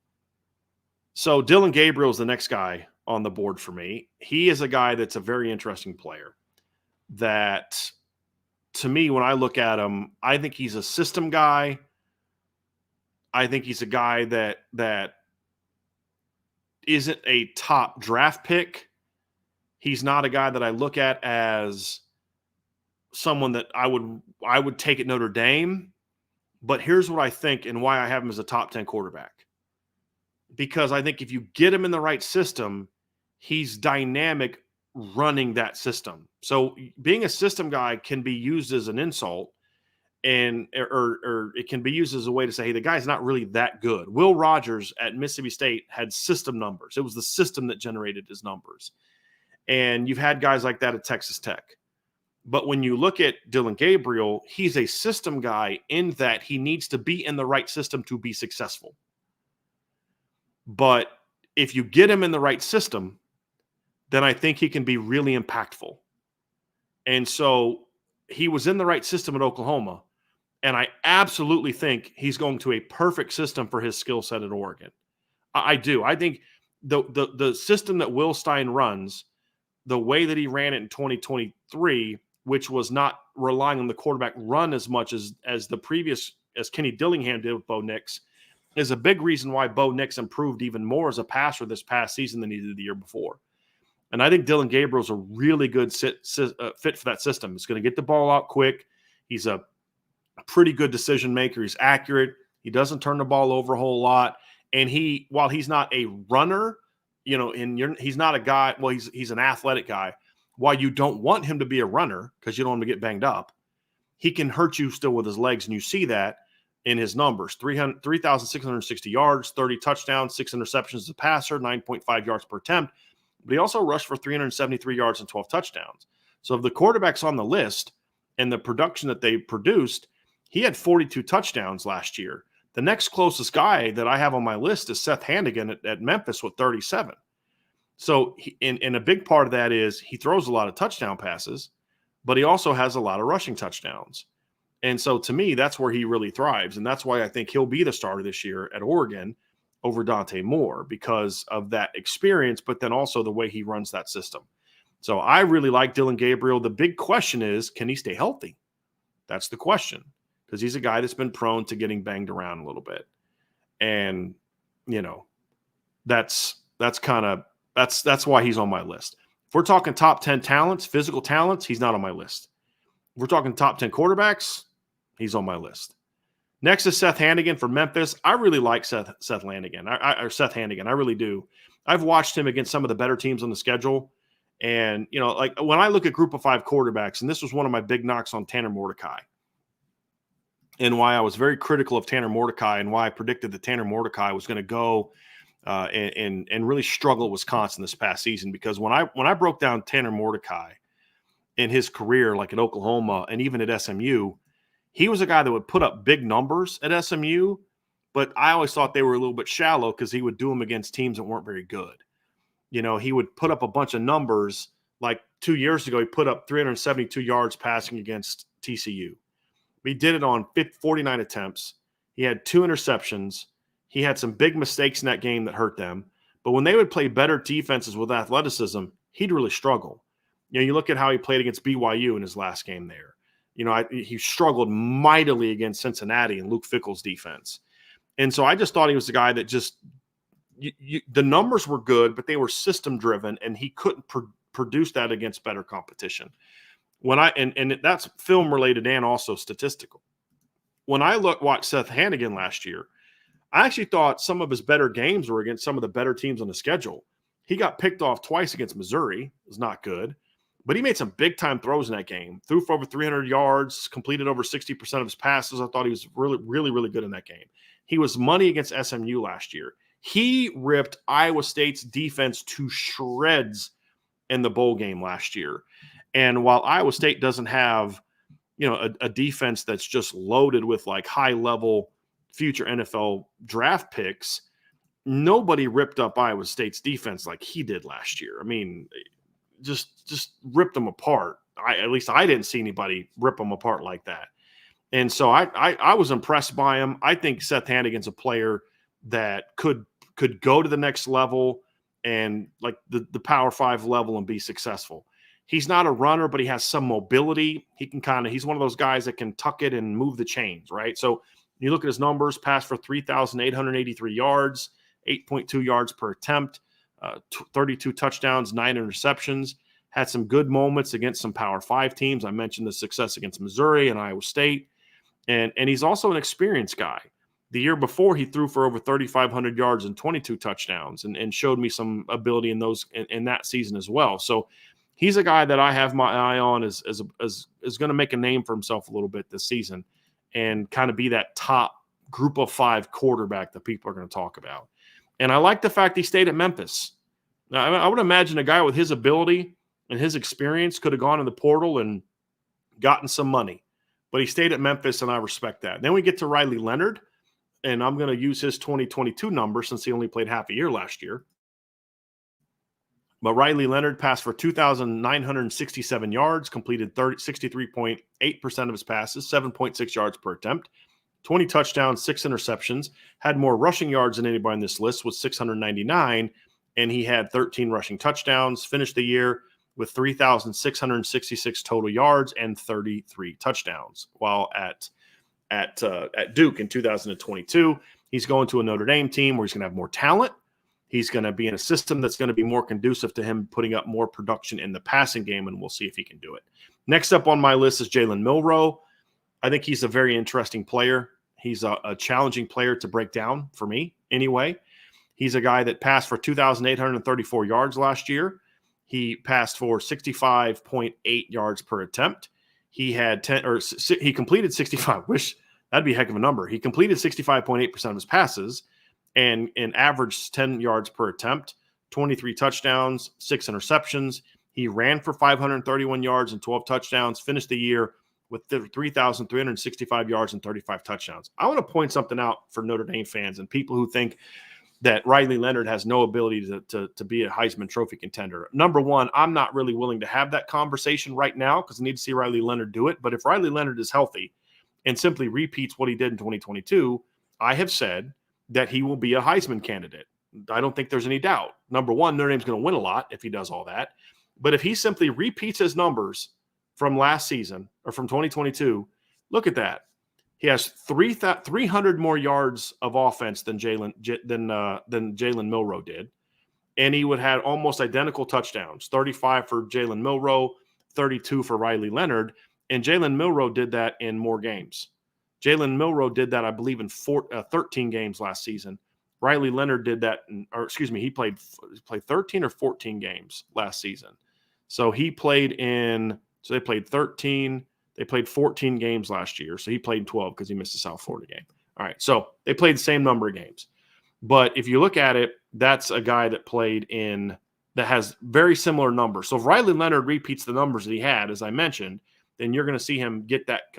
So Dylan Gabriel is the next guy on the board for me. He is a guy that's a very interesting player that, to me, when I look at him, I think he's a system guy. I think he's a guy that isn't a top draft pick. He's not a guy that I look at as someone that I would take at Notre Dame. But here's what I think and why I have him as a top 10 quarterback. Because I think if you get him in the right system, he's dynamic running that system. So being a system guy can be used as an insult, or it can be used as a way to say, hey, the guy's not really that good. Will Rogers at Mississippi State had system numbers. It was the system that generated his numbers. And you've had guys like that at Texas Tech. But when you look at Dylan Gabriel, he's a system guy in that he needs to be in the right system to be successful. But if you get him in the right system, then I think he can be really impactful. And so he was in the right system at Oklahoma, and I absolutely think he's going to a perfect system for his skill set at Oregon. I do. I think the system that Will Stein runs, the way that he ran it in 2023, which was not relying on the quarterback run as much as Kenny Dillingham did with Bo Nix, is a big reason why Bo Nix improved even more as a passer this past season than he did the year before. And I think Dylan Gabriel's a really good fit for that system. He's going to get the ball out quick. He's a pretty good decision maker. He's accurate. He doesn't turn the ball over a whole lot. And while he's not a runner, he's not a guy. Well, he's an athletic guy. While you don't want him to be a runner because you don't want him to get banged up, he can hurt you still with his legs, and you see that in his numbers: 3,660 yards, 30 touchdowns, 6 interceptions as a passer, 9.5 yards per attempt. But he also rushed for 373 yards and 12 touchdowns. So of the quarterbacks on the list and the production that they produced, he had 42 touchdowns last year. The next closest guy that I have on my list is Seth Hannigan at Memphis with 37. So and a big part of that is he throws a lot of touchdown passes, but he also has a lot of rushing touchdowns. And so to me, that's where he really thrives. And that's why I think he'll be the starter this year at Oregon over Dante Moore, because of that experience, but then also the way he runs that system. So I really like Dylan Gabriel. The big question is, can he stay healthy? That's the question, because he's a guy that's been prone to getting banged around a little bit. And, that's why he's on my list. If we're talking top 10 talents, physical talents, he's not on my list. If we're talking top 10 quarterbacks, he's on my list. Next is Seth Hannigan for Memphis. I really like Seth Hannigan. I really do. I've watched him against some of the better teams on the schedule. And, like when I look at group of 5 quarterbacks, and this was one of my big knocks on Tanner Mordecai, and why I was very critical of Tanner Mordecai, and why I predicted that Tanner Mordecai was going to go and really struggle at Wisconsin this past season. Because when I broke down Tanner Mordecai in his career, like at Oklahoma and even at SMU, he was a guy that would put up big numbers at SMU, but I always thought they were a little bit shallow because he would do them against teams that weren't very good. He would put up a bunch of numbers. Like 2 years ago, he put up 372 yards passing against TCU. He did it on 49 attempts. He had 2 interceptions. He had some big mistakes in that game that hurt them. But when they would play better defenses with athleticism, he'd really struggle. You look at how he played against BYU in his last game there. He struggled mightily against Cincinnati and Luke Fickell's defense. And so I just thought he was a guy that just the numbers were good, but they were system driven, and he couldn't produce that against better competition. And that's film related and also statistical. When I watched Seth Hannigan last year, I actually thought some of his better games were against some of the better teams on the schedule. He got picked off twice against Missouri. It was not good. But he made some big-time throws in that game. Threw for over 300 yards, completed over 60% of his passes. I thought he was really, really, really good in that game. He was money against SMU last year. He ripped Iowa State's defense to shreds in the bowl game last year. And while Iowa State doesn't have, a defense that's just loaded with like high-level future NFL draft picks, nobody ripped up Iowa State's defense like he did last year. I mean, just ripped them apart. At least I didn't see anybody rip them apart like that. And so I was impressed by him. I think Seth Hannigan's a player that could go to the next level and like the Power 5 level and be successful. He's not a runner, but he has some mobility. He's one of those guys that can tuck it and move the chains, right? So you look at his numbers, passed for 3,883 yards, 8.2 yards per attempt, 32 touchdowns, 9 interceptions, had some good moments against some Power 5 teams. I mentioned the success against Missouri and Iowa State. And he's also an experienced guy. The year before, he threw for over 3,500 yards and 22 touchdowns and showed me some ability in that season as well. So he's a guy that I have my eye on is going to make a name for himself a little bit this season and kind of be that top group of 5 quarterback that people are going to talk about. And I like the fact he stayed at Memphis. Now, I would imagine a guy with his ability and his experience could have gone in the portal and gotten some money. But he stayed at Memphis, and I respect that. Then we get to Riley Leonard, and I'm going to use his 2022 number since he only played half a year last year. But Riley Leonard passed for 2,967 yards, completed 63.8% of his passes, 7.6 yards per attempt, 20 touchdowns, 6 interceptions, had more rushing yards than anybody on this list with 699, and he had 13 rushing touchdowns, finished the year with 3,666 total yards and 33 touchdowns. While at Duke in 2022, he's going to a Notre Dame team where he's going to have more talent. He's going to be in a system that's going to be more conducive to him putting up more production in the passing game, and we'll see if he can do it. Next up on my list is Jalen Milroe. I think he's a very interesting player. He's a challenging player to break down for me anyway. He's a guy that passed for 2,834 yards last year. He passed for 65.8 yards per attempt. He had he completed 65. Wish that'd be a heck of a number. He completed 65.8% of his passes and averaged 10 yards per attempt, 23 touchdowns, 6 interceptions. He ran for 531 yards and 12 touchdowns, finished the year with 3,365 yards and 35 touchdowns. I want to point something out for Notre Dame fans and people who think that Riley Leonard has no ability to be a Heisman Trophy contender. Number one, I'm not really willing to have that conversation right now because I need to see Riley Leonard do it. But if Riley Leonard is healthy and simply repeats what he did in 2022, I have said that he will be a Heisman candidate. I don't think there's any doubt. Number one, Notre Dame's going to win a lot if he does all that. But if he simply repeats his numbers from last season or from 2022, look at that. He has 300 more yards of offense than Jalen Milroe did, and he would have almost identical touchdowns: 35 for Jalen Milroe, 32 for Riley Leonard, and Jalen Milroe did that in more games. Jalen Milroe did that, I believe, in 13 games last season. Riley Leonard did that, he played 13 or 14 games last season. So they played 13. They played 14 games last year, so he played 12 because he missed the South Florida game. All right, so they played the same number of games. But if you look at it, that's a guy that that has very similar numbers. So if Riley Leonard repeats the numbers that he had, as I mentioned, then you're going to see him get that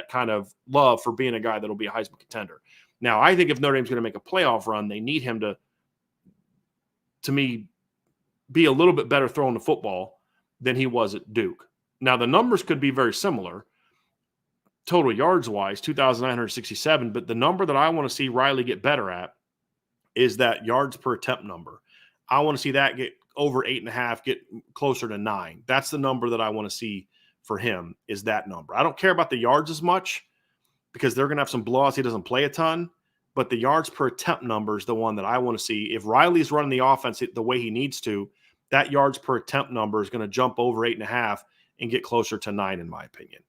kind of love for being a guy that'll be a Heisman contender. Now, I think if Notre Dame's going to make a playoff run, they need him to me, be a little bit better throwing the football than he was at Duke. Now, the numbers could be very similar, total yards-wise, 2,967, but the number that I want to see Riley get better at is that yards per attempt number. I want to see that get over 8.5, get closer to 9. That's the number that I want to see for him, is that number. I don't care about the yards as much because they're going to have some blowouts. He doesn't play a ton, but the yards per attempt number is the one that I want to see. If Riley's running the offense the way he needs to, that yards per attempt number is going to jump over 8.5 and get closer to 9, in my opinion.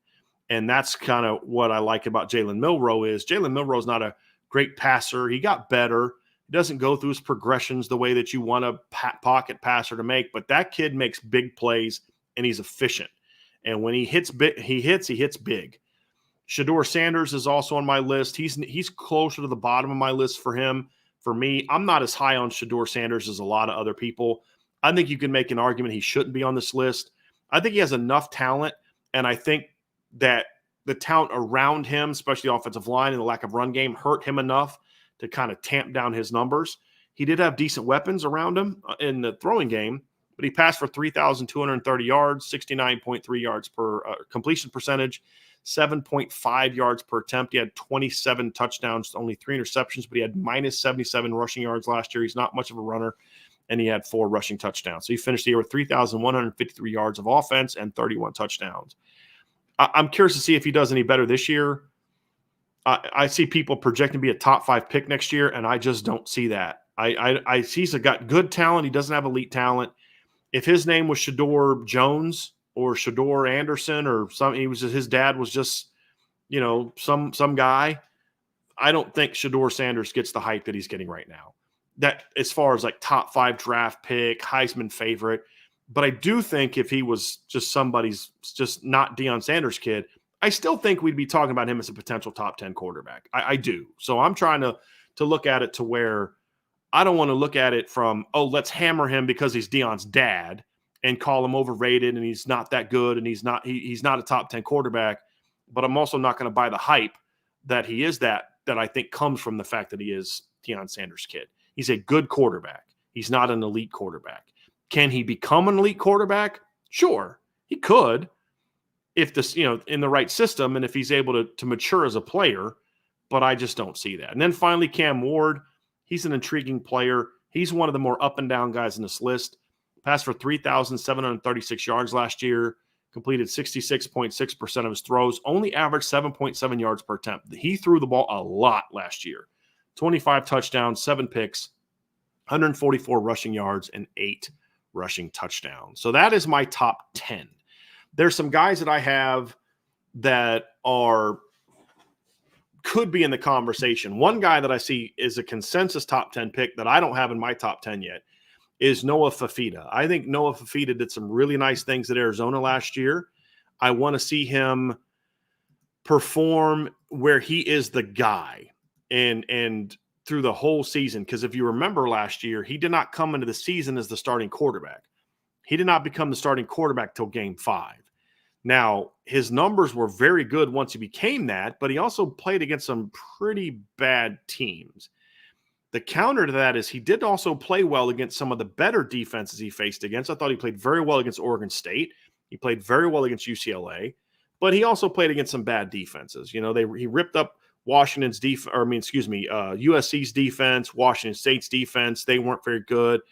And that's kind of what I like about Jalen Milroe is Jalen Milroe is not a great passer. He got better. He doesn't go through his progressions the way that you want a pocket passer to make, but that kid makes big plays and he's efficient. And when he hits big. Shedeur Sanders is also on my list. He's closer to the bottom of my list for him. For me, I'm not as high on Shedeur Sanders as a lot of other people. I think you can make an argument he shouldn't be on this list. I think he has enough talent, and I think that the talent around him, especially the offensive line and the lack of run game, hurt him enough to kind of tamp down his numbers. He did have decent weapons around him in the throwing game, but he passed for 3,230 yards, 69.3 yards per completion percentage, 7.5 yards per attempt. He had 27 touchdowns, only 3 interceptions, but he had minus 77 rushing yards last year. He's not much of a runner, and he had 4 rushing touchdowns. So he finished the year with 3,153 yards of offense and 31 touchdowns. I'm curious to see if he does any better this year. I see people projecting to be a top 5 pick next year, and I just don't see that. He's got good talent. He doesn't have elite talent. If his name was Shedeur Jones or Shedeur Anderson or his dad was just, some guy, I don't think Shedeur Sanders gets the hype that he's getting right now. That as far as like top 5 draft pick, Heisman favorite. But I do think if he was just somebody's just not Deion Sanders' kid, I still think we'd be talking about him as a potential top 10 quarterback. I do. So I'm trying to look at it to where I don't want to look at it from, let's hammer him because he's Deion's dad and call him overrated and he's not that good and he's not a top 10 quarterback. But I'm also not going to buy the hype that he is that I think comes from the fact that he is Deion Sanders' kid. He's a good quarterback. He's not an elite quarterback. Can he become an elite quarterback? Sure, he could if this, in the right system and if he's able to mature as a player, but I just don't see that. And then finally, Cam Ward, he's an intriguing player. He's one of the more up and down guys in this list. Passed for 3,736 yards last year, completed 66.6% of his throws, only averaged 7.7 yards per attempt. He threw the ball a lot last year. 25 touchdowns, 7 picks, 144 rushing yards, and 8 rushing touchdowns. So that is my top 10. There's some guys that I have that could be in the conversation. One guy that I see is a consensus top 10 pick that I don't have in my top 10 yet is Noah Fafita. I think Noah Fafita did some really nice things at Arizona last year. I want to see him perform where he is the guy and through the whole season. Because if you remember last year, he did not come into the season as the starting quarterback. He did not become the starting quarterback till game 5. Now, his numbers were very good once he became that, but he also played against some pretty bad teams. The counter to that is he did also play well against some of the better defenses he faced against. I thought he played very well against Oregon State. He played very well against UCLA, but he also played against some bad defenses. He ripped up USC's defense, Washington State's defense. They weren't very good,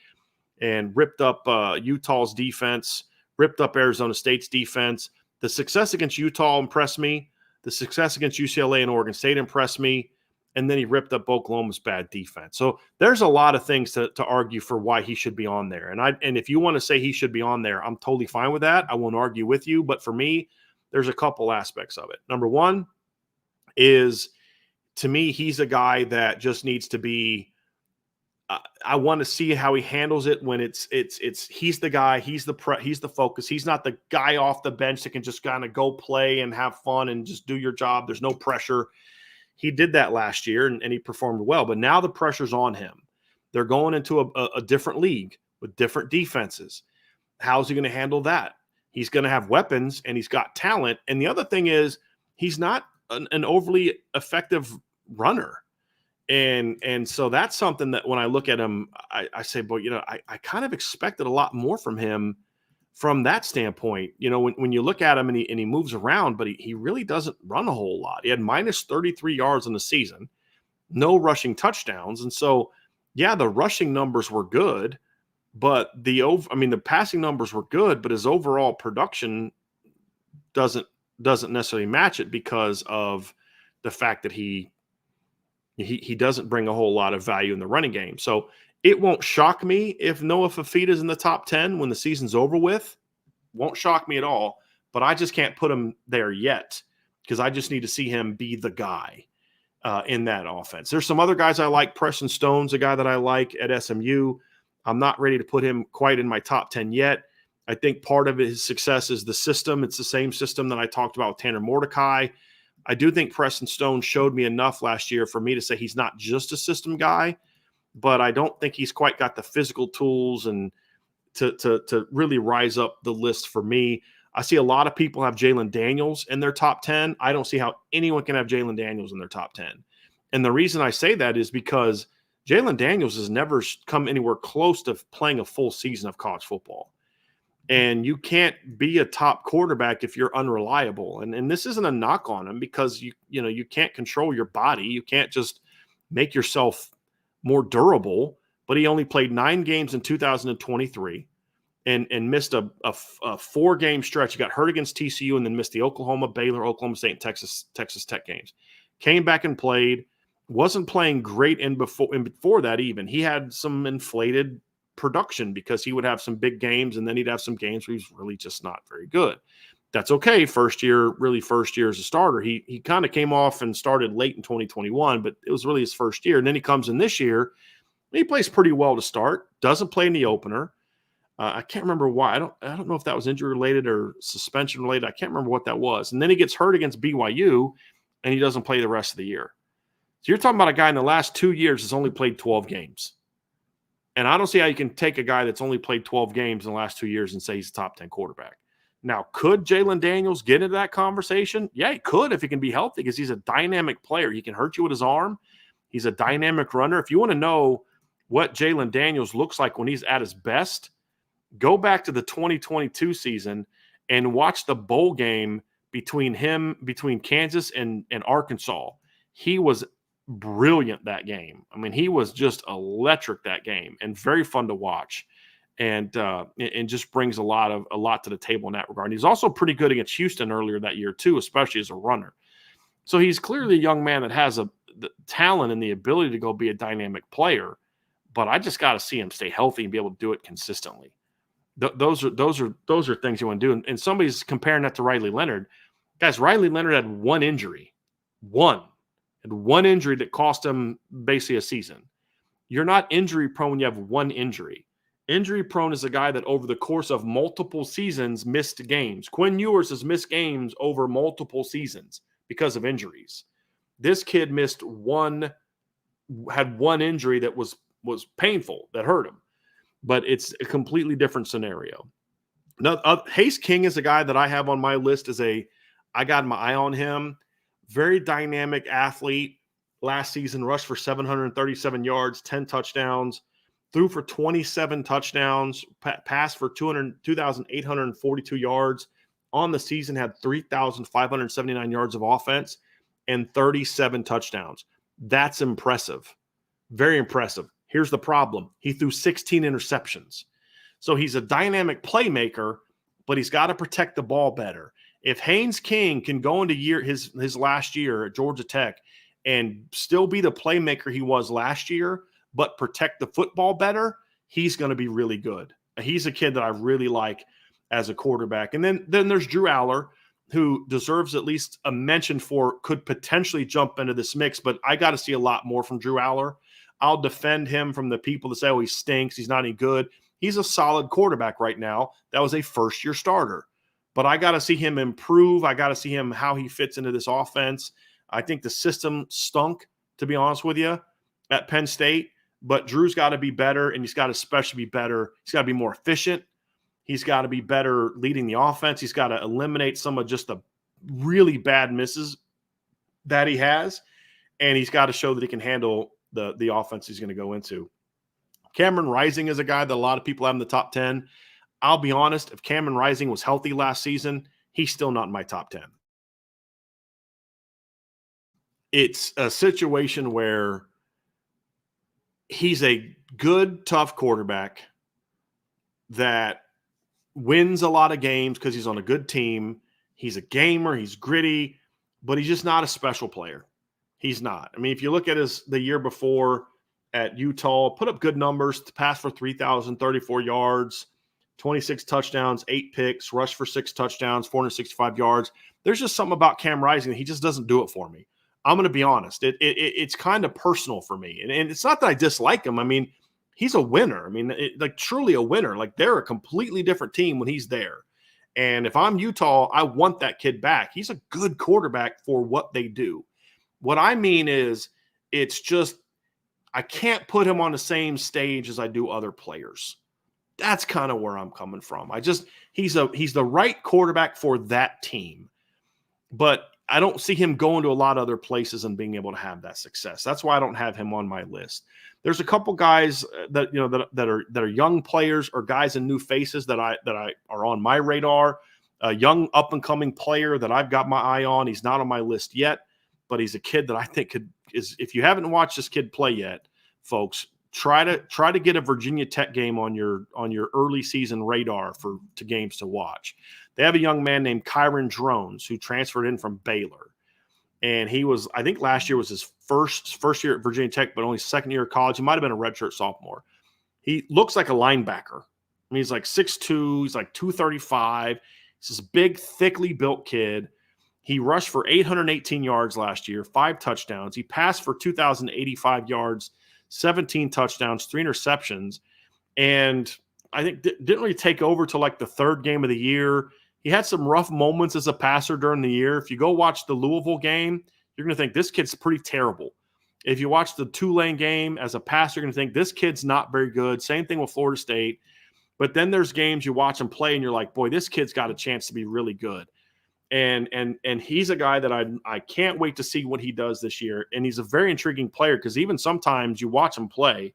and ripped up Utah's defense, ripped up Arizona State's defense. The success against Utah impressed me. The success against UCLA and Oregon State impressed me. And then he ripped up Oklahoma's bad defense. So there's a lot of things to argue for why he should be on there. And if you want to say he should be on there, I'm totally fine with that. I won't argue with you. But for me, there's a couple aspects of it. Number one is, to me, he's a guy that just needs to be I want to see how he handles it when it's he's the guy, he's the focus. He's not the guy off the bench that can just kind of go play and have fun and just do your job. There's no pressure. He did that last year and he performed well, but now the pressure's on him. They're going into a different league with different defenses. How's he going to handle that? He's going to have weapons and he's got talent. And the other thing is he's not an overly effective runner. And so that's something that when I look at him, I say, but, I kind of expected a lot more from him from that standpoint. When you look at him and he moves around, but he really doesn't run a whole lot. He had minus 33 yards in the season, no rushing touchdowns. And so, yeah, the rushing numbers were good, but the passing numbers were good, but his overall production doesn't necessarily match it because of the fact that he doesn't bring a whole lot of value in the running game. So it won't shock me if Noah Fafita is in the top 10 when the season's over with. Won't shock me at all, but I just can't put him there yet because I just need to see him be the guy in that offense. There's some other guys I like. Preston Stone's a guy that I like at SMU. I'm not ready to put him quite in my top 10 yet. I think part of his success is the system. It's the same system that I talked about with Tanner Mordecai. I do think Preston Stone showed me enough last year for me to say he's not just a system guy, but I don't think he's quite got the physical tools and to really rise up the list for me. I see a lot of people have Jalen Daniels in their top 10. I don't see how anyone can have Jalen Daniels in their top 10. And the reason I say that is because Jalen Daniels has never come anywhere close to playing a full season of college football. And you can't be a top quarterback if you're unreliable. And this isn't a knock on him because you can't control your body. You can't just make yourself more durable. But he only played 9 games in 2023 and missed a 4-game stretch. He got hurt against TCU and then missed the Oklahoma, Baylor, Oklahoma State, and Texas Tech games. Came back and played. Wasn't playing great before that even. He had some inflated production because he would have some big games and then he'd have some games where he's really just not very good. That's okay. First year as a starter. He kind of came off and started late in 2021, but it was really his first year. And then he comes in this year. He plays pretty well to start. Doesn't play in the opener. I can't remember why. I don't know if that was injury related or suspension related. I can't remember what that was. And then he gets hurt against BYU and he doesn't play the rest of the year. So you're talking about a guy in the last 2 years has only played 12 games. And I don't see how you can take a guy that's only played 12 games in the last 2 years and say he's a top 10 quarterback. Now, could Jalen Daniels get into that conversation? Yeah, he could if he can be healthy because he's a dynamic player. He can hurt you with his arm. He's a dynamic runner. If you want to know what Jalen Daniels looks like when he's at his best, go back to the 2022 season and watch the bowl game between Kansas and Arkansas. He was brilliant that game. I mean, he was just electric that game and very fun to watch, and just brings a lot to the table in that regard. And he's also pretty good against Houston earlier that year too, especially as a runner. So he's clearly a young man that has the talent and the ability to go be a dynamic player. But I just got to see him stay healthy and be able to do it consistently. Those are things you want to do. And somebody's comparing that to Riley Leonard. Guys, Riley Leonard had one injury. One injury that cost him basically a season. You're not injury prone when you have one injury. Injury prone is a guy that over the course of multiple seasons missed games. Quinn Ewers has missed games over multiple seasons because of injuries. This kid had one injury that was painful, that hurt him. But it's a completely different scenario. Now, Hayes King is a guy that I have on my list I got my eye on him. Very dynamic athlete. Last season, rushed for 737 yards, 10 touchdowns, threw for 27 touchdowns, passed for 2,842 yards. On the season, had 3,579 yards of offense and 37 touchdowns. That's impressive. Very impressive. Here's the problem. He threw 16 interceptions. So he's a dynamic playmaker, but he's got to protect the ball better. If Haynes King can go into his last year at Georgia Tech and still be the playmaker he was last year, but protect the football better, he's going to be really good. He's a kid that I really like as a quarterback. And then there's Drew Aller, who deserves at least a mention could potentially jump into this mix, but I got to see a lot more from Drew Aller. I'll defend him from the people that say, oh, he stinks, he's not any good. He's a solid quarterback right now. That was a first-year starter. But I got to see him improve. I got to see him how he fits into this offense. I think the system stunk, to be honest with you, at Penn State. But Drew's got to be better, and he's got to especially be better. He's got to be more efficient. He's got to be better leading the offense. He's got to eliminate some of just the really bad misses that he has. And he's got to show that he can handle the offense he's going to go into. Cameron Rising is a guy that a lot of people have in the top 10. I'll be honest, if Cameron Rising was healthy last season, he's still not in my top 10. It's a situation where he's a good, tough quarterback that wins a lot of games because he's on a good team. He's a gamer. He's gritty, but he's just not a special player. He's not. I mean, if you look at the year before at Utah, put up good numbers, passed for 3,034 yards, 26 touchdowns, 8 picks, rushed for 6 touchdowns, 465 yards. There's just something about Cam Rising that he just doesn't do it for me. I'm going to be honest. It's kind of personal for me. And it's not that I dislike him. I mean, he's a winner. I mean, like truly a winner. Like they're a completely different team when he's there. And if I'm Utah, I want that kid back. He's a good quarterback for what they do. What I mean is it's just I can't put him on the same stage as I do other players. That's kind of where I'm coming from. He's the right quarterback for that team. But I don't see him going to a lot of other places and being able to have that success. That's why I don't have him on my list. There's a couple guys that are young players or guys in new faces that are on my radar. A young up and coming player that I've got my eye on. He's not on my list yet, but he's a kid that I think is. If you haven't watched this kid play yet, folks, try to get a Virginia Tech game on your early season radar to games to watch. They have a young man named Kyron Drones who transferred in from Baylor. And he was, I think last year was his first year at Virginia Tech, but only second year of college. He might have been a redshirt sophomore. He looks like a linebacker. I mean, he's like 6'2", he's like 235. He's this big, thickly built kid. He rushed for 818 yards last year, 5 touchdowns. He passed for 2,085 yards, 17 touchdowns, 3 interceptions. And I think didn't really take over till like the third game of the year. He had some rough moments as a passer during the year. If you go watch the Louisville game, you're going to think this kid's pretty terrible. If you watch the Tulane game as a passer, you're going to think this kid's not very good. Same thing with Florida State. But then there's games you watch him play and you're like, boy, this kid's got a chance to be really good. And he's a guy that I can't wait to see what he does this year. And he's a very intriguing player because even sometimes you watch him play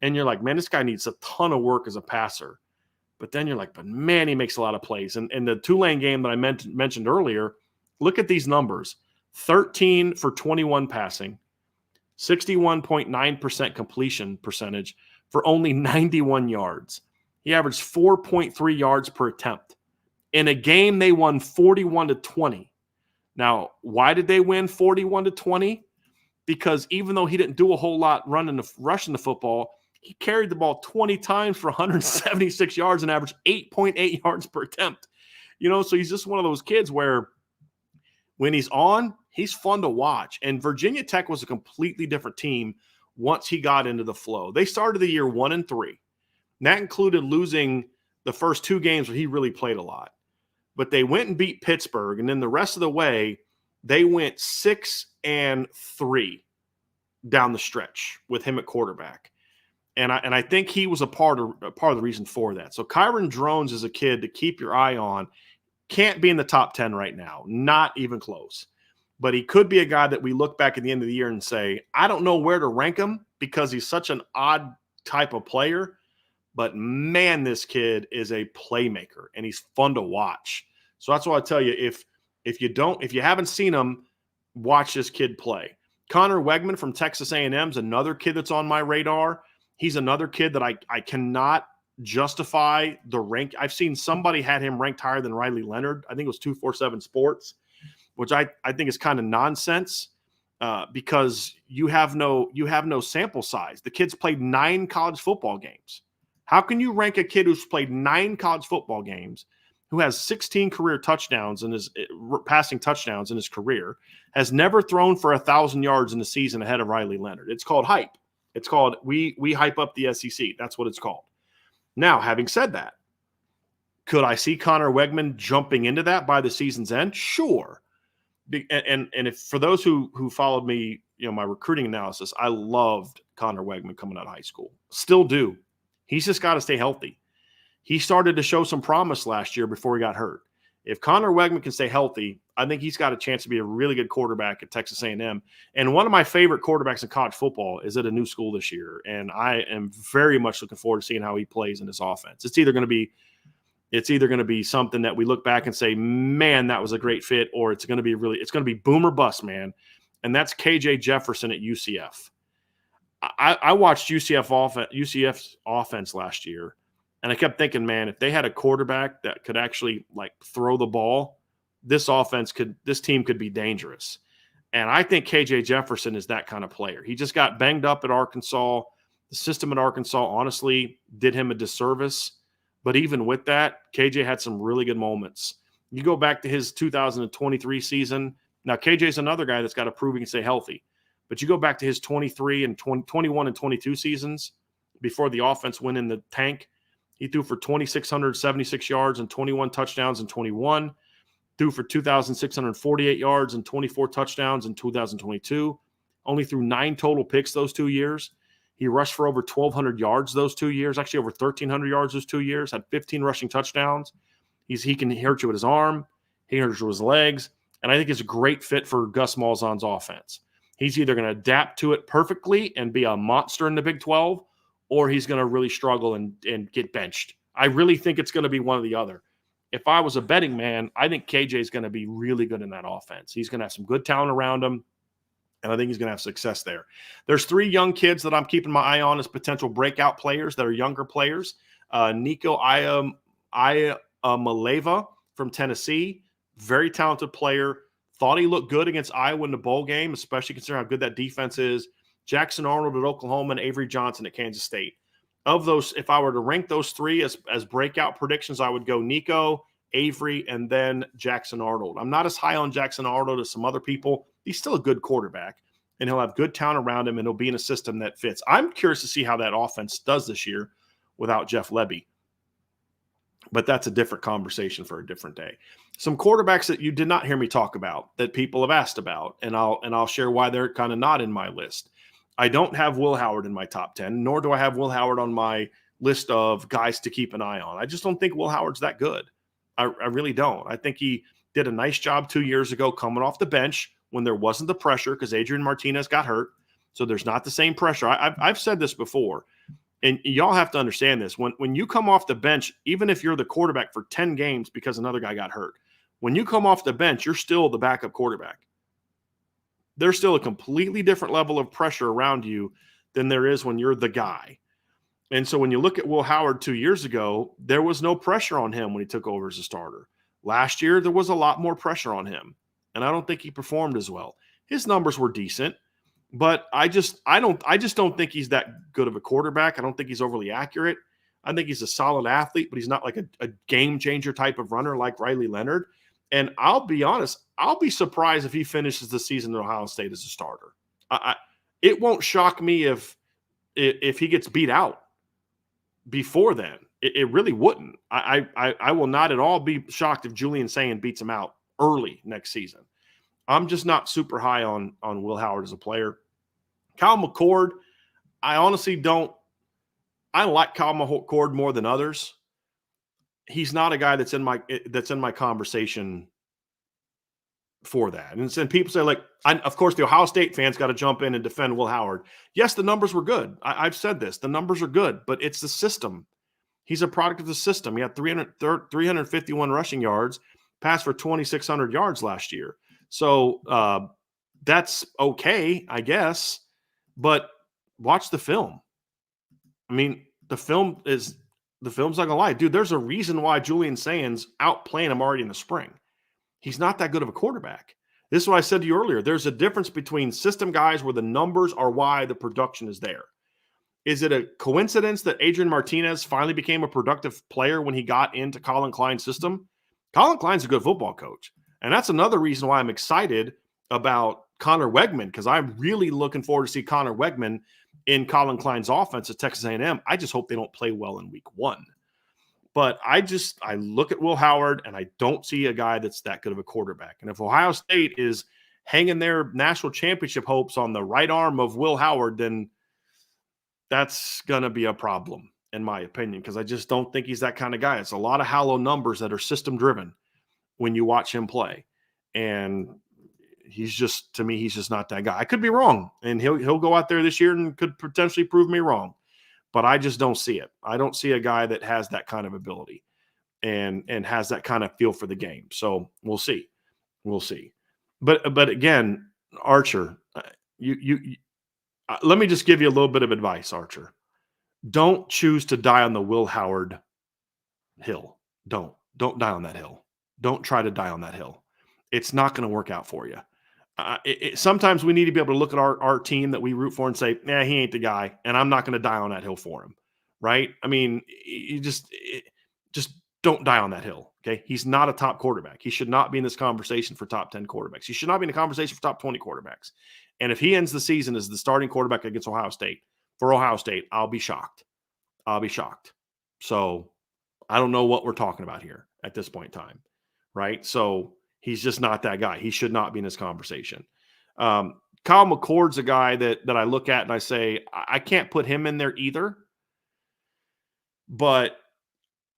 and you're like, man, this guy needs a ton of work as a passer. But then you're like, but man, he makes a lot of plays. And the Tulane game that I mentioned earlier, look at these numbers. 13 for 21 passing, 61.9% completion percentage for only 91 yards. He averaged 4.3 yards per attempt. In a game, they won 41-20. Now, why did they win 41-20? Because even though he didn't do a whole lot rushing the football, he carried the ball 20 times for 176 yards and averaged 8.8 yards per attempt. So he's just one of those kids where when he's on, he's fun to watch. And Virginia Tech was a completely different team once he got into the flow. They started the year 1-3. And that included losing the first 2 games where he really played a lot. But they went and beat Pittsburgh, and then the rest of the way, they went 6-3 down the stretch with him at quarterback. And I think he was a part of the reason for that. So Kyron Drones is a kid to keep your eye on. Can't be in the top 10 right now, not even close. But he could be a guy that we look back at the end of the year and say, I don't know where to rank him because he's such an odd type of player. But man, this kid is a playmaker and he's fun to watch. So that's why I tell you, if you haven't seen him, watch this kid play. Connor Wegman from Texas A&M is another kid that's on my radar. He's another kid that I cannot justify the rank. I've seen somebody had him ranked higher than Riley Leonard. I think it was 247 Sports, which I think is kind of nonsense because you have no sample size. The kid's played 9 college football games. How can you rank a kid who's played 9 college football games, who has 16 career touchdowns in his passing touchdowns in his career, has never thrown for 1,000 yards in the season ahead of Riley Leonard? It's called hype. It's called we hype up the SEC. That's what it's called. Now, having said that, could I see Connor Wegman jumping into that by the season's end? Sure. And if for those who followed me, my recruiting analysis, I loved Connor Wegman coming out of high school. Still do. He's just got to stay healthy. He started to show some promise last year before he got hurt. If Connor Wegman can stay healthy, I think he's got a chance to be a really good quarterback at Texas A&M. And one of my favorite quarterbacks in college football is at a new school this year, and I am very much looking forward to seeing how he plays in this offense. It's either going to be something that we look back and say, man, that was a great fit, or it's going to be boom or bust, man. And that's KJ Jefferson at UCF. I watched UCF's offense last year, and I kept thinking, man, if they had a quarterback that could actually throw the ball, this team could be dangerous. And I think KJ Jefferson is that kind of player. He just got banged up at Arkansas. The system at Arkansas honestly did him a disservice. But even with that, KJ had some really good moments. You go back to his 2023 season. Now, KJ's another guy that's got to prove he can stay healthy. But you go back to his 23 and 21 and 22 seasons, before the offense went in the tank. He threw for 2,676 yards and 21 touchdowns in 21. Threw for 2,648 yards and 24 touchdowns in 2022. Only threw 9 total picks those 2 years. He rushed for over 1,200 yards those 2 years, actually over 1,300 yards those 2 years, had 15 rushing touchdowns. He can hurt you with his arm. He hurts you with his legs. And I think it's a great fit for Gus Malzahn's offense. He's either going to adapt to it perfectly and be a monster in the Big 12, or he's going to really struggle and get benched. I really think it's going to be one or the other. If I was a betting man, I think KJ is going to be really good in that offense. He's going to have some good talent around him, and I think he's going to have success there. There's 3 young kids that I'm keeping my eye on as potential breakout players that are younger players. Nico Iamaleava from Tennessee, very talented player. Thought he looked good against Iowa in the bowl game, especially considering how good that defense is. Jackson Arnold at Oklahoma and Avery Johnson at Kansas State. Of those, if I were to rank those 3 as breakout predictions, I would go Nico, Avery, and then Jackson Arnold. I'm not as high on Jackson Arnold as some other people. He's still a good quarterback, and he'll have good talent around him, and he'll be in a system that fits. I'm curious to see how that offense does this year without Jeff Lebby. But that's a different conversation for a different day. Some quarterbacks that you did not hear me talk about that people have asked about, and I'll share why they're kind of not in my list. I don't have Will Howard in my top 10, nor do I have Will Howard on my list of guys to keep an eye on. I just don't think Will Howard's that good. I really don't. I think he did a nice job 2 years ago coming off the bench when there wasn't the pressure because Adrian Martinez got hurt. So there's not the same pressure. I've said this before, and y'all have to understand this. When you come off the bench, even if you're the quarterback for 10 games because another guy got hurt, when you come off the bench, you're still the backup quarterback. There's still a completely different level of pressure around you than there is when you're the guy. And so when you look at Will Howard 2 years ago, there was no pressure on him when he took over as a starter. Last year, there was a lot more pressure on him, and I don't think he performed as well. His numbers were decent, but I just don't think he's that good of a quarterback. I don't think he's overly accurate. I think he's a solid athlete, but he's not like a game changer type of runner like Riley Leonard. And I'll be honest, I'll be surprised if he finishes the season at Ohio State as a starter. It won't shock me if he gets beat out before then. It really wouldn't. I will not at all be shocked if Julian Sayin beats him out early next season. I'm just not super high on Will Howard as a player. Kyle McCord, I honestly don't. I like Kyle McCord more than others. He's not a guy that's in my conversation for that. And people say, like, of course, the Ohio State fans got to jump in and defend Will Howard. Yes, the numbers were good. I've said this. The numbers are good, but it's the system. He's a product of the system. He had 351 rushing yards, passed for 2,600 yards last year. So that's okay, I guess. But watch the film. I mean, the film's not going to lie. Dude, there's a reason why Julian Sayin's outplaying him already in the spring. He's not that good of a quarterback. This is what I said to you earlier. There's a difference between system guys where the numbers are why the production is there. Is it a coincidence that Adrian Martinez finally became a productive player when he got into Colin Klein's system? Colin Klein's a good football coach. And that's another reason why I'm excited about Connor Wegman, because I'm really looking forward to see Connor Wegman in Colin Klein's offense at Texas A&M. I just hope they don't play well in week 1. But I look at Will Howard, and I don't see a guy that's that good of a quarterback. And if Ohio State is hanging their national championship hopes on the right arm of Will Howard, then that's going to be a problem, in my opinion, because I just don't think he's that kind of guy. It's a lot of hollow numbers that are system-driven when you watch him play. And to me, he's just not that guy. I could be wrong, and he'll go out there this year and could potentially prove me wrong. But I just don't see it. I don't see a guy that has that kind of ability and has that kind of feel for the game. So we'll see. We'll see. But again, Archer, let me just give you a little bit of advice, Archer. Don't choose to die on the Will Howard hill. Don't die on that hill. Don't try to die on that hill. It's not going to work out for you. Sometimes we need to be able to look at our team that we root for and say, he ain't the guy, and I'm not going to die on that hill for him, right? I mean, you just don't die on that hill, okay? He's not a top quarterback. He should not be in this conversation for top 10 quarterbacks. He should not be in the conversation for top 20 quarterbacks. And if he ends the season as the starting quarterback against Ohio State, I'll be shocked. I'll be shocked. So I don't know what we're talking about here at this point in time, right? So he's just not that guy. He should not be in this conversation. Kyle McCord's a guy that I look at and I say, I can't put him in there either, but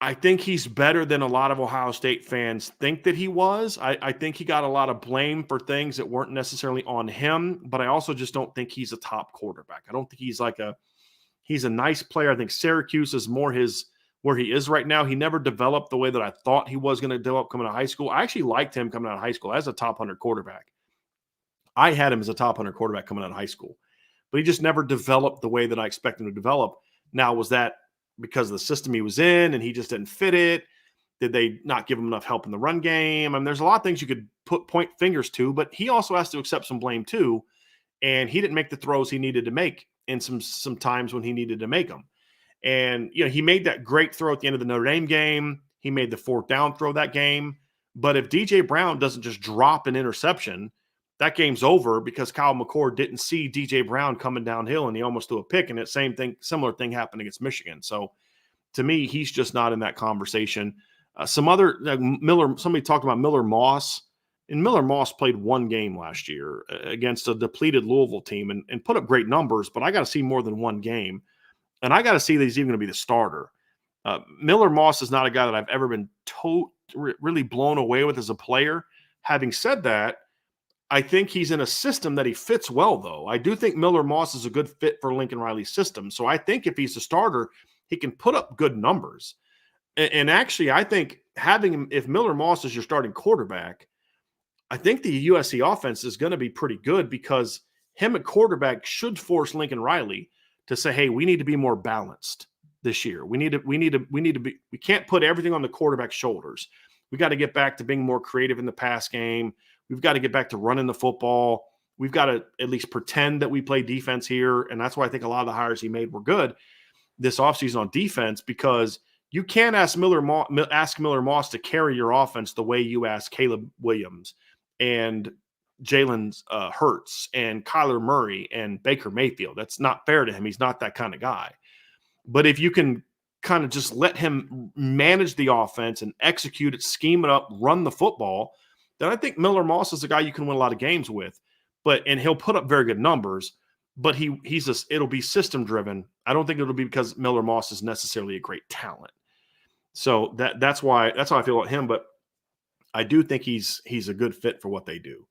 I think he's better than a lot of Ohio State fans think that he was. I think he got a lot of blame for things that weren't necessarily on him, but I also just don't think he's a top quarterback. I don't think he's a nice player. I think Syracuse is more where he is right now. He never developed the way that I thought he was going to develop coming out of high school. I actually liked him coming out of high school as a top 100 quarterback. I had him as a top 100 quarterback coming out of high school, but he just never developed the way that I expected him to develop. Now, was that because of the system he was in and he just didn't fit it? Did they not give him enough help in the run game? I mean, there's a lot of things you could point fingers to, but he also has to accept some blame too. And he didn't make the throws he needed to make in some times when he needed to make them. And, he made that great throw at the end of the Notre Dame game. He made the 4th down throw that game. But if DJ Brown doesn't just drop an interception, that game's over because Kyle McCord didn't see DJ Brown coming downhill and he almost threw a pick. And similar thing happened against Michigan. So to me, he's just not in that conversation. Somebody talked about Miller Moss. And Miller Moss played one game last year against a depleted Louisville team and put up great numbers, but I got to see more than one game. And I got to see that he's even going to be the starter. Miller Moss is not a guy that I've ever been really blown away with as a player. Having said that, I think he's in a system that he fits well, though. I do think Miller Moss is a good fit for Lincoln Riley's system. So I think if he's a starter, he can put up good numbers. And actually, I think having him, if Miller Moss is your starting quarterback, I think the USC offense is going to be pretty good because him at quarterback should force Lincoln Riley to say, hey, we need to be more balanced this year. We can't put everything on the quarterback's shoulders. We got to get back to being more creative in the pass game. We've got to get back to running the football. We've got to at least pretend that we play defense here. And that's why I think a lot of the hires he made were good this offseason on defense, because you can't ask Miller Moss to carry your offense the way you ask Caleb Williams and Jalen Hurts and Kyler Murray and Baker Mayfield. That's not fair to him. He's not that kind of guy. But if you can kind of just let him manage the offense and execute it, scheme it up, run the football, then I think Miller Moss is a guy you can win a lot of games with. And he'll put up very good numbers, but it'll be system driven. I don't think it'll be because Miller Moss is necessarily a great talent. So that's how I feel about him. But I do think he's a good fit for what they do.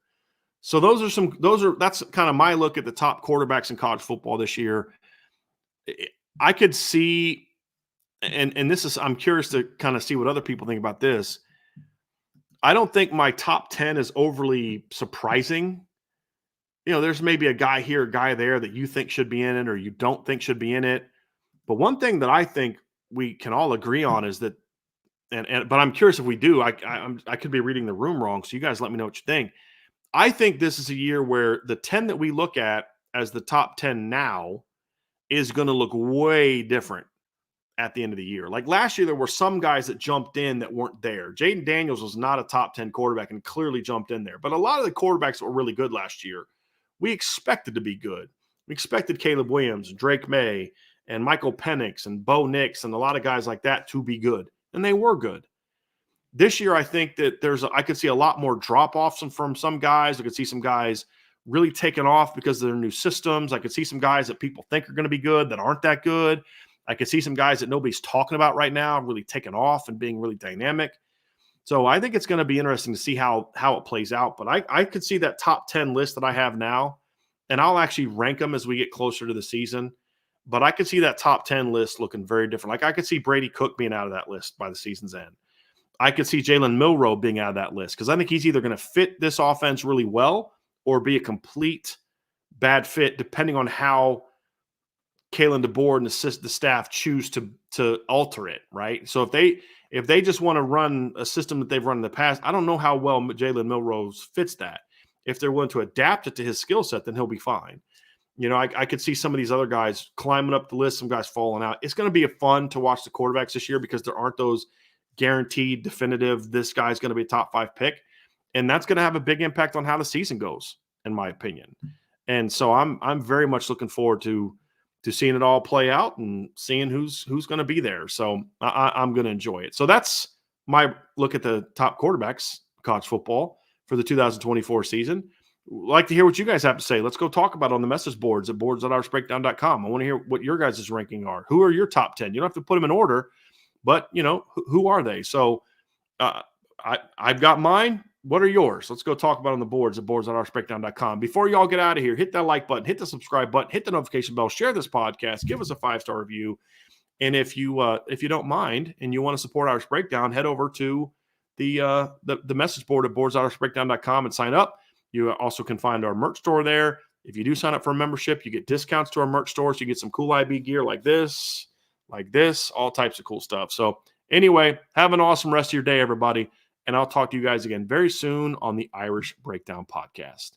So that's kind of my look at the top quarterbacks in college football this year. I could see, and I'm curious to kind of see what other people think about this. I don't think my top 10 is overly surprising. There's maybe a guy here, a guy there that you think should be in it or you don't think should be in it. But one thing that I think we can all agree on is that, but I'm curious if we do. I could be reading the room wrong, so you guys let me know what you think. I think this is a year where the 10 that we look at as the top 10 now is going to look way different at the end of the year. Like last year, there were some guys that jumped in that weren't there. Jaden Daniels was not a top 10 quarterback and clearly jumped in there. But a lot of the quarterbacks that were really good last year, we expected to be good. We expected Caleb Williams, Drake May, and Michael Penix, and Bo Nix, and a lot of guys like that to be good. And they were good. This year, I think that I could see a lot more drop-offs from some guys. I could see some guys really taking off because of their new systems. I could see some guys that people think are going to be good that aren't that good. I could see some guys that nobody's talking about right now really taking off and being really dynamic. So I think it's going to be interesting to see how it plays out. But I could see that top 10 list that I have now, and I'll actually rank them as we get closer to the season. But I could see that top 10 list looking very different. Like I could see Brady Cook being out of that list by the season's end. I could see Jalen Milroe being out of that list because I think he's either going to fit this offense really well or be a complete bad fit, depending on how Kalen DeBoer and the staff choose to alter it, right? So if they just want to run a system that they've run in the past, I don't know how well Jalen Milroe fits that. If they're willing to adapt it to his skill set, then he'll be fine. I could see some of these other guys climbing up the list, some guys falling out. It's going to be fun to watch the quarterbacks this year because there aren't those guaranteed, definitive, this guy's going to be a top 5 pick. And that's going to have a big impact on how the season goes, in my opinion. And so I'm very much looking forward to seeing it all play out and seeing who's going to be there. So I'm going to enjoy it. So that's my look at the top quarterbacks, college football, for the 2024 season. Like to hear what you guys have to say. Let's go talk about it on the message boards at boards.irishbreakdown.com. I want to hear what your guys' ranking are. Who are your top 10? You don't have to put them in order, but, who are they? So I've got mine. What are yours? Let's go talk about it on the boards at boards.irishbreakdown.com. Before y'all get out of here, hit that like button, hit the subscribe button, hit the notification bell, share this podcast, give us a 5-star review. And if you don't mind and you want to support Irish Breakdown, head over to the message board at boards.irishbreakdown.com and sign up. You also can find our merch store there. If you do sign up for a membership, you get discounts to our merch store. So you get some cool IB gear like this, all types of cool stuff. So anyway, have an awesome rest of your day, everybody. And I'll talk to you guys again very soon on the Irish Breakdown podcast.